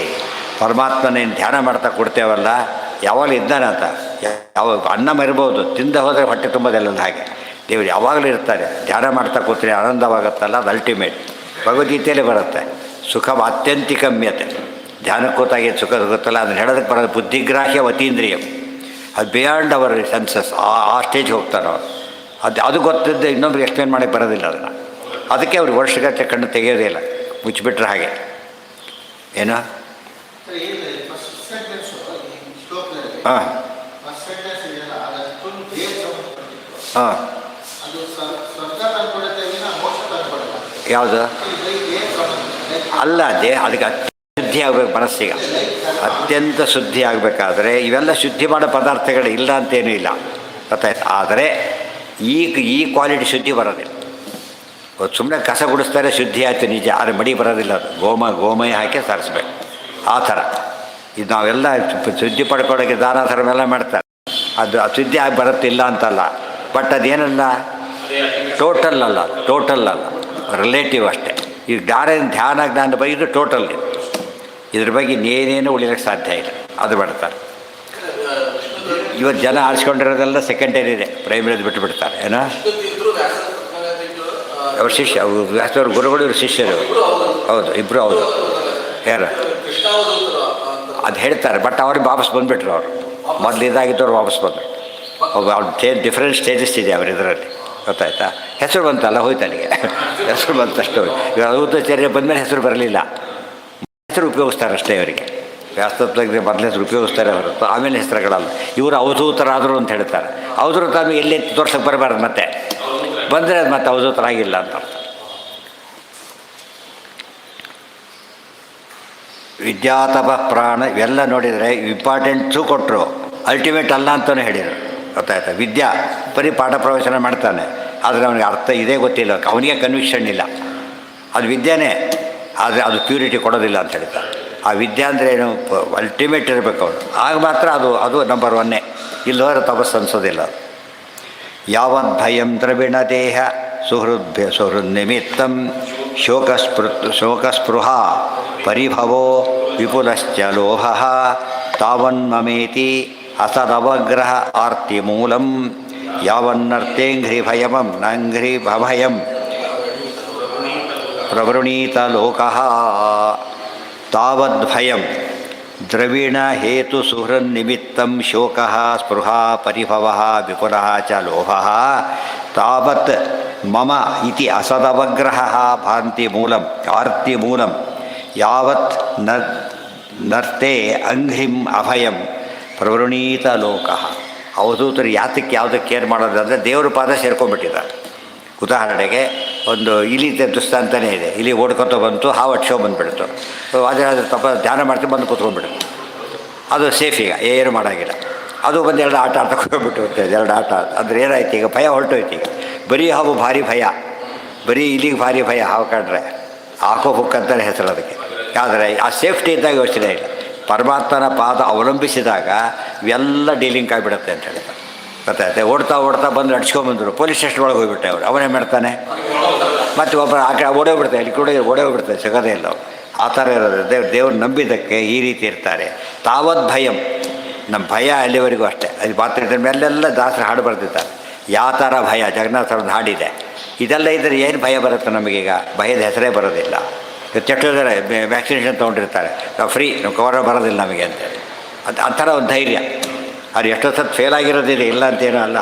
ಪರಮಾತ್ಮನೇನು ಧ್ಯಾನ ಮಾಡ್ತಾ ಕೊಡ್ತೇವಲ್ಲ, ಯಾವಾಗಲೂ ಇದ್ದಾನೆ ಅಂತ. ಯಾವ ಅನ್ನ ಮರಿಬೋದು, ತಿಂದ ಹೋದರೆ ಹೊಟ್ಟೆ ತುಂಬೋದಿಲ್ಲ ಹಾಗೆ. ದೇವರು ಯಾವಾಗಲೂ ಇರ್ತಾರೆ. ಧ್ಯಾನ ಮಾಡ್ತಾ ಕೂತ್ರೆ ಆನಂದವಾಗುತ್ತಲ್ಲ, ಅದು ಅಲ್ಟಿಮೇಟ್. ಭಗವದ್ಗೀತೆಯಲ್ಲೇ ಬರುತ್ತೆ. ಸುಖ ಆತ್ಯಂತಿಕಮ್ಯತೆ. ಧ್ಯಾನಕ್ಕೆ ಕೂತಾಗಿ ಸುಖ ಸಿಗುತ್ತಲ್ಲ, ಅದನ್ನು ಹೇಳೋದಕ್ಕೆ ಬರೋದು ಬುದ್ಧಿಗ್ರಾಹ್ಯ ವತೀಂದ್ರಿಯಂ. ಅದು ಬಿಯಾಂಡ್ ಅವರ್ ಸೆನ್ಸಸ್. ಆ ಸ್ಟೇಜ್ ಹೋಗ್ತಾರೆ ಅವರು. ಅದು ಗೊತ್ತಿದ್ದ ಇನ್ನೊಬ್ರಿಗೆ ಎಕ್ಸ್ಪ್ಲೇನ್ ಮಾಡೋಕ್ಕೆ ಬರೋದಿಲ್ಲ ಅದನ್ನು. ಅದಕ್ಕೆ ಅವ್ರಿಗೆ ವರ್ಷಗಟ್ಟಲೆ ಕಣ್ಣು ತೆಗೆಯೋದೇ ಇಲ್ಲ, ಮುಚ್ಚಿಬಿಟ್ರೆ ಹಾಗೆ. ಏನು ಹಾಂ ಹಾಂ ಯಾವುದು ಅಲ್ಲ, ಅದಕ್ಕೆ ಶುದ್ಧಿ ಆಗಬೇಕು ಮನಸ್ಸಿಗೆ. ಅತ್ಯಂತ ಶುದ್ಧಿ ಆಗಬೇಕಾದ್ರೆ ಇವೆಲ್ಲ ಶುದ್ಧಿ ಮಾಡೋ ಪದಾರ್ಥಗಳು ಇಲ್ಲ ಅಂತೇನೂ ಇಲ್ಲ, ಗೊತ್ತಾಯ್ತು. ಆದರೆ ಈ ಕ್ವಾಲಿಟಿ ಶುದ್ಧಿ ಬರೋದಿಲ್ಲ. ಸುಮ್ಮನೆ ಕಸ ಗುಡಿಸ್ತಾರೆ, ಶುದ್ಧಿ ಆಯಿತು ನಿಜ, ಆದರೆ ಮಡಿ ಬರೋದಿಲ್ಲ. ಅದು ಗೋಮಯ ಹಾಕಿ ಸಾರಿಸ್ಬೇಕು. ಆ ಥರ ಇದು ನಾವೆಲ್ಲ ಶುದ್ಧಿ ಪಡ್ಕೊಳ್ಳೋಕ್ಕೆ ದಾನ ಧರ್ಮೆಲ್ಲ ಮಾಡ್ತಾರೆ. ಅದು ಶುದ್ಧಿ ಆಗಿ ಬರುತ್ತಿಲ್ಲ ಅಂತಲ್ಲ, ಬಟ್ ಅದೇನಲ್ಲ ಟೋಟಲ್ ಅಲ್ಲ, ರಿಲೇಟಿವ್ ಅಷ್ಟೇ. ಈಗ ಧ್ಯಾನ ಬಗ್ಗೆ ಇದು ಟೋಟಲ್. ಇದ್ರ ಬಗ್ಗೆ ಇನ್ನೇನೇನು ಉಳಿಯೋಕ್ಕೆ ಸಾಧ್ಯ ಇಲ್ಲ, ಅದು ಮಾಡ್ತಾರೆ. ಇವತ್ತು ಜನ ಆರಿಸ್ಕೊಂಡಿರೋದೆಲ್ಲ ಸೆಕೆಂಡರಿ ಇದೆ, ಪ್ರೈಮರಿದು ಬಿಟ್ಟು ಬಿಡ್ತಾರೆ. ಏನೋ ಅವ್ರ ಶಿಷ್ಯ, ವ್ಯಾಸವ್ರ ಗುರುಗಳು, ಇವ್ರ ಶಿಷ್ಯರು. ಹೌದು, ಇಬ್ಬರು. ಹೌದು, ಯಾರು ಅದು ಹೇಳ್ತಾರೆ. ಬಟ್ ಅವ್ರಿಗೆ ವಾಪಸ್ ಬಂದುಬಿಟ್ರು. ಅವರು ಮೊದಲು ಇದಾಗಿದ್ದವ್ರು ವಾಪಸ್ ಬಂದರು. ಅವ್ರು ಡಿಫ್ರೆಂಟ್ ಸ್ಟೇಜಸ್ ಇದೆ ಅವ್ರ ಇದರಲ್ಲಿ, ಗೊತ್ತಾಯ್ತಾ. ಹೆಸರು ಬಂತಲ್ಲ, ಹೋಯ್ತು ಅಲ್ಲಿಗೆ. ಹೆಸರು ಬಂತಷ್ಟು. ಇವಾಗ ಅವಧೂತಾಚಾರ್ಯ ಬಂದಮೇಲೆ ಹೆಸರು ಬರಲಿಲ್ಲ, ಹೆಸರು ಉಪಯೋಗಿಸ್ತಾರೆ ಅಷ್ಟೇ ಅವರಿಗೆ. ವ್ಯಾಸತ್ವಕ್ಕೆ ಮೊದಲ ಹೆಸರು ಉಪಯೋಗಿಸ್ತಾರೆ ಹೊರತು ಆಮೇಲೆ ಹೆಸರುಗಳಲ್ಲ. ಇವರು ಅವಧೂತರಾದರು ಅಂತ ಹೇಳ್ತಾರೆ. ಅವಧೂತ ಆಮೇಲೆ ಎಲ್ಲಿ ತೋರ್ಸಕ್ಕೆ ಬರಬಾರ್ದು, ಮತ್ತೆ ಬಂದರೆ ಅದು ಮತ್ತೆ ಅವಧೂತರಾಗಿಲ್ಲ ಅಂತ ಅರ್ಥ. ವಿದ್ಯಾತಪ ಪ್ರಾಣ ಇವೆಲ್ಲ ನೋಡಿದರೆ ಇಂಪಾರ್ಟೆಂಟ್ಸು ಕೊಟ್ಟರು, ಅಲ್ಟಿಮೇಟ್ ಅಲ್ಲ ಅಂತಲೇ ಹೇಳಿದರು, ಗೊತ್ತಾಯ್ತಾ. ವಿದ್ಯಾ ಬರೀ ಪಾಠ ಪ್ರವಚನ ಮಾಡ್ತಾನೆ, ಆದರೆ ಅವನಿಗೆ ಅರ್ಥ ಇದೇ ಗೊತ್ತಿಲ್ಲ, ಅವನಿಗೆ ಕನ್ವಿಕ್ಷನ್ ಇಲ್ಲ. ಅದು ವಿದ್ಯಾನೇ, ಆದರೆ ಅದು ಪ್ಯೂರಿಟಿ ಕೊಡೋದಿಲ್ಲ ಅಂತ ಹೇಳ್ತಾರೆ. ಆ ವಿದ್ಯೆ ಅಂದರೆ ಏನು, ಅಲ್ಟಿಮೇಟ್ ಇರಬೇಕು ಅವನು, ಆಗ ಮಾತ್ರ ಅದು ನಂಬರ್ ಒನ್ನೇ. ಇಲ್ಲೋದ್ರೆ ತಪಸ್ಸು ಅನಿಸೋದಿಲ್ಲ. ಯಾವತ್ ಭಯಂ ದ್ರವಿಣ ದೇಹ ಸುಹೃದ್ ನಿಮಿತ್ತಂ ಶೋಕಸ್ಪೃಹ ಪರಿಭವೋ ವಿಪುಲಶ್ಚ ಲೋಭ ತಾವನ್ಮಮೇತಿ ಅಸದವಗ್ರಹ ಆರ್ತಿ ಮೂಲಂ ಯಾವನ್ನರ್ಥೇಂಘ್ರಿ ಭಯಮಂ ನಂಘ್ರಿ ಭಭಯಂ ಪ್ರವೃಣೀತ ಲೋಕಃ ತಾವದ್ಭಯಂ ದ್ರವಿಣ ಹೇತು ಸುಹೃನ್ನಿಮಿತ್ತಂ ಶೋಕಃ ಸ್ಪೃಹಾ ಪರಿಭವಃ ವಿಪುಲಃ ಚ ಲೋಭಃ ತಾವತ್ ಮಮ ಇತಿ ಅಸದವಗ್ರಹಃ ಭಾಂತಿ ಮೂಲಂ ಆರ್ತಿ ಮೂಲಂ ಯಾವತ್ ನರ್ತೆ ಅಂಘ್ರಿಂ ಅಭಯಂ ಪ್ರವೃಣೀತ ಲೋಕಃ. ಅವಧೂತರು ಯಾವುದಕ್ಕೆ ಕೇರ್ ಮಾಡೋದು ಅಂದರೆ ದೇವ್ರ ಪಾದ ಸೇರ್ಕೊಂಡ್ಬಿಟ್ಟಿದ್ದಾರೆ. ಉದಾಹರಣೆಗೆ ಒಂದು ಇಲಿ ದುಸ್ತಂತನೇ ಇದೆ. ಇಲಿ ಓಡ್ಕೊತ ಬಂತು, ಹಾವು ಅಟ್ಸೋ ಬಂದುಬಿಡ್ತು. ಅದೇ ಧ್ಯಾನ ಮಾಡ್ತೀವಿ ಬಂದು ಕೂತ್ಕೊಂಡ್ಬಿಡುತ್ತೆ. ಅದು ಸೇಫ್, ಈಗ ಏನು ಮಾಡೋಂಗಿಲ್ಲ. ಅದು ಬಂದು ಎರಡು ಆಟ ಆಡ್ತಕೊಂಡ್ಬಿಟ್ಟು ಹೋಗ್ತಾಯಿದೆ. ಎರಡು ಆಟ ಅಂದರೆ ಏನಾಯ್ತು, ಈಗ ಭಯ ಹೊರಟೋಯ್ತು. ಈಗ ಬರೀ ಹಾವು ಭಾರಿ ಭಯ, ಬರೀ ಇಲಿಗೆ ಭಾರಿ ಭಯ. ಹಾವು ಕಂಡ್ರೆ ಆಕೋ ಬುಕ್ ಅಂತಲೇ ಹೆಸರು ಅದಕ್ಕೆ. ಆದರೆ ಆ ಸೇಫ್ಟಿ ಇದ್ದಾಗ ಯೋಚನೆ ಇಲ್ಲ. ಪರಮಾತ್ಮನ ಪಾದ ಅವಲಂಬಿಸಿದಾಗ ಇವೆಲ್ಲ ಡೀಲಿಂಗ್ ಆಗಿಬಿಡುತ್ತೆ ಅಂತ ಹೇಳ್ತಾರೆ. ಗೊತ್ತಾಯ್ತೆ. ಓಡ್ತಾ ಬಂದು ಅಡ್ಸ್ಕೊಂಬಂದರು. ಪೊಲೀಸ್ ಸ್ಟೇಷನ್ ಒಳಗೆ ಹೋಗ್ಬಿಟ್ಟೆ ಅವರು. ಅವನೇ ಮಾಡ್ತಾನೆ. ಮತ್ತು ಒಬ್ಬರು ಆ ಕಡೆ ಓಡೋಗ್ಬಿಡ್ತಾರೆ, ಇಲ್ಲಿ ಕೂಡ ಓಡೋಗ್ಬಿಡ್ತಾರೆ, ಸಿಗೋದೇ ಇಲ್ಲ ಅವರು. ಆ ಥರ ಇರೋದು. ದೇವ್ರು ನಂಬಿದ್ದಕ್ಕೆ ಈ ರೀತಿ ಇರ್ತಾರೆ. ತಾವತ್ ಭಯಂ, ನಮ್ಮ ಭಯ ಅಲ್ಲಿವರೆಗೂ ಅಷ್ಟೇ. ಅದು ಮಾತ್ರ ಇದ್ರ ಮೇಲೆಲ್ಲ ದಾಸರು ಹಾಡು ಬರೆದಿದ್ದಾರೆ. ಯಾವ ಥರ ಭಯ, ಜಗನ್ನಾಥ ಅವ್ರದ್ದು ಹಾಡಿದೆ. ಇದೆಲ್ಲ ಇದ್ದರೆ ಏನು ಭಯ ಬರುತ್ತೆ ನಮಗೀಗ? ಭಯದ ಹೆಸರೇ ಬರೋದಿಲ್ಲ. ಎಷ್ಟು ಜನ ವ್ಯಾಕ್ಸಿನೇಷನ್ ತೊಗೊಂಡಿರ್ತಾರೆ, ನಾವು ಫ್ರೀ, ನಾವು ಕವರ್ ಬರೋದಿಲ್ಲ ನಮಗೆ ಅಂತೇಳಿ. ಆ ಥರ ಒಂದು ಧೈರ್ಯ. ಅದು ಎಷ್ಟೋ ಸತ್ತು ಫೇಲ್ ಆಗಿರೋದಿದೆ, ಇಲ್ಲ ಅಂತೇನೂ ಅಲ್ಲ,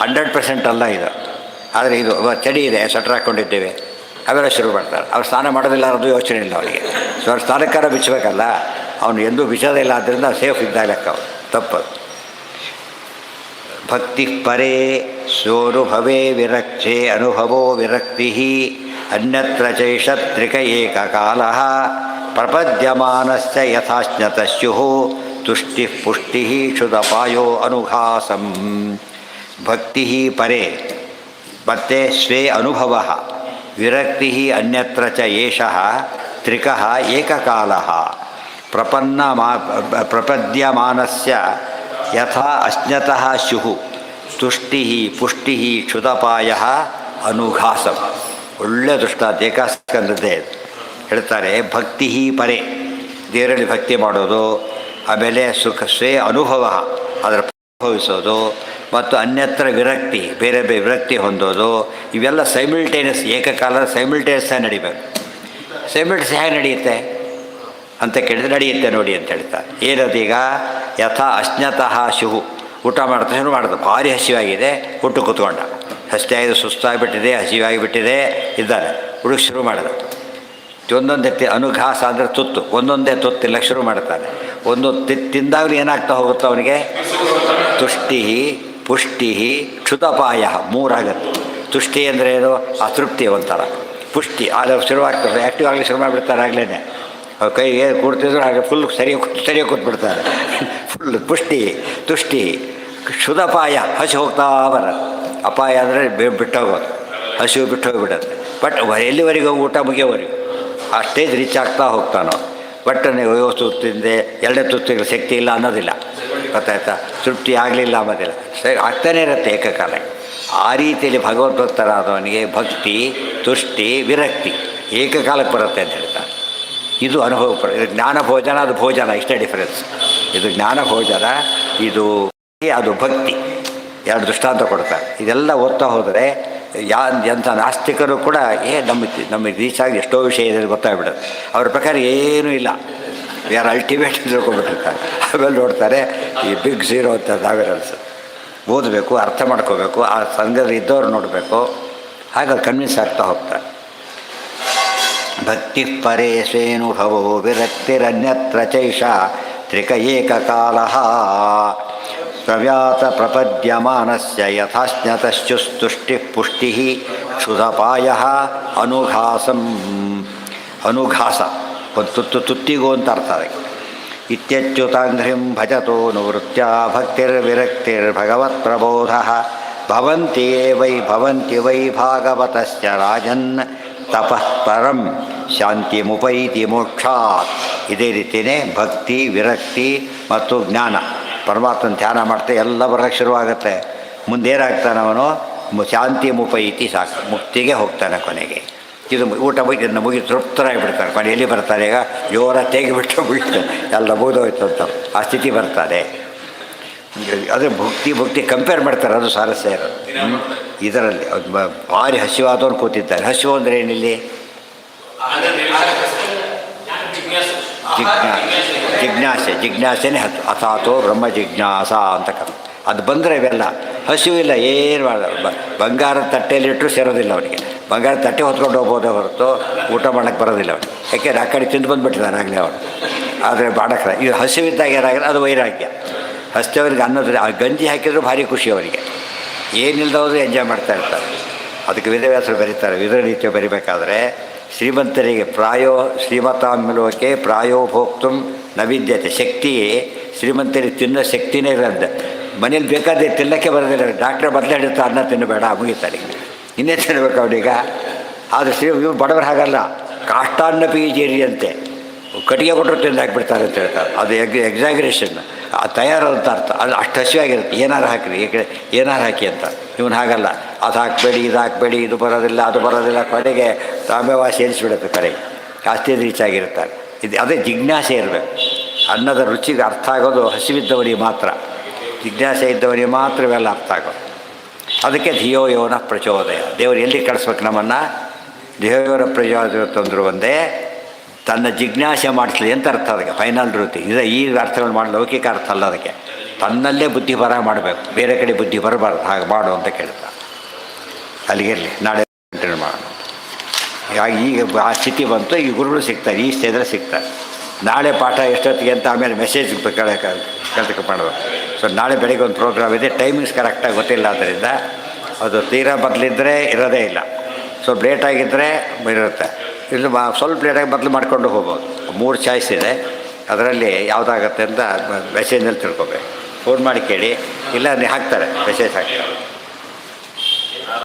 100% ಅಲ್ಲ ಇದು. ಆದರೆ ಇದು ಚಳಿ ಇದೆ, ಸ್ವೆಟ್ರ್ ಹಾಕ್ಕೊಂಡಿದ್ದೇವೆ, ಅವೆಲ್ಲ ಶುರು ಮಾಡ್ತಾರೆ. ಅವ್ರು ಸ್ನಾನ ಮಾಡೋದಿಲ್ಲ ಅನ್ನೋದು ಯೋಚನೆ ಇಲ್ಲ ಅವರಿಗೆ. ಸೊ ಅವ್ರು ಸ್ನಾನಕ್ಕಾರ ಬಿಚ್ಚಬೇಕಲ್ಲ, ಅವನು ಎಂದೂ ಬಿಚ್ಚೋದೇ ಇಲ್ಲ. ಆದ್ದರಿಂದ ಸೇಫ್ ಇದ್ದಾಗ ಲೆಕ್ಕ ಅವರು. ತಪ್ಪದು. ಭಕ್ತಿ ಪರೇ ಸೋನುಭವೇ ವಿರಕ್ತೆ ಅನುಭವೋ ವಿರಕ್ತಿ ಅನ್ಯತ್ರ ಚೈಷತ್ರಿಕ ಏಕಕಾಲ ಪ್ರಪದ್ಯಮಾನಸ್ಯ ಯಥಾಜ್ಞತ ಸ್ಯುಃ ತುಷ್ಟಿ ಪುಷ್ಟಿ ಕ್ಷುದಪಾಯೋ ಅನುಘಾಸಂ. ಭಕ್ತಿ ಪರೇ ಮತ್ತೆ ಸ್ವೇ ಅನುಭವ ವಿರಕ್ತಿ ಅನ್ಯತ್ರ ಚ ಏಷಃ ತ್ರಿಕಃ ಏಕಕಾಲಃ ಪ್ರಪದ್ಯಮಾನಸ್ಯ ಯಥಾ ಅಜ್ಞತಃ ಸ್ಯುಃ ತುಷ್ಟಿ ಪುಷ್ಟಿ ಕ್ಷುದಪಾಯ ಅನುಘಾಸಂ. ಒಳ್ಳೆಯ ದೃಷ್ಟಾಂತ ಏಕಾಸ್ಕಂದದ್ದೇ ಹೇಳ್ತಾರೆ. ಭಕ್ತಿ ಪರೇ, ದೇವರಲ್ಲಿ ಭಕ್ತಿ ಮಾಡೋದು, ಆಮೇಲೆ ಸುಖ ಸ್ವೇ ಅನುಭವ ಅದರ ಅನುಭವಿಸೋದು, ಮತ್ತು ಅನ್ಯತ್ರ ವಿರಕ್ತಿ ಬೇರೆ ಬೇರೆ ವಿರಕ್ತಿ ಹೊಂದೋದು, ಇವೆಲ್ಲ ಸೈಮಿಲ್ಟೇನಿಯಸ್, ಏಕಕಾಲ ಸೈಮಿಲ್ಟೇನಿಯಸ್ ಆಗಿ ನಡಿಬೇಕು. ಸೈಮಿಲ್ಟೇನಿಯಸ್ ಹೇಗೆ ನಡೆಯುತ್ತೆ ಅಂತ ಕೇಳಿದ್ರೆ ನಡೆಯುತ್ತೆ ನೋಡಿ ಅಂತ ಹೇಳ್ತಾರೆ. ಏನದೀಗ ಯಥಾ ಅಜ್ಞತಃ ಶುಹು, ಊಟ ಮಾಡ್ತಾ ಶುರು ಮಾಡೋದು. ಭಾರಿ ಹಸಿವಾಗಿದೆ, ಹುಟ್ಟು ಕೂತ್ಕೊಂಡ. ಹಸಿಯಾಗಿದೆ, ಸುಸ್ತಾಗಿಬಿಟ್ಟಿದೆ, ಹಸಿವಾಗಿಬಿಟ್ಟಿದೆ, ಇದ್ದಾನೆ. ಹುಡುಗ ಶುರು ಮಾಡೋದು. ಒಂದೊಂದೇ ಅನುಘಾಸ ಅಂದರೆ ತುತ್ತು, ಒಂದೊಂದೇ ತುತ್ತಿಲ್ಲ ಶುರು ಮಾಡ್ತಾನೆ. ಒಂದೊಂದು ತಿಂದಾಗಲೂ ಏನಾಗ್ತಾ ಹೋಗುತ್ತೋ ಅವನಿಗೆ? ತುಷ್ಟಿ ಪುಷ್ಟಿ ಕ್ಷುತಪಾಯ, ಮೂರಾಗತ್ತೆ. ತುಷ್ಟಿ ಅಂದರೆ ಏನು? ಅತೃಪ್ತಿ ಒಂಥರ. ಪುಷ್ಟಿ ಅಲ್ಲಿ ಶುರುವಾಗ್ತದೆ, ಆ್ಯಕ್ಟಿವ್ ಆಗಲಿ ಶುರು ಮಾಡಿಬಿಡ್ತಾರೆ. ಆಗಲೇ ಕೈ ಏನು ಕೂಡ್ತಿದ್ರು ಹಾಗೆ ಫುಲ್ ಸರಿಯಾಗಿ ಕೂತ್ಬಿಡ್ತಾರೆ. ಫುಲ್ ಪುಷ್ಟಿ ತುಷ್ಟಿ ಕ್ಷುದಪಾಯ, ಹಸಿ ಹೋಗ್ತಾ ಬರೋದು. ಅಪಾಯ ಅಂದರೆ ಬಿಟ್ಟೋಗೋದು, ಹಸಿವು ಬಿಟ್ಟು ಹೋಗಿಬಿಡೋದು. ಬಟ್ ಎಲ್ಲಿವರೆಗೂ ಊಟ ಮುಗಿಯೋವರೆಗೂ ಆ ಸ್ಟೇಜ್ ರೀಚ್ ಆಗ್ತಾ ಹೋಗ್ತಾನೋ. ಬಟ್ ನೀವು ತುತ್ತಿಂದೆ ಎರಡನೇ ತುತ್ತಿಗೆ ಶಕ್ತಿ ಇಲ್ಲ ಅನ್ನೋದಿಲ್ಲ. ಗೊತ್ತಾಯ್ತಾ? ತೃಪ್ತಿ ಆಗಲಿಲ್ಲ ಅನ್ನೋದಿಲ್ಲ, ಸರಿ ಆಗ್ತಾನೇ ಇರುತ್ತೆ ಏಕಕಾಲ. ಆ ರೀತಿಯಲ್ಲಿ ಭಗವದ್ಭಕ್ತರಾದವನಿಗೆ ಭಕ್ತಿ ತುಷ್ಟಿ ವಿರಕ್ತಿ ಏಕಕಾಲಕ್ಕೆ ಬರುತ್ತೆ ಅಂತ ಹೇಳ್ತಾರೆ. ಇದು ಅನುಭವ. ಇದು ಜ್ಞಾನ ಭೋಜನ, ಅದು ಭೋಜನ, ಇಷ್ಟೇ ಡಿಫರೆನ್ಸ್. ಇದು ಜ್ಞಾನ ಭೋಜನ, ಇದು ಅದು ಭಕ್ತಿ. ಎರಡು ದೃಷ್ಟಾಂತ ಕೊಡ್ತಾರೆ. ಇದೆಲ್ಲ ಓದ್ತಾ ಹೋದರೆ ಎಂಥ ನಾಸ್ತಿಕರು ಕೂಡ ನಮಗೆ ರೀಚಾಗಿ ಎಷ್ಟೋ ವಿಷಯ ಇದೆ ಗೊತ್ತಾಗ್ಬಿಡುತ್ತೆ. ಅವ್ರ ಪ್ರಕಾರ ಏನೂ ಇಲ್ಲ, ಯಾರು ಅಲ್ಟಿಮೇಟ್ ತಿಳ್ಕೊಂಡ್ಬಿಟ್ಟಿರ್ತಾರೆ. ಆಮೇಲೆ ನೋಡ್ತಾರೆ ಈ ಬಿಗ್ ಝೀರೋ ಅಂತ ನಾವೇನು ಅನ್ಸುತ್ತೆ. ಓದಬೇಕು, ಅರ್ಥ ಮಾಡ್ಕೋಬೇಕು, ಆ ಸಂಘದಲ್ಲಿ ಇದ್ದವ್ರು ನೋಡಬೇಕು, ಹಾಗೆ ಕನ್ವಿನ್ಸ್ ಆಗ್ತಾ ಹೋಗ್ತಾರೆ. ಭಕ್ತಿ ಪರೇ ಸ್ವೇನುಭವೋ ವಿರಕ್ತಿರನ್ಯತ್ರ ಚೈಷ ತ್ರಿಕ ಏಕಕಾಲಃ ಪ್ರವ್ಯಾತ ಪ್ರಪದ್ಯಮಾನಸ್ಯ ಯಥಾಜ್ಞತಶ್ಚುಸ್ತುಷ್ಟಿ ಪುಷ್ಟಿ ಕ್ಷುಧಪಾಯ ಅನುಘಾಸಂ. ಅನುಘಾಸ ಒಂದು ತುತ್ತಿಗೂ ಅಂತ ಅರ್ಥ ಅದಕ್ಕೆ. ಇತ್ಯಚ್ಯುತಾಂಘ್ರಿಂ ಭಜತೋ ನಿವೃತ್ಯ ಭಕ್ತಿರ್ವಿರಕ್ತಿರ್ಭಗವತ್ ಪ್ರಬೋಧ ಭವಂತಿ ವೈ ಭಾಗವತಸ್ಯ ರಾಜನ್ ತಪಃ ಪರಂ ಶಾಂತಿಮುಪೈತಿ ಮೋಕ್ಷಾತ್. ಇದೇ ರೀತಿಯೇ ಭಕ್ತಿ ವಿರಕ್ತಿ ಮತ್ತು ಜ್ಞಾನ. ಪರಮಾತ್ಮನ ಧ್ಯಾನ ಮಾಡ್ತಾ ಎಲ್ಲ ಬರೋಕ್ಕೆ ಶುರುವಾಗುತ್ತೆ. ಮುಂದೇನಾಗ್ತಾನೆ ಅವನು? ಶಾಂತಿ ಮುಪೈತಿ, ಸಾಕು ಮುಕ್ತಿಗೆ ಹೋಗ್ತಾನೆ ಕೊನೆಗೆ. ಇದು ಊಟ ಮುಗಿ ತೃಪ್ತರಾಗಿಬಿಡ್ತಾರೆ. ಕೊನೆ ಎಲ್ಲಿ ಬರ್ತಾರೆ? ಈಗ ಜೋರ ತೆಗಿಬಿಟ್ಟು ಬಿಡ್ತಾರೆ, ಎಲ್ಲ ಮುಗಿದೋಯ್ತು ಅಂತ ಆ ಸ್ಥಿತಿ ಬರ್ತಾರೆ. ಅದೇ ಭಕ್ತಿ ಕಂಪೇರ್ ಮಾಡ್ತಾರೆ, ಅದು ಸಾರಸ್ಯ ಇರೋದು ಇದರಲ್ಲಿ. ಭಾರಿ ಹಸಿವಾದವ್ರು ಕೂತಿದ್ದಾರೆ. ಹಸಿವು ಅಂದರೆ ಏನಿಲ್ಲಿ ಜಿಜ್ಞಾಸೆನೇ ಅಥಾತೋ ಬ್ರಹ್ಮ ಜಿಜ್ಞಾಸ ಅಂತ ಅದು ಬಂದರೆ ಇವೆಲ್ಲ ಹಸಿವಿಲ್ಲ, ಏನು ಬಂಗಾರದ ತಟ್ಟೆಯಲ್ಲಿಟ್ಟರು ಸೇರೋದಿಲ್ಲ ಅವನಿಗೆ. ಬಂಗಾರದ ತಟ್ಟೆ ಹೊತ್ಕೊಂಡು ಹೋಗ್ಬೋದೇ ಹೊರತು ಊಟ ಮಾಡೋಕ್ಕೆ ಬರೋದಿಲ್ಲ ಅವನಿಗೆ. ಯಾಕೆಂದ್ರೆ ಆ ಕಡೆ ತಿಂದು ಬಂದುಬಿಟ್ಟಿದ್ದಾನೆ ಆಗಲೇ ಅವನು. ಆದರೆ ಬಾಡಕ್ಕೆ ಇದು ಹಸಿವಿದ್ದಾಗ ಏನಾಗಿಲ್ಲ, ಅದು ವೈರಾಗ್ಯ. ಹಸ್ತವರಿಗೆ ಅನ್ನೋದ್ರೆ ಆ ಗಂಜಿ ಹಾಕಿದ್ರು ಭಾರಿ ಖುಷಿ ಅವರಿಗೆ. ಏನಿಲ್ಲದವರು ಎಂಜಾಯ್ ಮಾಡ್ತಾ ಇರ್ತಾರೆ. ಅದಕ್ಕೆ ವೇದವ್ಯಾಸರು ಬರೀತಾರೆ, ವಿದುರನೀತಿ ಬರಿಬೇಕಾದ್ರೆ ಶ್ರೀಮಂತರಿಗೆ ಶ್ರೀಮತಾಂಬಲೋಕೆ ಪ್ರಾಯೋ ಭೋಕ್ತುಂ ನ ವಿದ್ಯತೆ. ಶಕ್ತಿ ಶ್ರೀಮಂತರಿಗೆ ತಿನ್ನೋ ಶಕ್ತಿನೇ ಇರೋದು. ಮನೇಲಿ ಬೇಕಾದ್ರೆ ತಿನ್ನೋಕ್ಕೆ ಬರೋದಿಲ್ಲ. ಡಾಕ್ಟ್ರೆ ಬದಲಾಡಿರ್ತಾ ಅನ್ನ ತಿನ್ನಬೇಡ ಮುಗಿತಾರೆ. ಇನ್ನೇ ತಿನ್ನಬೇಕು ಅವನೀಗ. ಆದರೆ ಇವ್ರು ಬಡವರು ಹಾಗಲ್ಲ, ಕಾಷ್ಟಾನ್ನ ಪೀಜೇರಿ ಅಂತೆ, ಕಟ್ಟಿಗೆ ಕೊಟ್ಟರು ತಿಂದು ಹಾಕಿಬಿಡ್ತಾರೆ ಅಂತ ಹೇಳ್ತಾರೆ. ಅದು ಎಕ್ಸಾಗ್ರೇಷನ್, ತಯಾರಂತ ಅರ್ಥ. ಅದು ಅಷ್ಟು ಹಸಿವಾಗಿರುತ್ತೆ. ಏನಾರು ಹಾಕಿರಿ, ಏನಾರು ಹಾಕಿ ಅಂತ. ಇವನು ಹಾಗಲ್ಲ, ಅದು ಹಾಕಬೇಡಿ, ಇದು ಹಾಕಬೇಡಿ, ಇದು ಬರೋದಿಲ್ಲ, ಅದು ಬರೋದಿಲ್ಲ, ಕಡೆಗೆ ತಾಮ್ಯವಾಸಿ ಸೇರಿಸ್ಬಿಡುತ್ತೆ ಕಡೆಗೆ. ಜಾಸ್ತಿ ರೀಚ್ ಆಗಿರ್ತಾರೆ. ಅದೇ ಜಿಜ್ಞಾಸೆ ಇರಬೇಕು. ಅನ್ನದ ರುಚಿಗೆ ಅರ್ಥ ಆಗೋದು ಹಸಿವಿದ್ದವನಿಗೆ ಮಾತ್ರ, ಜಿಜ್ಞಾಸೆ ಇದ್ದವನಿಗೆ ಮಾತ್ರ ಇವೆಲ್ಲ ಅರ್ಥ ಆಗೋದು. ಅದಕ್ಕೆ ಧಿಯೋ ಯೋನ ಪ್ರಚೋದಯ. ದೇವರು ಎಲ್ಲಿ ಕಳಿಸ್ಬೇಕು ನಮ್ಮನ್ನು? ಧಿಯೋಯೋನ ಪ್ರಚೋದಯ ತಂದರು ಒಂದೇ, ತನ್ನ ಜಿಜ್ಞಾಸೆ ಮಾಡಿಸ್ಲಿ ಅಂತ ಅರ್ಥ. ಅದಕ್ಕೆ ಫೈನಲ್ ವೃತ್ತಿ ಇದು. ಈ ಅರ್ಥಗಳು ಮಾಡಿ ಲೌಕಿಕ ಅರ್ಥ ಅಲ್ಲ. ಅದಕ್ಕೆ ತನ್ನಲ್ಲೇ ಬುದ್ಧಿ ಬರ ಮಾಡಬೇಕು, ಬೇರೆ ಕಡೆ ಬುದ್ಧಿ ಬರಬಾರ್ದು. ಹಾಗೆ ಮಾಡು ಅಂತ ಕೇಳ್ತಾರೆ. ಅಲ್ಲಿಗಿರಲಿ, ನಾಳೆ ಕಂಟಿನ್ಯೂ ಮಾಡೋಣ. ಈಗ ಆ ಸ್ಥಿತಿ ಬಂತು. ಈ ಗುರುಗಳು ಸಿಗ್ತಾರೆ, ಈ ಸ್ಟೇಜಲ್ಲಿ ಸಿಗ್ತಾರೆ. ನಾಳೆ ಪಾಠ ಎಷ್ಟೊತ್ತಿಗೆ ಅಂತ ಆಮೇಲೆ ಮೆಸೇಜ್ ಕೇಳ್ತಕ್ಕೆ ಮಾಡೋದು. ಸೊ ನಾಳೆ ಬೆಳಗ್ಗೆ ಒಂದು ಪ್ರೋಗ್ರಾಮ್ ಇದೆ, ಟೈಮಿಂಗ್ಸ್ ಕರೆಕ್ಟಾಗಿ ಗೊತ್ತಿಲ್ಲ. ಆದ್ದರಿಂದ ಅದು ತೀರಾ ಬದಲಿದ್ದರೆ ಇರೋದೇ ಇಲ್ಲ, ಸ್ವಲ್ಪ ಲೇಟಾಗಿದ್ದರೆ ಇರುತ್ತೆ. ಇಲ್ಲಿ ಸ್ವಲ್ಪ ಲೇಟಾಗಿ ಬದಲು ಮಾಡ್ಕೊಂಡು ಹೋಗ್ಬೋದು. 3 ಚಾಯ್ಸ್ ಇದೆ, ಅದರಲ್ಲಿ ಯಾವುದಾಗತ್ತೆ ಅಂತ ಮೆಸೇಜ್ನಲ್ಲಿ ತಿಳ್ಕೊಬೇಕು. ಫೋನ್ ಮಾಡಿ ಕೇಳಿ, ಇಲ್ಲ ನೀವು ಹಾಕ್ತಾರೆ, ಮೆಸೇಜ್ ಹಾಕ್ತಾರೆ.